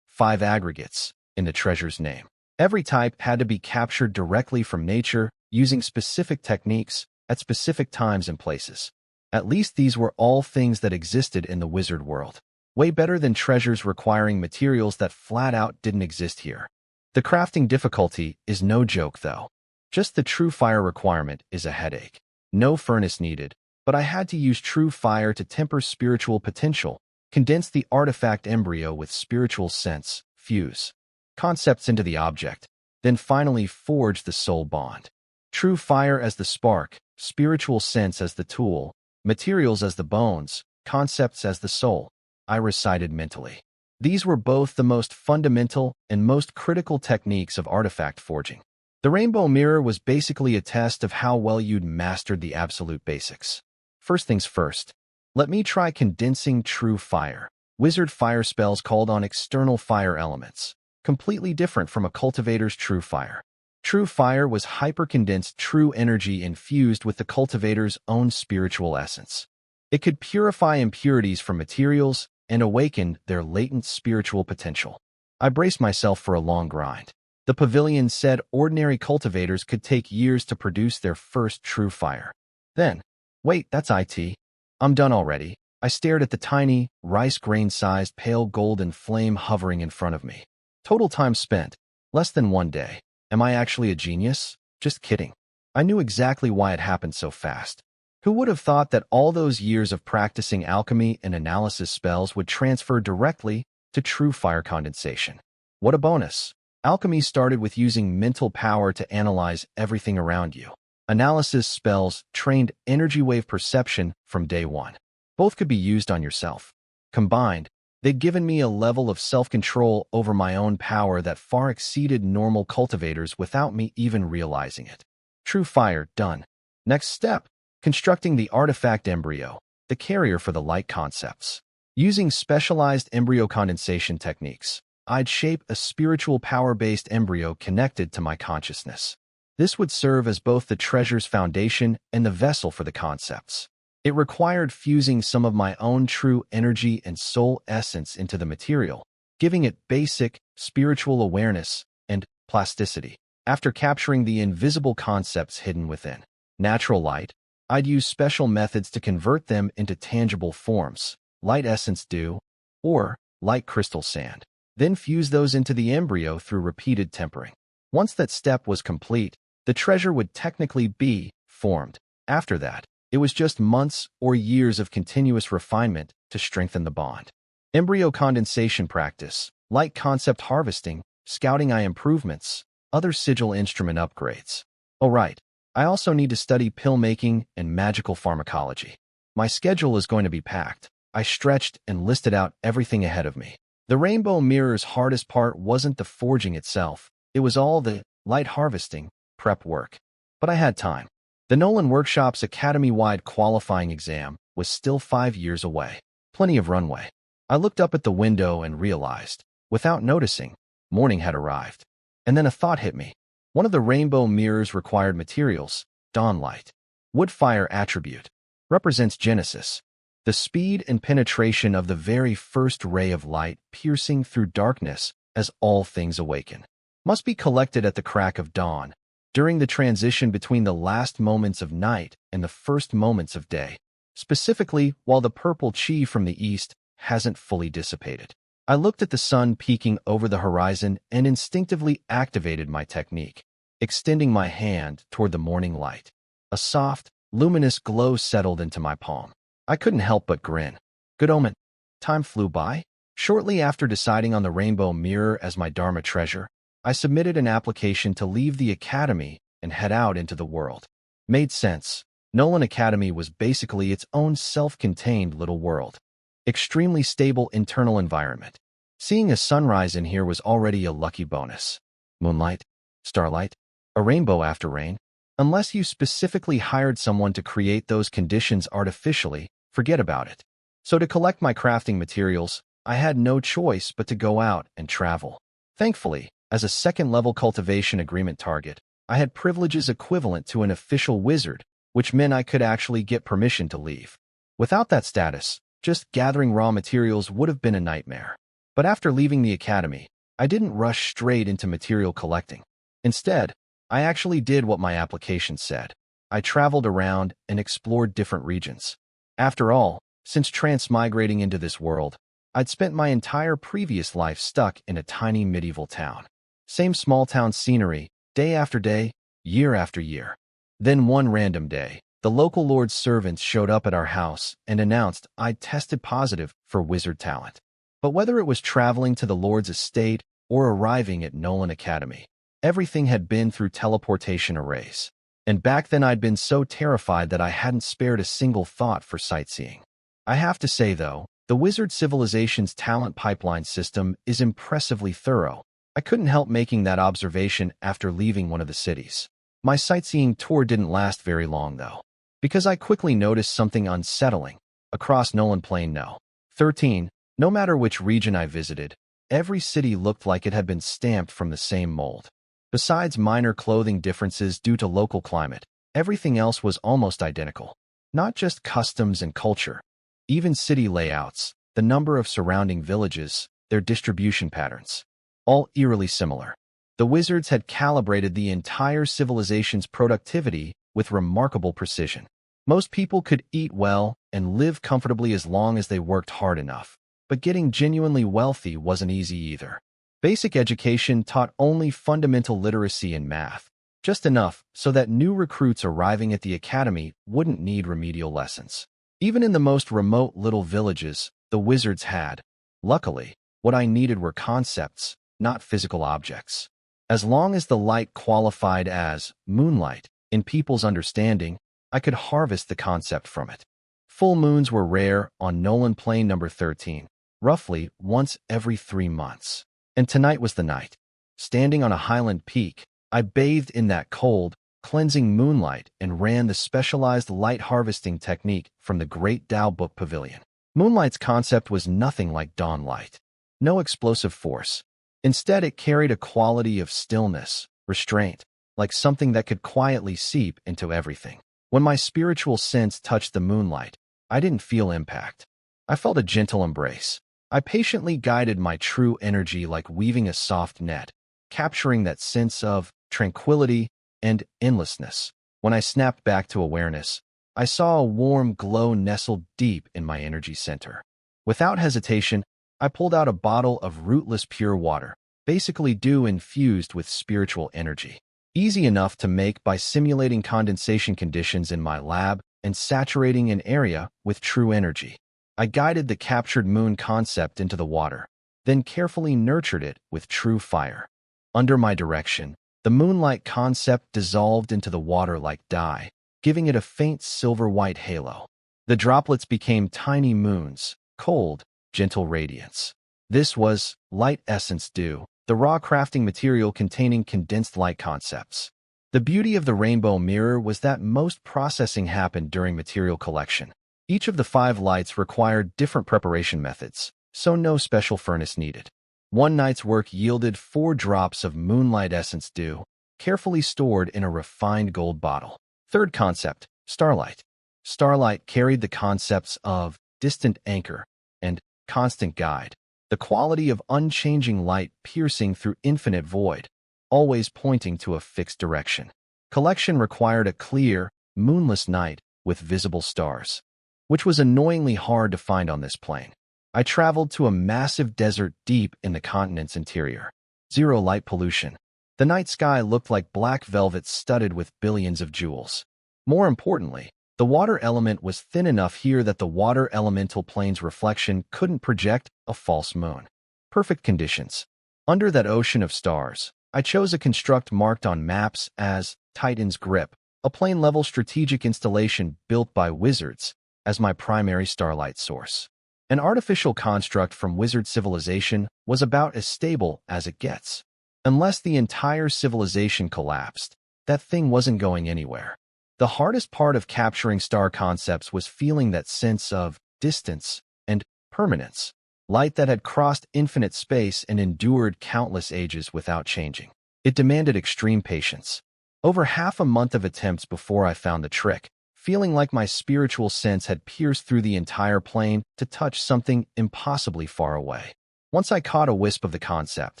5 aggregates in the treasure's name. Every type had to be captured directly from nature using specific techniques at specific times and places. At least these were all things that existed in the wizard world. Way better than treasures requiring materials that flat out didn't exist here. The crafting difficulty is no joke though. Just the true fire requirement is a headache. No furnace needed, but I had to use true fire to temper spiritual potential, condense the artifact embryo with spiritual sense, fuse concepts into the object, then finally forge the soul bond. True fire as the spark, spiritual sense as the tool, materials as the bones, concepts as the soul, I recited mentally. These were both the most fundamental and most critical techniques of artifact forging. The rainbow mirror was basically a test of how well you'd mastered the absolute basics. First things first, let me try condensing true fire. Wizard fire spells called on external fire elements, completely different from a cultivator's true fire. True fire was hyper-condensed true energy infused with the cultivator's own spiritual essence. It could purify impurities from materials and awaken their latent spiritual potential. I braced myself for a long grind. The pavilion said ordinary cultivators could take years to produce their first true fire. Then, wait, that's IT. I'm done already. I stared at the tiny, rice grain-sized pale golden flame hovering in front of me. Total time spent, less than 1 day. Am I actually a genius? Just kidding. I knew exactly why it happened so fast. Who would have thought that all those years of practicing alchemy and analysis spells would transfer directly to true fire condensation? What a bonus. Alchemy started with using mental power to analyze everything around you. Analysis spells trained energy wave perception from day one. Both could be used on yourself. Combined, they'd given me a level of self-control over my own power that far exceeded normal cultivators without me even realizing it. True fire, done. Next step, constructing the artifact embryo, the carrier for the light concepts. Using specialized embryo condensation techniques, I'd shape a spiritual power-based embryo connected to my consciousness. This would serve as both the treasure's foundation and the vessel for the concepts. It required fusing some of my own true energy and soul essence into the material, giving it basic, spiritual awareness and plasticity. After capturing the invisible concepts hidden within natural light, I'd use special methods to convert them into tangible forms, light essence dew, or light crystal sand. Then fuse those into the embryo through repeated tempering. Once that step was complete, the treasure would technically be formed. After that, it was just months or years of continuous refinement to strengthen the bond. Embryo condensation practice, light concept harvesting, scouting eye improvements, other sigil instrument upgrades. Oh right, I also need to study pill making and magical pharmacology. My schedule is going to be packed. I stretched and listed out everything ahead of me. The rainbow mirror's hardest part wasn't the forging itself. It was all the light harvesting, prep work. But I had time. The Nolan Workshop's academy-wide qualifying exam was still 5 years away. Plenty of runway. I looked up at the window and realized, without noticing, morning had arrived. And then a thought hit me. One of the rainbow mirror's required materials, dawn light, wood fire attribute, represents Genesis, the speed and penetration of the very first ray of light piercing through darkness as all things awaken. Must be collected at the crack of dawn, during the transition between the last moments of night and the first moments of day, specifically while the purple chi from the east hasn't fully dissipated. I looked at the sun peeking over the horizon and instinctively activated my technique, extending my hand toward the morning light. A soft, luminous glow settled into my palm. I couldn't help but grin. Good omen. Time flew by. Shortly after deciding on the rainbow mirror as my dharma treasure, I submitted an application to leave the academy and head out into the world. Made sense. Nolan Academy was basically its own self-contained little world. Extremely stable internal environment. Seeing a sunrise in here was already a lucky bonus. Moonlight, starlight, a rainbow after rain. Unless you specifically hired someone to create those conditions artificially, forget about it. So to collect my crafting materials, I had no choice but to go out and travel. Thankfully, as a second-level cultivation agreement target, I had privileges equivalent to an official wizard, which meant I could actually get permission to leave. Without that status, just gathering raw materials would have been a nightmare. But after leaving the academy, I didn't rush straight into material collecting. Instead, I actually did what my application said. I traveled around and explored different regions. After all, since transmigrating into this world, I'd spent my entire previous life stuck in a tiny medieval town. Same small-town scenery, day after day, year after year. Then one random day, the local lord's servants showed up at our house and announced I'd tested positive for wizard talent. But whether it was traveling to the lord's estate or arriving at Nolan Academy, everything had been through teleportation arrays. And back then I'd been so terrified that I hadn't spared a single thought for sightseeing. I have to say, though, the wizard civilization's talent pipeline system is impressively thorough. I couldn't help making that observation after leaving one of the cities. My sightseeing tour didn't last very long, though, because I quickly noticed something unsettling. Across Nolan Plain No. 13, no matter which region I visited, every city looked like it had been stamped from the same mold. Besides minor clothing differences due to local climate, everything else was almost identical. Not just customs and culture, even city layouts, the number of surrounding villages, their distribution patterns, all eerily similar. The wizards had calibrated the entire civilization's productivity with remarkable precision. Most people could eat well and live comfortably as long as they worked hard enough, but getting genuinely wealthy wasn't easy either. Basic education taught only fundamental literacy and math, just enough so that new recruits arriving at the academy wouldn't need remedial lessons. Even in the most remote little villages, the wizards had, luckily, what I needed were concepts, not physical objects. As long as the light qualified as moonlight in people's understanding, I could harvest the concept from it. Full moons were rare on Nolan Plain number 13, roughly once every 3 months. And tonight was the night. Standing on a highland peak, I bathed in that cold, cleansing moonlight and ran the specialized light harvesting technique from the Great Tao Book Pavilion. Moonlight's concept was nothing like dawn light. No explosive force. Instead, it carried a quality of stillness, restraint, like something that could quietly seep into everything. When my spiritual sense touched the moonlight, I didn't feel impact. I felt a gentle embrace. I patiently guided my true energy like weaving a soft net, capturing that sense of tranquility and endlessness. When I snapped back to awareness, I saw a warm glow nestled deep in my energy center. Without hesitation, I pulled out a bottle of rootless pure water, basically dew infused with spiritual energy. Easy enough to make by simulating condensation conditions in my lab and saturating an area with true energy. I guided the captured moon concept into the water, then carefully nurtured it with true fire. Under my direction, the moonlight concept dissolved into the water like dye, giving it a faint silver-white halo. The droplets became tiny moons, cold, gentle radiance. This was light essence dew, the raw crafting material containing condensed light concepts. The beauty of the rainbow mirror was that most processing happened during material collection. Each of the 5 lights required different preparation methods, so no special furnace needed. One night's work yielded 4 drops of moonlight essence dew, carefully stored in a refined gold bottle. Third concept, starlight. Starlight carried the concepts of distant anchor and constant guide, the quality of unchanging light piercing through infinite void, always pointing to a fixed direction. Collection required a clear, moonless night with visible stars, which was annoyingly hard to find on this plane. I traveled to a massive desert deep in the continent's interior. Zero light pollution. The night sky looked like black velvet studded with billions of jewels. More importantly, the water element was thin enough here that the water elemental plane's reflection couldn't project a false moon. Perfect conditions. Under that ocean of stars, I chose a construct marked on maps as Titan's Grip, a plane-level strategic installation built by wizards, as my primary starlight source. An artificial construct from wizard civilization was about as stable as it gets. Unless the entire civilization collapsed, that thing wasn't going anywhere. The hardest part of capturing star concepts was feeling that sense of distance and permanence, light that had crossed infinite space and endured countless ages without changing. It demanded extreme patience. Over half a month of attempts before I found the trick, feeling like my spiritual sense had pierced through the entire plane to touch something impossibly far away. Once I caught a wisp of the concept,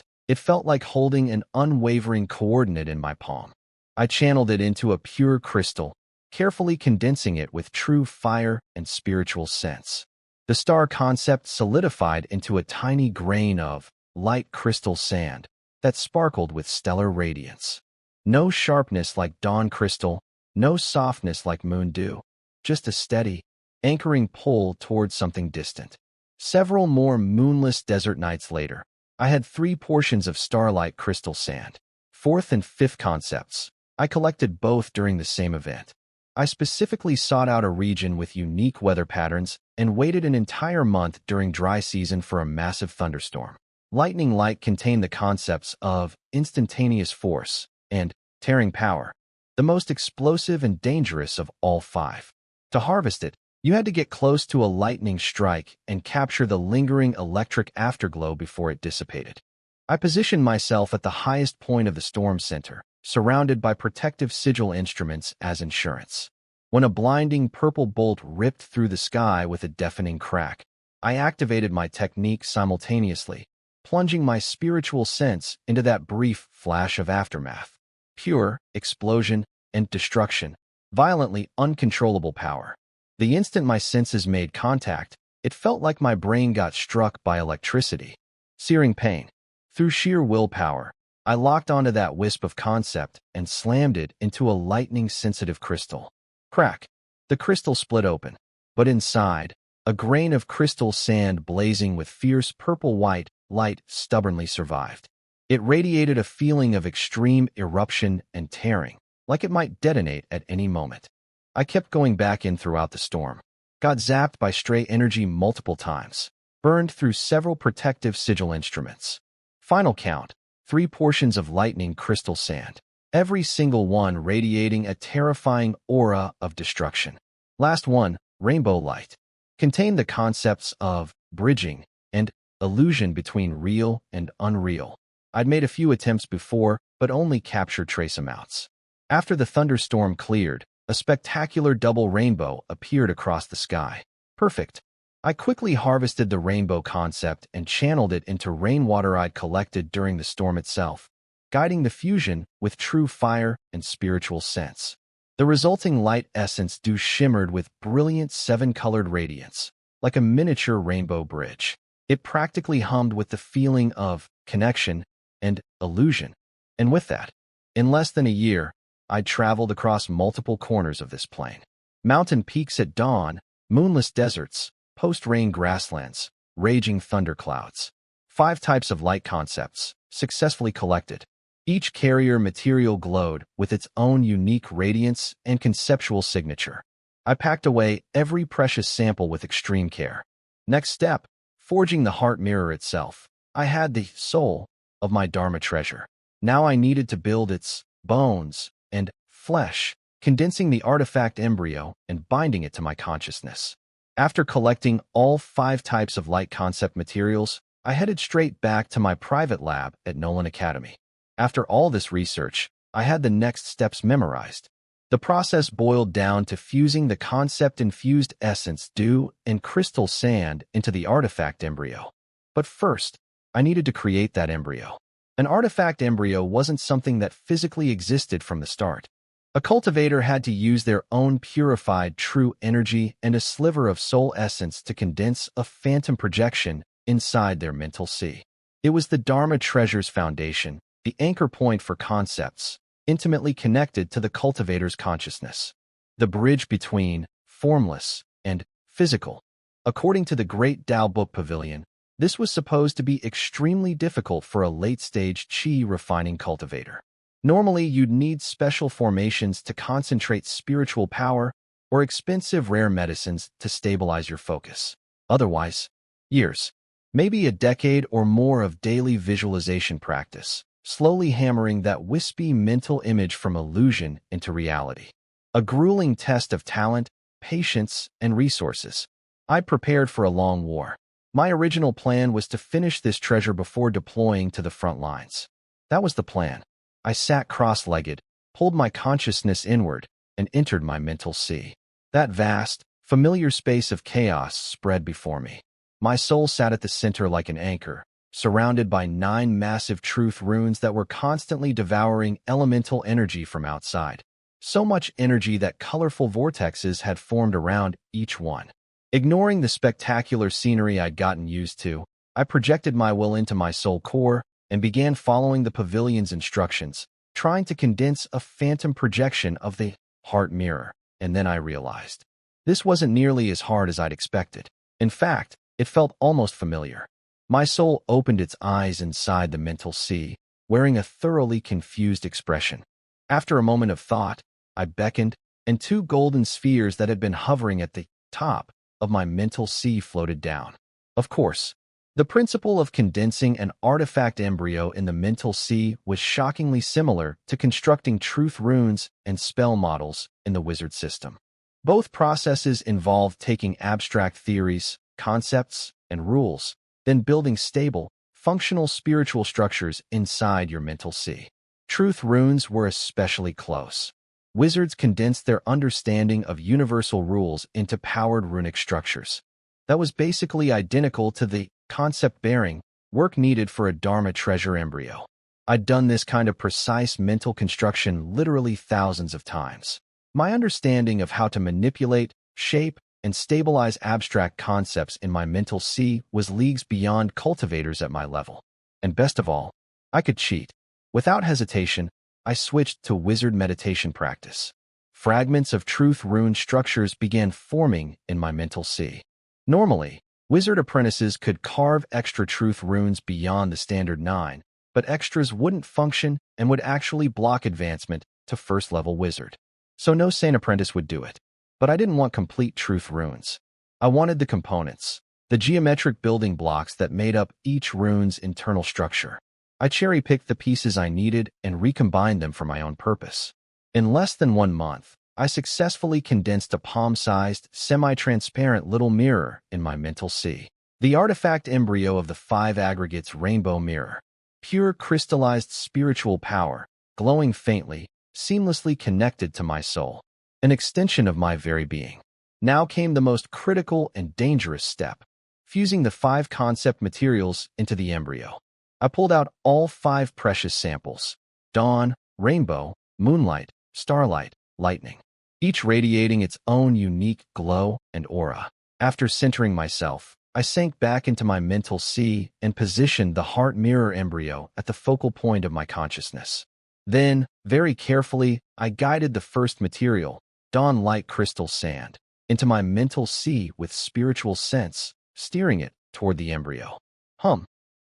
it felt like holding an unwavering coordinate in my palm. I channeled it into a pure crystal, carefully condensing it with true fire and spiritual sense. The star concept solidified into a tiny grain of light crystal sand that sparkled with stellar radiance. No sharpness like dawn crystal, no softness like moon dew, just a steady, anchoring pull towards something distant. Several more moonless desert nights later, I had 3 portions of starlight crystal sand. 4th and 5th concepts. I collected both during the same event. I specifically sought out a region with unique weather patterns and waited an entire month during dry season for a massive thunderstorm. Lightning light contained the concepts of instantaneous force and tearing power, the most explosive and dangerous of all 5. To harvest it, you had to get close to a lightning strike and capture the lingering electric afterglow before it dissipated. I positioned myself at the highest point of the storm center, surrounded by protective sigil instruments as insurance. When a blinding purple bolt ripped through the sky with a deafening crack, I activated my technique simultaneously, plunging my spiritual sense into that brief flash of aftermath. Pure explosion and destruction, violently uncontrollable power. The instant my senses made contact, it felt like my brain got struck by electricity. Searing pain. Through sheer willpower, I locked onto that wisp of concept and slammed it into a lightning-sensitive crystal. Crack. The crystal split open, but inside, a grain of crystal sand blazing with fierce purple-white light stubbornly survived. It radiated a feeling of extreme eruption and tearing, like it might detonate at any moment. I kept going back in throughout the storm, got zapped by stray energy multiple times, burned through several protective sigil instruments. Final count, 3 portions of lightning crystal sand, every single one radiating a terrifying aura of destruction. Last one, rainbow light, contained the concepts of bridging and illusion between real and unreal. I'd made a few attempts before, but only captured trace amounts. After the thunderstorm cleared, a spectacular double rainbow appeared across the sky. Perfect. I quickly harvested the rainbow concept and channeled it into rainwater I'd collected during the storm itself, guiding the fusion with true fire and spiritual sense. The resulting light essence dew shimmered with brilliant 7-colored radiance, like a miniature rainbow bridge. It practically hummed with the feeling of connection and illusion. And with that, in less than a year, I'd traveled across multiple corners of this plane. Mountain peaks at dawn, moonless deserts, post-rain grasslands, raging thunderclouds. 5 types of light concepts, successfully collected. Each carrier material glowed with its own unique radiance and conceptual signature. I packed away every precious sample with extreme care. Next step, forging the heart mirror itself. I had the soul of my dharma treasure. Now I needed to build its bones and flesh, condensing the artifact embryo and binding it to my consciousness. After collecting all 5 types of light concept materials, I headed straight back to my private lab at Nolan Academy. After all this research, I had the next steps memorized. The process boiled down to fusing the concept-infused essence, dew, and crystal sand into the artifact embryo. But first, I needed to create that embryo. An artifact embryo wasn't something that physically existed from the start. A cultivator had to use their own purified true energy and a sliver of soul essence to condense a phantom projection inside their mental sea. It was the Dharma treasure's foundation, the anchor point for concepts, intimately connected to the cultivator's consciousness. The bridge between formless and physical. According to the Great Tao Book Pavilion, this was supposed to be extremely difficult for a late-stage qi refining cultivator. Normally, you'd need special formations to concentrate spiritual power or expensive rare medicines to stabilize your focus. Otherwise, years, maybe a decade or more of daily visualization practice, slowly hammering that wispy mental image from illusion into reality. A grueling test of talent, patience, and resources. I prepared for a long war. My original plan was to finish this treasure before deploying to the front lines. That was the plan. I sat cross-legged, pulled my consciousness inward, and entered my mental sea. That vast, familiar space of chaos spread before me. My soul sat at the center like an anchor, surrounded by 9 massive truth runes that were constantly devouring elemental energy from outside. So much energy that colorful vortexes had formed around each one. Ignoring the spectacular scenery I'd gotten used to, I projected my will into my soul core and began following the pavilion's instructions, trying to condense a phantom projection of the heart mirror. And then I realized this wasn't nearly as hard as I'd expected. In fact, it felt almost familiar. My soul opened its eyes inside the mental sea, wearing a thoroughly confused expression. After a moment of thought, I beckoned, and 2 golden spheres that had been hovering at the top of my mental sea floated down. Of course, the principle of condensing an artifact embryo in the mental sea was shockingly similar to constructing truth runes and spell models in the wizard system. Both processes involved taking abstract theories, concepts, and rules, then building stable, functional spiritual structures inside your mental sea. Truth runes were especially close. Wizards condensed their understanding of universal rules into powered runic structures. That was basically identical to the concept-bearing work needed for a Dharma treasure embryo. I'd done this kind of precise mental construction literally thousands of times. My understanding of how to manipulate, shape, and stabilize abstract concepts in my mental sea was leagues beyond cultivators at my level. And best of all, I could cheat. Without hesitation, I switched to wizard meditation practice. Fragments of truth rune structures began forming in my mental sea. Normally, wizard apprentices could carve extra truth runes beyond the standard 9, but extras wouldn't function and would actually block advancement to first-level wizard. So no sane apprentice would do it. But I didn't want complete truth runes. I wanted the components, the geometric building blocks that made up each rune's internal structure. I cherry-picked the pieces I needed and recombined them for my own purpose. In less than 1 month, I successfully condensed a palm-sized, semi-transparent little mirror in my mental sea. The artifact embryo of the 5 aggregates rainbow mirror. Pure crystallized spiritual power, glowing faintly, seamlessly connected to my soul. An extension of my very being. Now came the most critical and dangerous step, fusing the 5 concept materials into the embryo. I pulled out all 5 precious samples: dawn, rainbow, moonlight, starlight, lightning, each radiating its own unique glow and aura. After centering myself, I sank back into my mental sea and positioned the heart mirror embryo at the focal point of my consciousness. Then, very carefully, I guided the first material, dawn light crystal sand, into my mental sea with spiritual sense, steering it toward the embryo.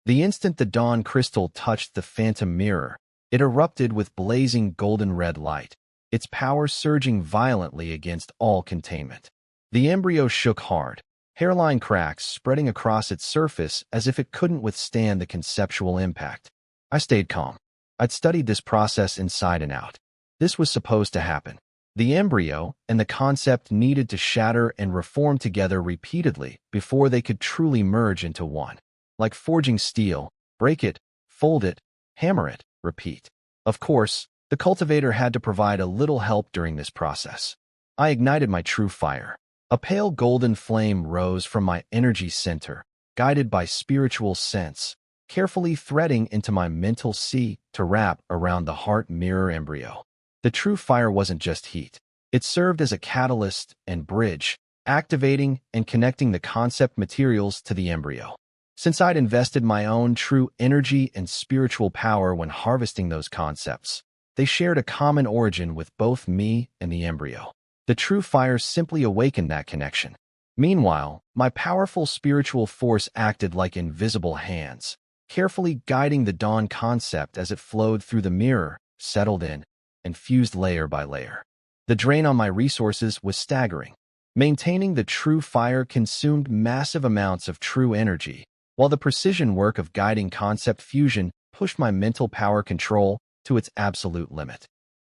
The instant the dawn crystal touched the phantom mirror, it erupted with blazing golden red light, its power surging violently against all containment. The embryo shook hard, hairline cracks spreading across its surface as if it couldn't withstand the conceptual impact. I stayed calm. I'd studied this process inside and out. This was supposed to happen. The embryo and the concept needed to shatter and reform together repeatedly before they could truly merge into one. Like forging steel, break it, fold it, hammer it, repeat. Of course, the cultivator had to provide a little help during this process. I ignited my true fire. A pale golden flame rose from my energy center, guided by spiritual sense, carefully threading into my mental sea to wrap around the heart mirror embryo. The true fire wasn't just heat. It served as a catalyst and bridge, activating and connecting the concept materials to the embryo. Since I'd invested my own true energy and spiritual power when harvesting those concepts, they shared a common origin with both me and the embryo. The true fire simply awakened that connection. Meanwhile, my powerful spiritual force acted like invisible hands, carefully guiding the dawn concept as it flowed through the mirror, settled in, and fused layer by layer. The drain on my resources was staggering. Maintaining the true fire consumed massive amounts of true energy, while the precision work of guiding concept fusion pushed my mental power control to its absolute limit.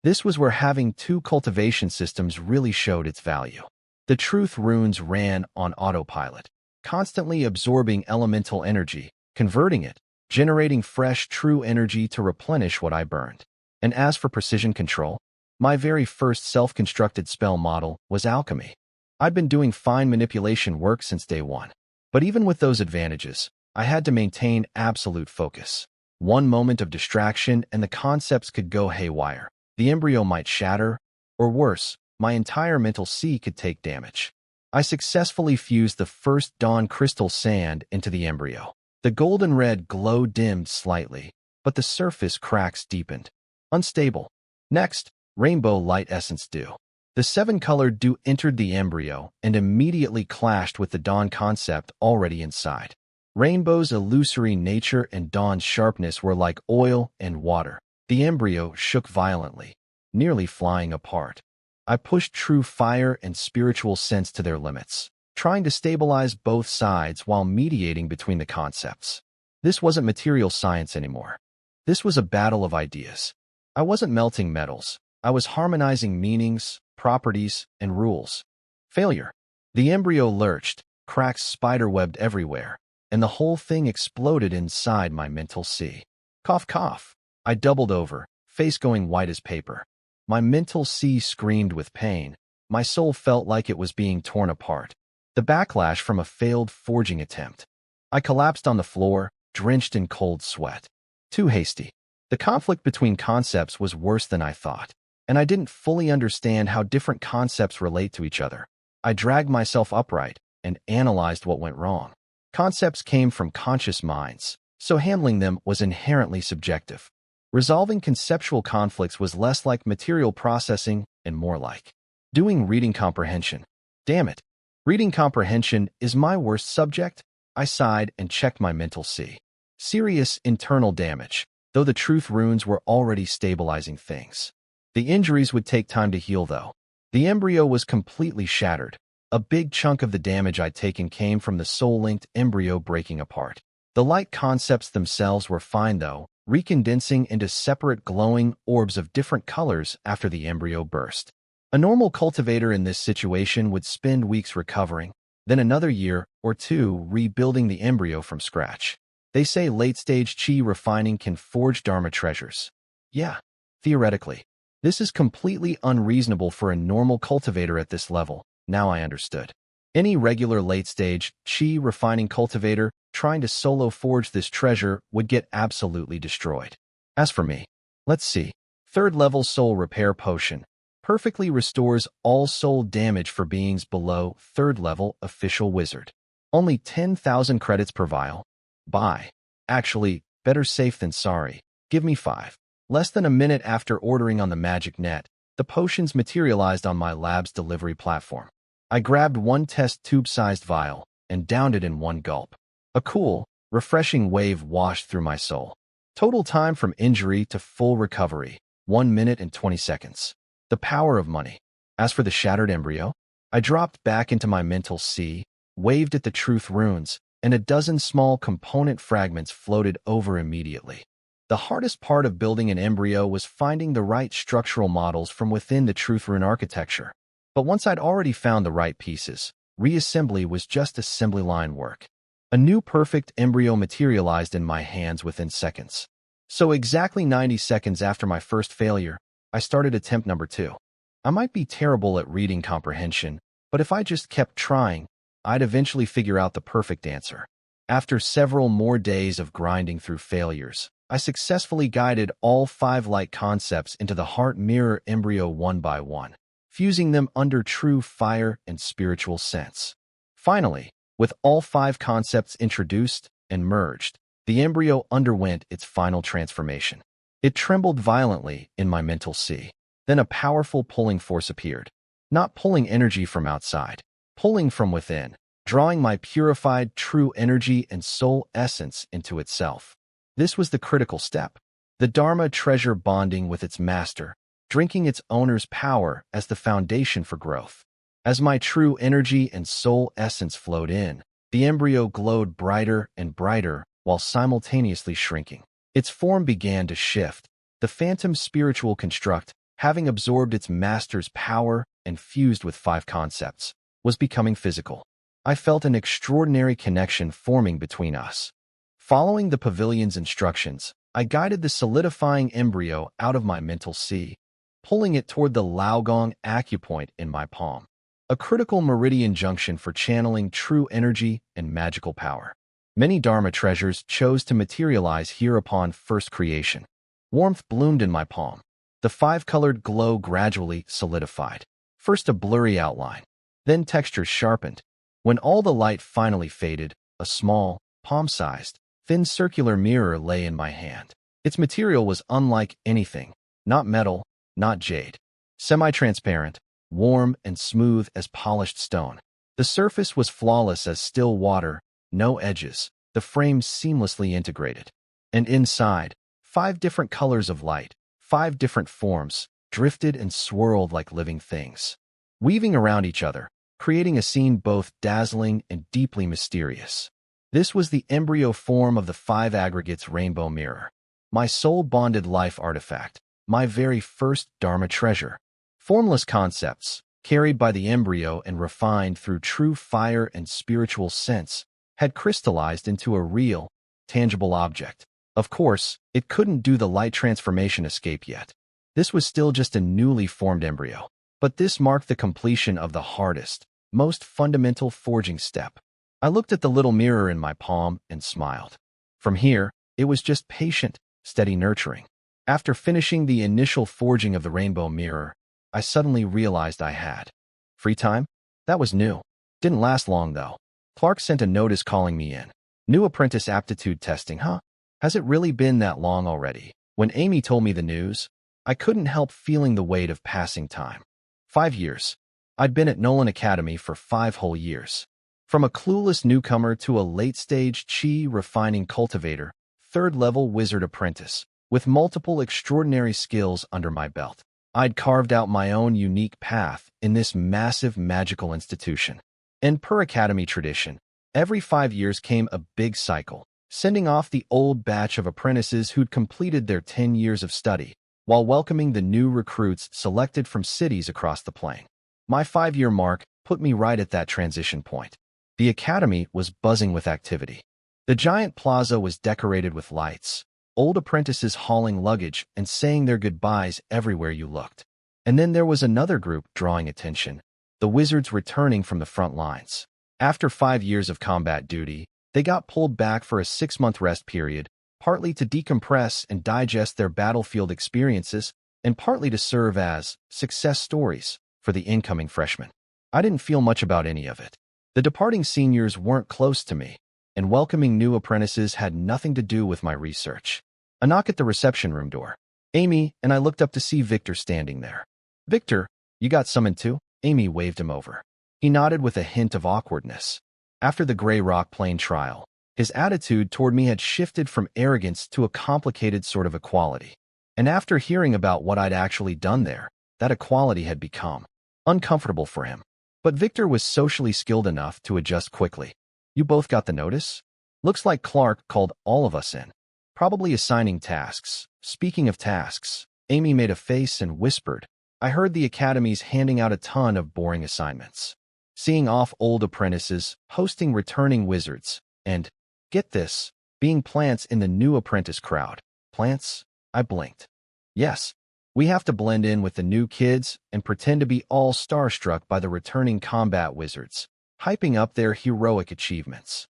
This was where having two cultivation systems really showed its value. The truth runes ran on autopilot, constantly absorbing elemental energy, converting it, generating fresh true energy to replenish what I burned. And as for precision control, my very first self-constructed spell model was Alchemy. I'd been doing fine manipulation work since day one. But even with those advantages, I had to maintain absolute focus. One moment of distraction and the concepts could go haywire. The embryo might shatter, or worse, my entire mental sea could take damage. I successfully fused the first dawn crystal sand into the embryo. The golden red glow dimmed slightly, but the surface cracks deepened. Unstable. Next, rainbow light essence dew. The seven-colored dew entered the embryo and immediately clashed with the dawn concept already inside. Rainbow's illusory nature and dawn's sharpness were like oil and water. The embryo shook violently, nearly flying apart. I pushed true fire and spiritual sense to their limits, trying to stabilize both sides while mediating between the concepts. This wasn't material science anymore. This was a battle of ideas. I wasn't melting metals. I was harmonizing meanings, properties, and rules. Failure. The embryo lurched, cracks spiderwebbed everywhere, and the whole thing exploded inside my mental sea. Cough, cough. I doubled over, face going white as paper. My mental sea screamed with pain. My soul felt like it was being torn apart. The backlash from a failed forging attempt. I collapsed on the floor, drenched in cold sweat. Too hasty. The conflict between concepts was worse than I thought, and I didn't fully understand how different concepts relate to each other. I dragged myself upright and analyzed what went wrong. Concepts came from conscious minds, so handling them was inherently subjective. Resolving conceptual conflicts was less like material processing and more like doing reading comprehension. Damn it. Reading comprehension is my worst subject. I sighed and checked my mental sea. Serious internal damage, though the truth runes were already stabilizing things. The injuries would take time to heal, though. The embryo was completely shattered. A big chunk of the damage I'd taken came from the soul-linked embryo breaking apart. The light concepts themselves were fine, though, recondensing into separate glowing orbs of different colors after the embryo burst. A normal cultivator in this situation would spend weeks recovering, then another year or two rebuilding the embryo from scratch. They say late-stage chi refining can forge dharma treasures. Yeah, theoretically. This is completely unreasonable for a normal cultivator at this level. Now I understood. Any regular late-stage chi refining cultivator trying to solo forge this treasure would get absolutely destroyed. As for me, let's see. Third level soul repair potion. Perfectly restores all soul damage for beings below third level official wizard. Only 10,000 credits per vial. Buy. Actually, better safe than sorry. Give me 5. Less than a minute after ordering on the magic net, the potions materialized on my lab's delivery platform. I grabbed one test tube-sized vial and downed it in one gulp. A cool, refreshing wave washed through my soul. Total time from injury to full recovery, 1 minute and 20 seconds. The power of money. As for the shattered embryo, I dropped back into my mental sea, waved at the truth runes, and a dozen small component fragments floated over immediately. The hardest part of building an embryo was finding the right structural models from within the truth rune architecture. But once I'd already found the right pieces, reassembly was just assembly line work. A new perfect embryo materialized in my hands within seconds. So exactly 90 seconds after my first failure, I started attempt number 2. I might be terrible at reading comprehension, but if I just kept trying, I'd eventually figure out the perfect answer. After several more days of grinding through failures, I successfully guided all 5 light concepts into the heart mirror embryo one by one, fusing them under true fire and spiritual sense. Finally, with all 5 concepts introduced and merged, the embryo underwent its final transformation. It trembled violently in my mental sea. Then a powerful pulling force appeared. Not pulling energy from outside, pulling from within, drawing my purified true energy and soul essence into itself. This was the critical step. The Dharma treasure bonding with its master, drinking its owner's power as the foundation for growth. As my true energy and soul essence flowed in, the embryo glowed brighter and brighter while simultaneously shrinking. Its form began to shift. The phantom spiritual construct, having absorbed its master's power and fused with 5 concepts, was becoming physical. I felt an extraordinary connection forming between us. Following the pavilion's instructions, I guided the solidifying embryo out of my mental sea, pulling it toward the Laogong acupoint in my palm, a critical meridian junction for channeling true energy and magical power. Many Dharma treasures chose to materialize here upon first creation. Warmth bloomed in my palm. The 5-colored glow gradually solidified. First a blurry outline, then textures sharpened. When all the light finally faded, a small, palm-sized, thin circular mirror lay in my hand. Its material was unlike anything, not metal, not jade. Semi-transparent, warm and smooth as polished stone. The surface was flawless as still water, no edges, the frame seamlessly integrated. And inside, 5 different colors of light, 5 different forms, drifted and swirled like living things, weaving around each other, creating a scene both dazzling and deeply mysterious. This was the embryo form of the 5 aggregates rainbow mirror, my soul-bonded life artifact, my very first Dharma treasure. Formless concepts, carried by the embryo and refined through true fire and spiritual sense, had crystallized into a real, tangible object. Of course, it couldn't do the light transformation escape yet. This was still just a newly formed embryo. But this marked the completion of the hardest, most fundamental forging step. I looked at the little mirror in my palm and smiled. From here, it was just patient, steady nurturing. After finishing the initial forging of the rainbow mirror, I suddenly realized I had free time. That was new. Didn't last long, though. Clark sent a notice calling me in. New apprentice aptitude testing, huh? Has it really been that long already? When Amy told me the news, I couldn't help feeling the weight of passing time. 5 years. I'd been at Nolan Academy for 5 whole years. From a clueless newcomer to a late-stage chi refining cultivator, 3rd-level wizard apprentice, with multiple extraordinary skills under my belt, I'd carved out my own unique path in this massive magical institution. And per academy tradition, every 5 years came a big cycle, sending off the old batch of apprentices who'd completed their 10 years of study, while welcoming the new recruits selected from cities across the plain. My 5-year mark put me right at that transition point. The academy was buzzing with activity. The giant plaza was decorated with lights, old apprentices hauling luggage and saying their goodbyes everywhere you looked. And then there was another group drawing attention, the wizards returning from the front lines. After 5 years of combat duty, they got pulled back for a 6-month rest period, partly to decompress and digest their battlefield experiences, and partly to serve as success stories for the incoming freshmen. I didn't feel much about any of it. The departing seniors weren't close to me, and welcoming new apprentices had nothing to do with my research. A knock at the reception room door. Amy, and I looked up to see Victor standing there. Victor, you got summoned too? Amy waved him over. He nodded with a hint of awkwardness. After the Grey Rock plane trial, his attitude toward me had shifted from arrogance to a complicated sort of equality. And after hearing about what I'd actually done there, that equality had become uncomfortable for him. But Victor was socially skilled enough to adjust quickly. You both got the notice? Looks like Clark called all of us in. Probably assigning tasks. Speaking of tasks, Amy made a face and whispered, I heard the Academy's handing out a ton of boring assignments. Seeing off old apprentices, hosting returning wizards, and, get this, being plants in the new apprentice crowd. Plants? I blinked. Yes, we have to blend in with the new kids and pretend to be all starstruck by the returning combat wizards, hyping up their heroic achievements.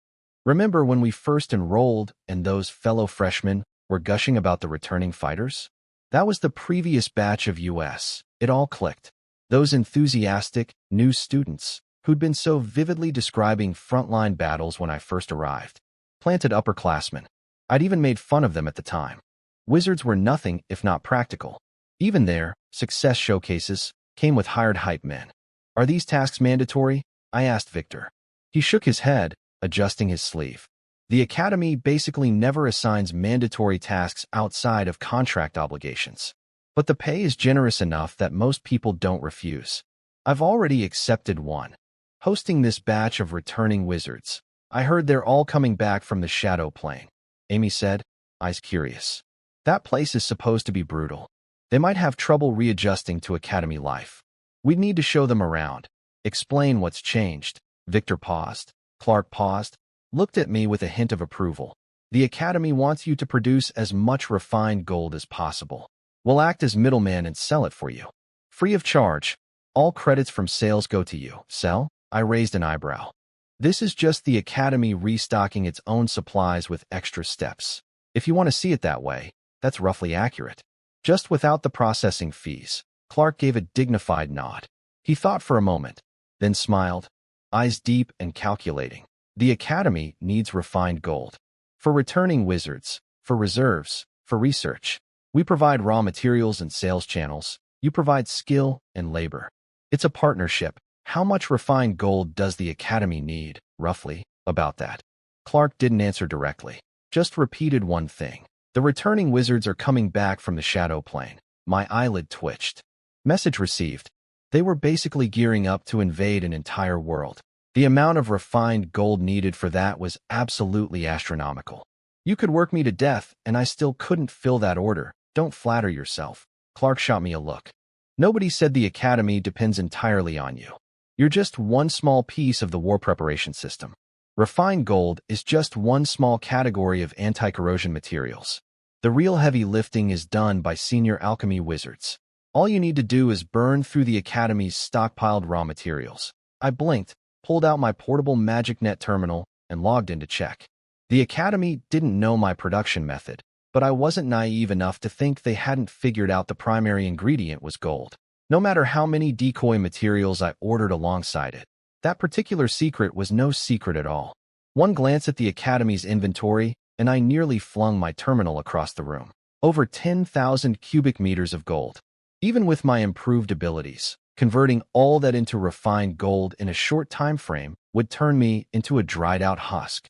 Remember when we first enrolled and those fellow freshmen were gushing about the returning fighters? That was the previous batch of US. It all clicked. Those enthusiastic, new students who'd been so vividly describing frontline battles when I first arrived. Planted upperclassmen. I'd even made fun of them at the time. Wizards were nothing if not practical. Even their success showcases came with hired hype men. Are these tasks mandatory? I asked Victor. He shook his head, adjusting his sleeve. The Academy basically never assigns mandatory tasks outside of contract obligations. But the pay is generous enough that most people don't refuse. I've already accepted one. Hosting this batch of returning wizards. I heard they're all coming back from the Shadow Plane. Amy said, eyes curious. That place is supposed to be brutal. They might have trouble readjusting to Academy life. We'd need to show them around. Explain what's changed. Victor paused. Clark paused. Looked at me with a hint of approval. The Academy wants you to produce as much refined gold as possible. We'll act as middleman and sell it for you. Free of charge. All credits from sales go to you. Sell? I raised an eyebrow. This is just the Academy restocking its own supplies with extra steps. If you want to see it that way, that's roughly accurate. Just without the processing fees. Clark gave a dignified nod. He thought for a moment, then smiled, eyes deep and calculating. The Academy needs refined gold. For returning wizards, for reserves, for research. We provide raw materials and sales channels. You provide skill and labor. It's a partnership. How much refined gold does the Academy need, roughly, about that? Clark didn't answer directly, just repeated one thing. The returning wizards are coming back from the Shadow Plane. My eyelid twitched. Message received. They were basically gearing up to invade an entire world. The amount of refined gold needed for that was absolutely astronomical. You could work me to death, and I still couldn't fill that order. Don't flatter yourself. Clark shot me a look. Nobody said the Academy depends entirely on you. You're just one small piece of the war preparation system. Refined gold is just one small category of anti-corrosion materials. The real heavy lifting is done by senior alchemy wizards. All you need to do is burn through the Academy's stockpiled raw materials. I blinked, pulled out my portable MagicNet terminal, and logged in to check. The Academy didn't know my production method, but I wasn't naive enough to think they hadn't figured out the primary ingredient was gold. No matter how many decoy materials I ordered alongside it, that particular secret was no secret at all. One glance at the Academy's inventory, and I nearly flung my terminal across the room. Over 10,000 cubic meters of gold. Even with my improved abilities, converting all that into refined gold in a short time frame would turn me into a dried-out husk.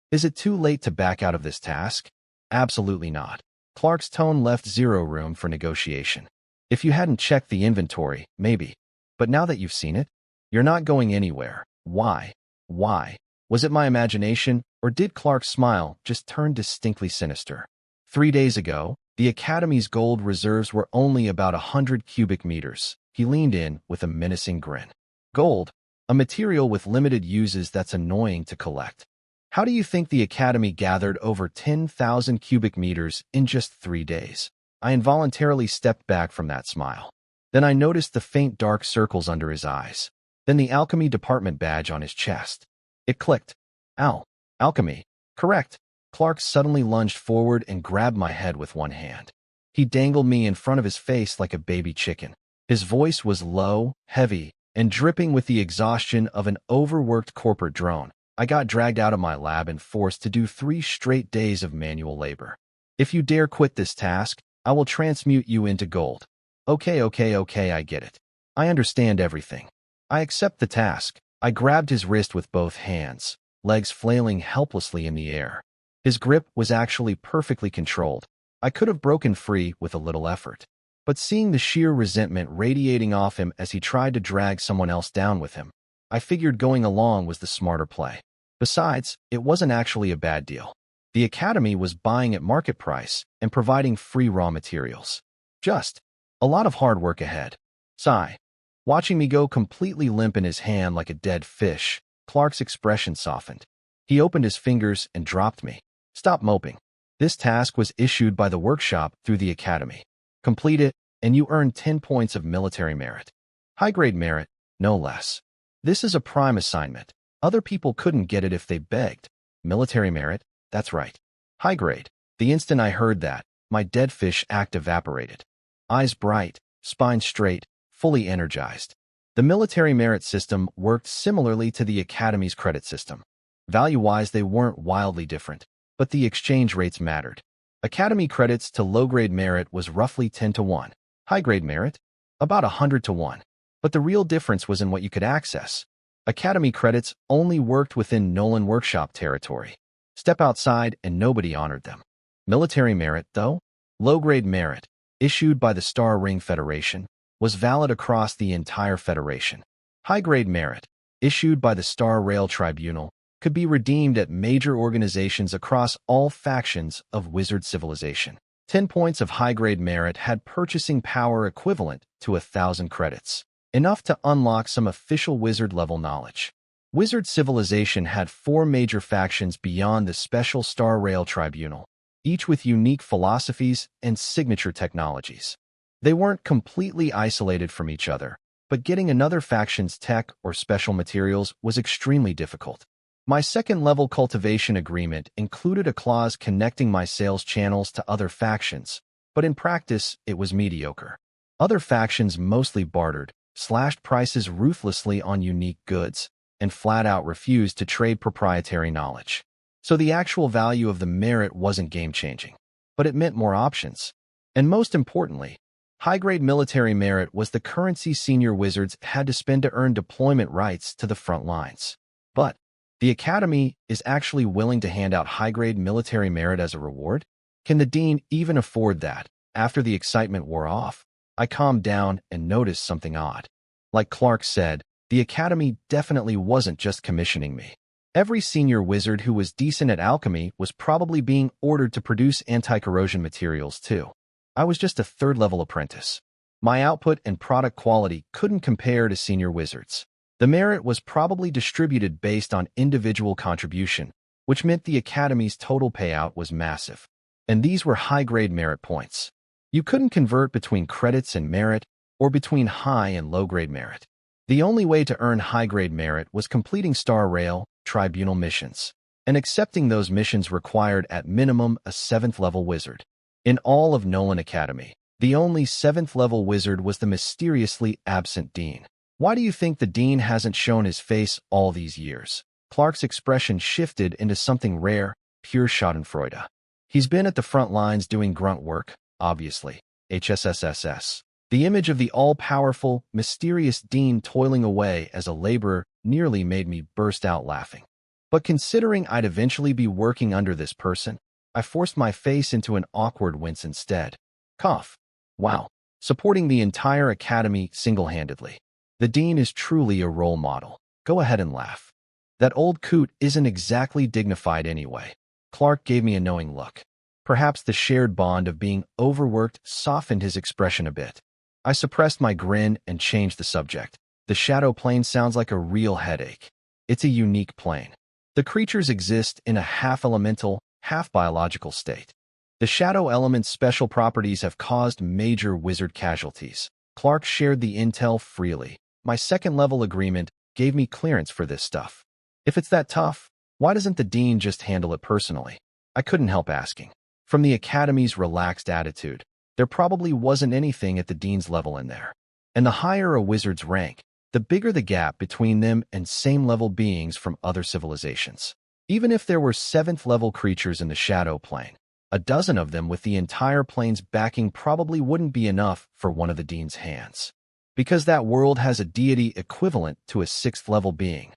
Is it too late to back out of this task? Absolutely not. Clark's tone left zero room for negotiation. If you hadn't checked the inventory, maybe. But now that you've seen it, you're not going anywhere. Why? Why? Was it my imagination, or did Clark's smile just turn distinctly sinister? 3 days ago, the Academy's gold reserves were only about 100 cubic meters. He leaned in with a menacing grin. Gold, a material with limited uses that's annoying to collect. How do you think the Academy gathered over 10,000 cubic meters in just 3 days? I involuntarily stepped back from that smile. Then I noticed the faint dark circles under his eyes. Then the alchemy department badge on his chest. It clicked. Alchemy. Correct. Clark suddenly lunged forward and grabbed my head with one hand. He dangled me in front of his face like a baby chicken. His voice was low, heavy, and dripping with the exhaustion of an overworked corporate drone, I got dragged out of my lab and forced to do 3 straight days of manual labor. If you dare quit this task, I will transmute you into gold. Okay, I get it. I understand everything. I accept the task. I grabbed his wrist with both hands, legs flailing helplessly in the air. His grip was actually perfectly controlled. I could have broken free with a little effort. But seeing the sheer resentment radiating off him as he tried to drag someone else down with him, I figured going along was the smarter play. Besides, it wasn't actually a bad deal. The Academy was buying at market price and providing free raw materials. Just a lot of hard work ahead. Sigh. Watching me go completely limp in his hand like a dead fish, Clark's expression softened. He opened his fingers and dropped me. Stop moping. This task was issued by the workshop through the Academy. Complete it, and you earn 10 points of military merit. High-grade merit, no less. This is a prime assignment. Other people couldn't get it if they begged. Military merit, that's right. High grade. The instant I heard that, my dead fish act evaporated. Eyes bright, spine straight, fully energized. The military merit system worked similarly to the Academy's credit system. Value-wise, they weren't wildly different, but the exchange rates mattered. Academy credits to low-grade merit was roughly 10 to 1. High-grade merit? About 100 to 1. But the real difference was in what you could access. Academy credits only worked within Nolan Workshop territory. Step outside and nobody honored them. Military merit, though, low-grade merit, issued by the Star Ring Federation, was valid across the entire Federation. High-grade merit, issued by the Star Rail Tribunal, could be redeemed at major organizations across all factions of wizard civilization. 10 points of high-grade merit had purchasing power equivalent to 1,000 credits, enough to unlock some official wizard-level knowledge. Wizard civilization had 4 major factions beyond the special Star Rail Tribunal, each with unique philosophies and signature technologies. They weren't completely isolated from each other, but getting another faction's tech or special materials was extremely difficult. My second-level cultivation agreement included a clause connecting my sales channels to other factions, but in practice, it was mediocre. Other factions mostly bartered, slashed prices ruthlessly on unique goods, and flat-out refused to trade proprietary knowledge. So the actual value of the merit wasn't game-changing, but it meant more options. And most importantly, high-grade military merit was the currency senior wizards had to spend to earn deployment rights to the front lines. But the Academy is actually willing to hand out high-grade military merit as a reward? Can the Dean even afford that? After the excitement wore off, I calmed down and noticed something odd. Like Clark said, the Academy definitely wasn't just commissioning me. Every senior wizard who was decent at alchemy was probably being ordered to produce anti-corrosion materials too. I was just a third-level apprentice. My output and product quality couldn't compare to senior wizards. The merit was probably distributed based on individual contribution, which meant the Academy's total payout was massive. And these were high-grade merit points. You couldn't convert between credits and merit or between high and low-grade merit. The only way to earn high-grade merit was completing Star Rail Tribunal missions, and accepting those missions required at minimum a 7th-level wizard. In all of Nolan Academy, the only 7th-level wizard was the mysteriously absent Dean. Why do you think the Dean hasn't shown his face all these years? Clark's expression shifted into something rare, pure schadenfreude. He's been at the front lines doing grunt work, obviously. HSSSS. The image of the all-powerful, mysterious Dean toiling away as a laborer nearly made me burst out laughing. But considering I'd eventually be working under this person, I forced my face into an awkward wince instead. Cough. Wow. Supporting the entire Academy single-handedly. The Dean is truly a role model. Go ahead and laugh. That old coot isn't exactly dignified anyway. Clark gave me a knowing look. Perhaps the shared bond of being overworked softened his expression a bit. I suppressed my grin and changed the subject. The shadow plane sounds like a real headache. It's a unique plane. The creatures exist in a half-elemental, half-biological state. The shadow element's special properties have caused major wizard casualties. Clark shared the intel freely. My second-level agreement gave me clearance for this stuff. If it's that tough, why doesn't the Dean just handle it personally? I couldn't help asking. From the Academy's relaxed attitude, there probably wasn't anything at the Dean's level in there. And the higher a wizard's rank, the bigger the gap between them and same-level beings from other civilizations. Even if there were 7th-level creatures in the shadow plane, a dozen of them with the entire plane's backing probably wouldn't be enough for one of the dean's hands. Because that world has a deity equivalent to a 6th-level being.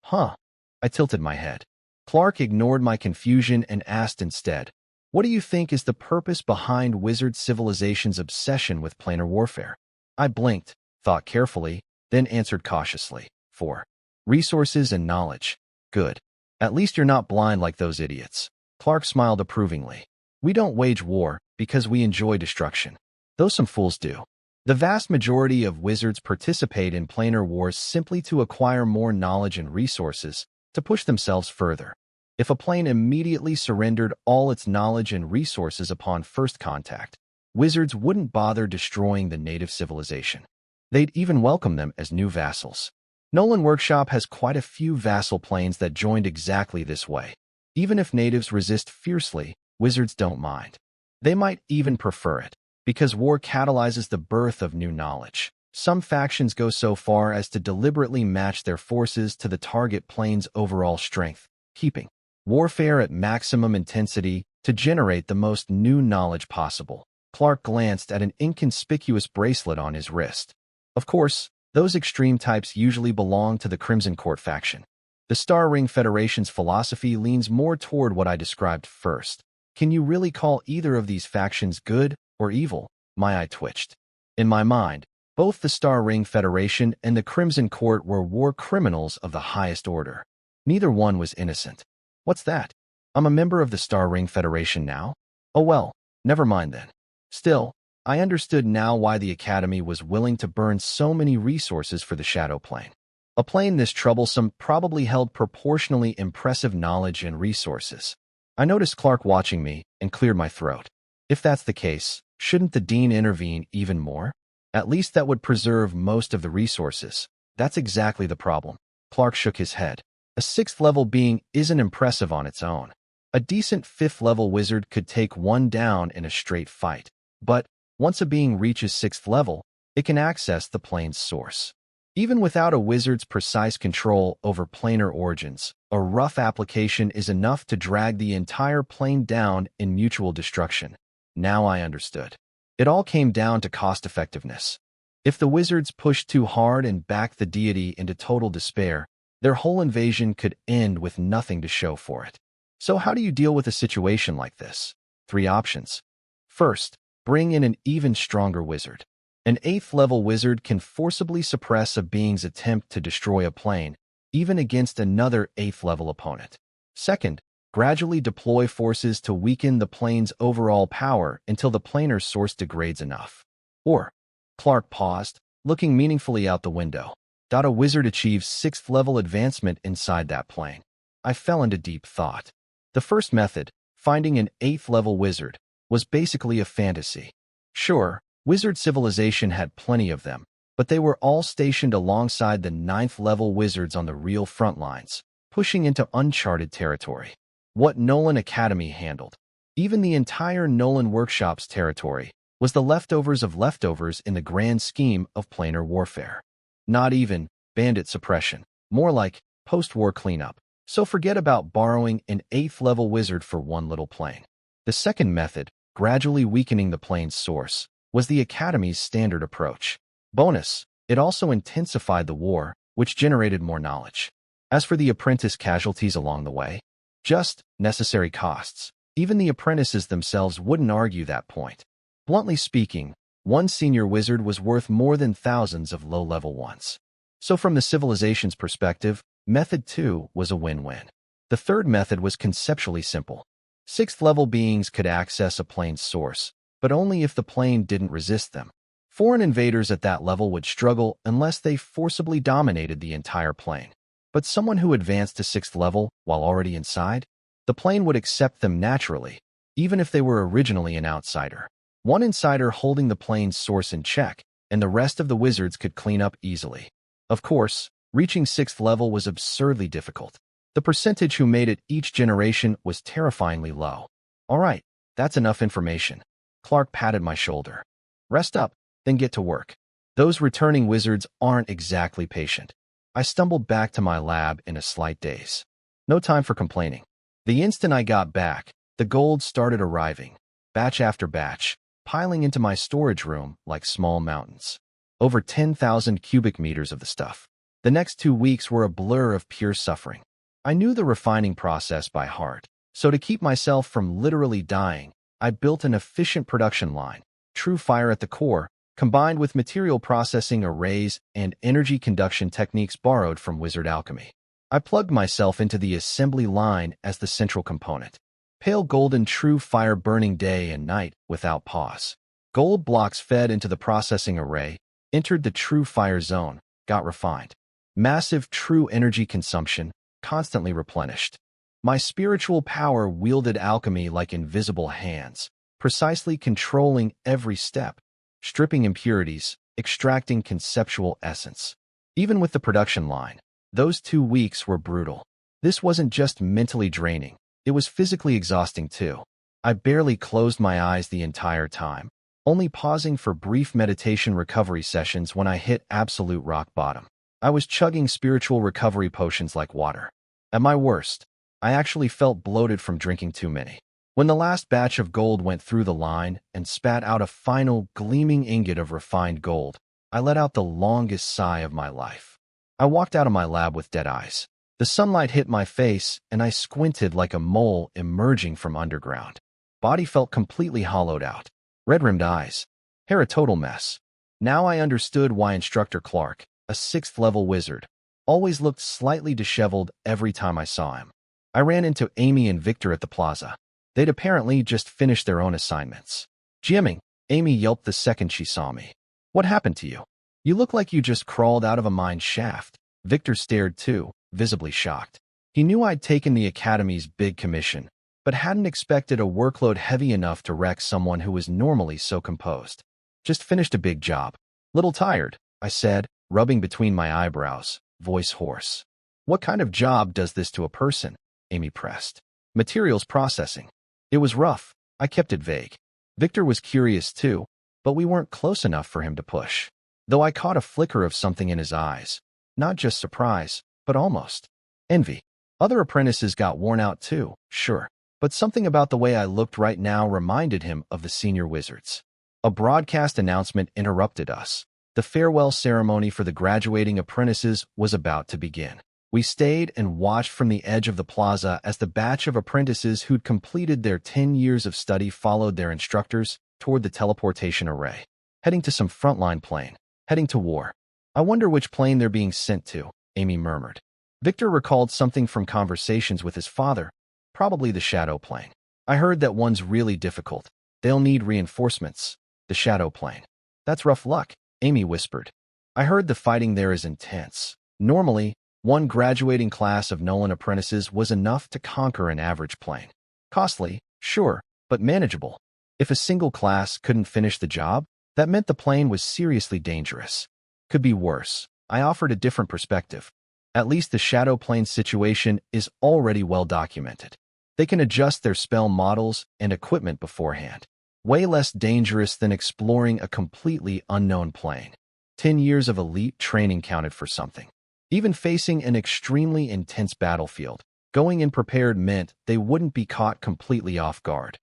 Huh. I tilted my head. Clark ignored my confusion and asked instead, "What do you think is the purpose behind wizard civilization's obsession with planar warfare?" I blinked, thought carefully, then answered cautiously, "For resources and knowledge." "Good. At least you're not blind like those idiots." Clark smiled approvingly. "We don't wage war because we enjoy destruction. Though some fools do. The vast majority of wizards participate in planar wars simply to acquire more knowledge and resources to push themselves further. If a plane immediately surrendered all its knowledge and resources upon first contact, wizards wouldn't bother destroying the native civilization. They'd even welcome them as new vassals. Nolan Workshop has quite a few vassal planes that joined exactly this way. Even if natives resist fiercely, wizards don't mind. They might even prefer it, because war catalyzes the birth of new knowledge. Some factions go so far as to deliberately match their forces to the target plane's overall strength, keeping warfare at maximum intensity to generate the most new knowledge possible. Clark glanced at an inconspicuous bracelet on his wrist. Of course, those extreme types usually belong to the Crimson Court faction. The Star Ring Federation's philosophy leans more toward what I described first. Can you really call either of these factions good or evil? My eye twitched. In my mind, both the Star Ring Federation and the Crimson Court were war criminals of the highest order. Neither one was innocent. What's that? I'm a member of the Star Ring Federation now? Oh well, never mind then. Still, I understood now why the Academy was willing to burn so many resources for the Shadow Plane. A plane this troublesome probably held proportionally impressive knowledge and resources. I noticed Clark watching me and cleared my throat. If that's the case, shouldn't the Dean intervene even more? At least that would preserve most of the resources. That's exactly the problem. Clark shook his head. A 6th-level being isn't impressive on its own. A decent 5th-level wizard could take one down in a straight fight. But once a being reaches 6th level, it can access the plane's source. Even without a wizard's precise control over planar origins, a rough application is enough to drag the entire plane down in mutual destruction. Now I understood. It all came down to cost-effectiveness. If the wizards pushed too hard and backed the deity into total despair, their whole invasion could end with nothing to show for it. So how do you deal with a situation like this? 3 options. First, bring in an even stronger wizard. An 8th-level wizard can forcibly suppress a being's attempt to destroy a plane, even against another 8th-level opponent. Second, gradually deploy forces to weaken the plane's overall power until the planar source degrades enough. Or, Clark paused, looking meaningfully out the window. A wizard achieves 6th-level advancement inside that plane. I fell into deep thought. The first method, finding an 8th-level wizard, was basically a fantasy. Sure, wizard civilization had plenty of them, but they were all stationed alongside the 9th-level wizards on the real front lines, pushing into uncharted territory. What Nolan Academy handled, even the entire Nolan Workshop's territory, was the leftovers of leftovers in the grand scheme of planar warfare. Not even bandit suppression, more like post-war cleanup. So forget about borrowing an 8th-level wizard for one little plane. The second method, gradually weakening the plane's source, was the Academy's standard approach. Bonus, it also intensified the war, which generated more knowledge. As for the apprentice casualties along the way, just necessary costs. Even the apprentices themselves wouldn't argue that point. Bluntly speaking, one senior wizard was worth more than thousands of low-level ones. So from the civilization's perspective, Method 2 was a win-win. The third method was conceptually simple. 6th-level beings could access a plane's source, but only if the plane didn't resist them. Foreign invaders at that level would struggle unless they forcibly dominated the entire plane. But someone who advanced to 6th level while already inside, the plane would accept them naturally, even if they were originally an outsider. One insider holding the plane's source in check, and the rest of the wizards could clean up easily. Of course, reaching 6th level was absurdly difficult. The percentage who made it each generation was terrifyingly low. All right, that's enough information. Clark patted my shoulder. Rest up, then get to work. Those returning wizards aren't exactly patient. I stumbled back to my lab in a slight daze. No time for complaining. The instant I got back, the gold started arriving, batch after batch, piling into my storage room like small mountains. Over 10,000 cubic meters of the stuff. The next 2 weeks were a blur of pure suffering. I knew the refining process by heart, so to keep myself from literally dying, I built an efficient production line, true fire at the core, combined with material processing arrays and energy conduction techniques borrowed from Wizard Alchemy. I plugged myself into the assembly line as the central component. Pale golden true fire burning day and night without pause. Gold blocks fed into the processing array, entered the true fire zone, got refined. Massive true energy consumption, constantly replenished. My spiritual power wielded alchemy like invisible hands, precisely controlling every step, stripping impurities, extracting conceptual essence. Even with the production line, those 2 weeks were brutal. This wasn't just mentally draining, it was physically exhausting too. I barely closed my eyes the entire time, only pausing for brief meditation recovery sessions when I hit absolute rock bottom. I was chugging spiritual recovery potions like water. At my worst, I actually felt bloated from drinking too many. When the last batch of gold went through the line and spat out a final gleaming ingot of refined gold, I let out the longest sigh of my life. I walked out of my lab with dead eyes. The sunlight hit my face, and I squinted like a mole emerging from underground. Body felt completely hollowed out. Red-rimmed eyes. Hair a total mess. Now I understood why Instructor Clark, a 6th-level wizard, always looked slightly disheveled every time I saw him. I ran into Amy and Victor at the plaza. They'd apparently just finished their own assignments. Jieming, Amy yelped the second she saw me. What happened to you? You look like you just crawled out of a mine shaft. Victor stared too, visibly shocked. He knew I'd taken the Academy's big commission, but hadn't expected a workload heavy enough to wreck someone who was normally so composed. Just finished a big job. Little tired, I said, rubbing between my eyebrows, voice hoarse. What kind of job does this to a person? Amy pressed. Materials processing. It was rough. I kept it vague. Victor was curious too, but we weren't close enough for him to push. Though I caught a flicker of something in his eyes. Not just surprise, but almost envy. Other apprentices got worn out too, sure, but something about the way I looked right now reminded him of the senior wizards. A broadcast announcement interrupted us. The farewell ceremony for the graduating apprentices was about to begin. We stayed and watched from the edge of the plaza as the batch of apprentices who'd completed their 10 years of study followed their instructors toward the teleportation array. Heading to some frontline plane. Heading to war. I wonder which plane they're being sent to, Amy murmured. Victor recalled something from conversations with his father, probably the shadow plane. I heard that one's really difficult. They'll need reinforcements. The shadow plane. That's rough luck, Amy whispered. I heard the fighting there is intense. Normally, one graduating class of Nolan apprentices was enough to conquer an average plane. Costly, sure, but manageable. If a single class couldn't finish the job, that meant the plane was seriously dangerous. Could be worse. I offered a different perspective. At least the shadow plane situation is already well documented. They can adjust their spell models and equipment beforehand. Way less dangerous than exploring a completely unknown plane. 10 years of elite training counted for something. Even facing an extremely intense battlefield, going in prepared meant they wouldn't be caught completely off guard.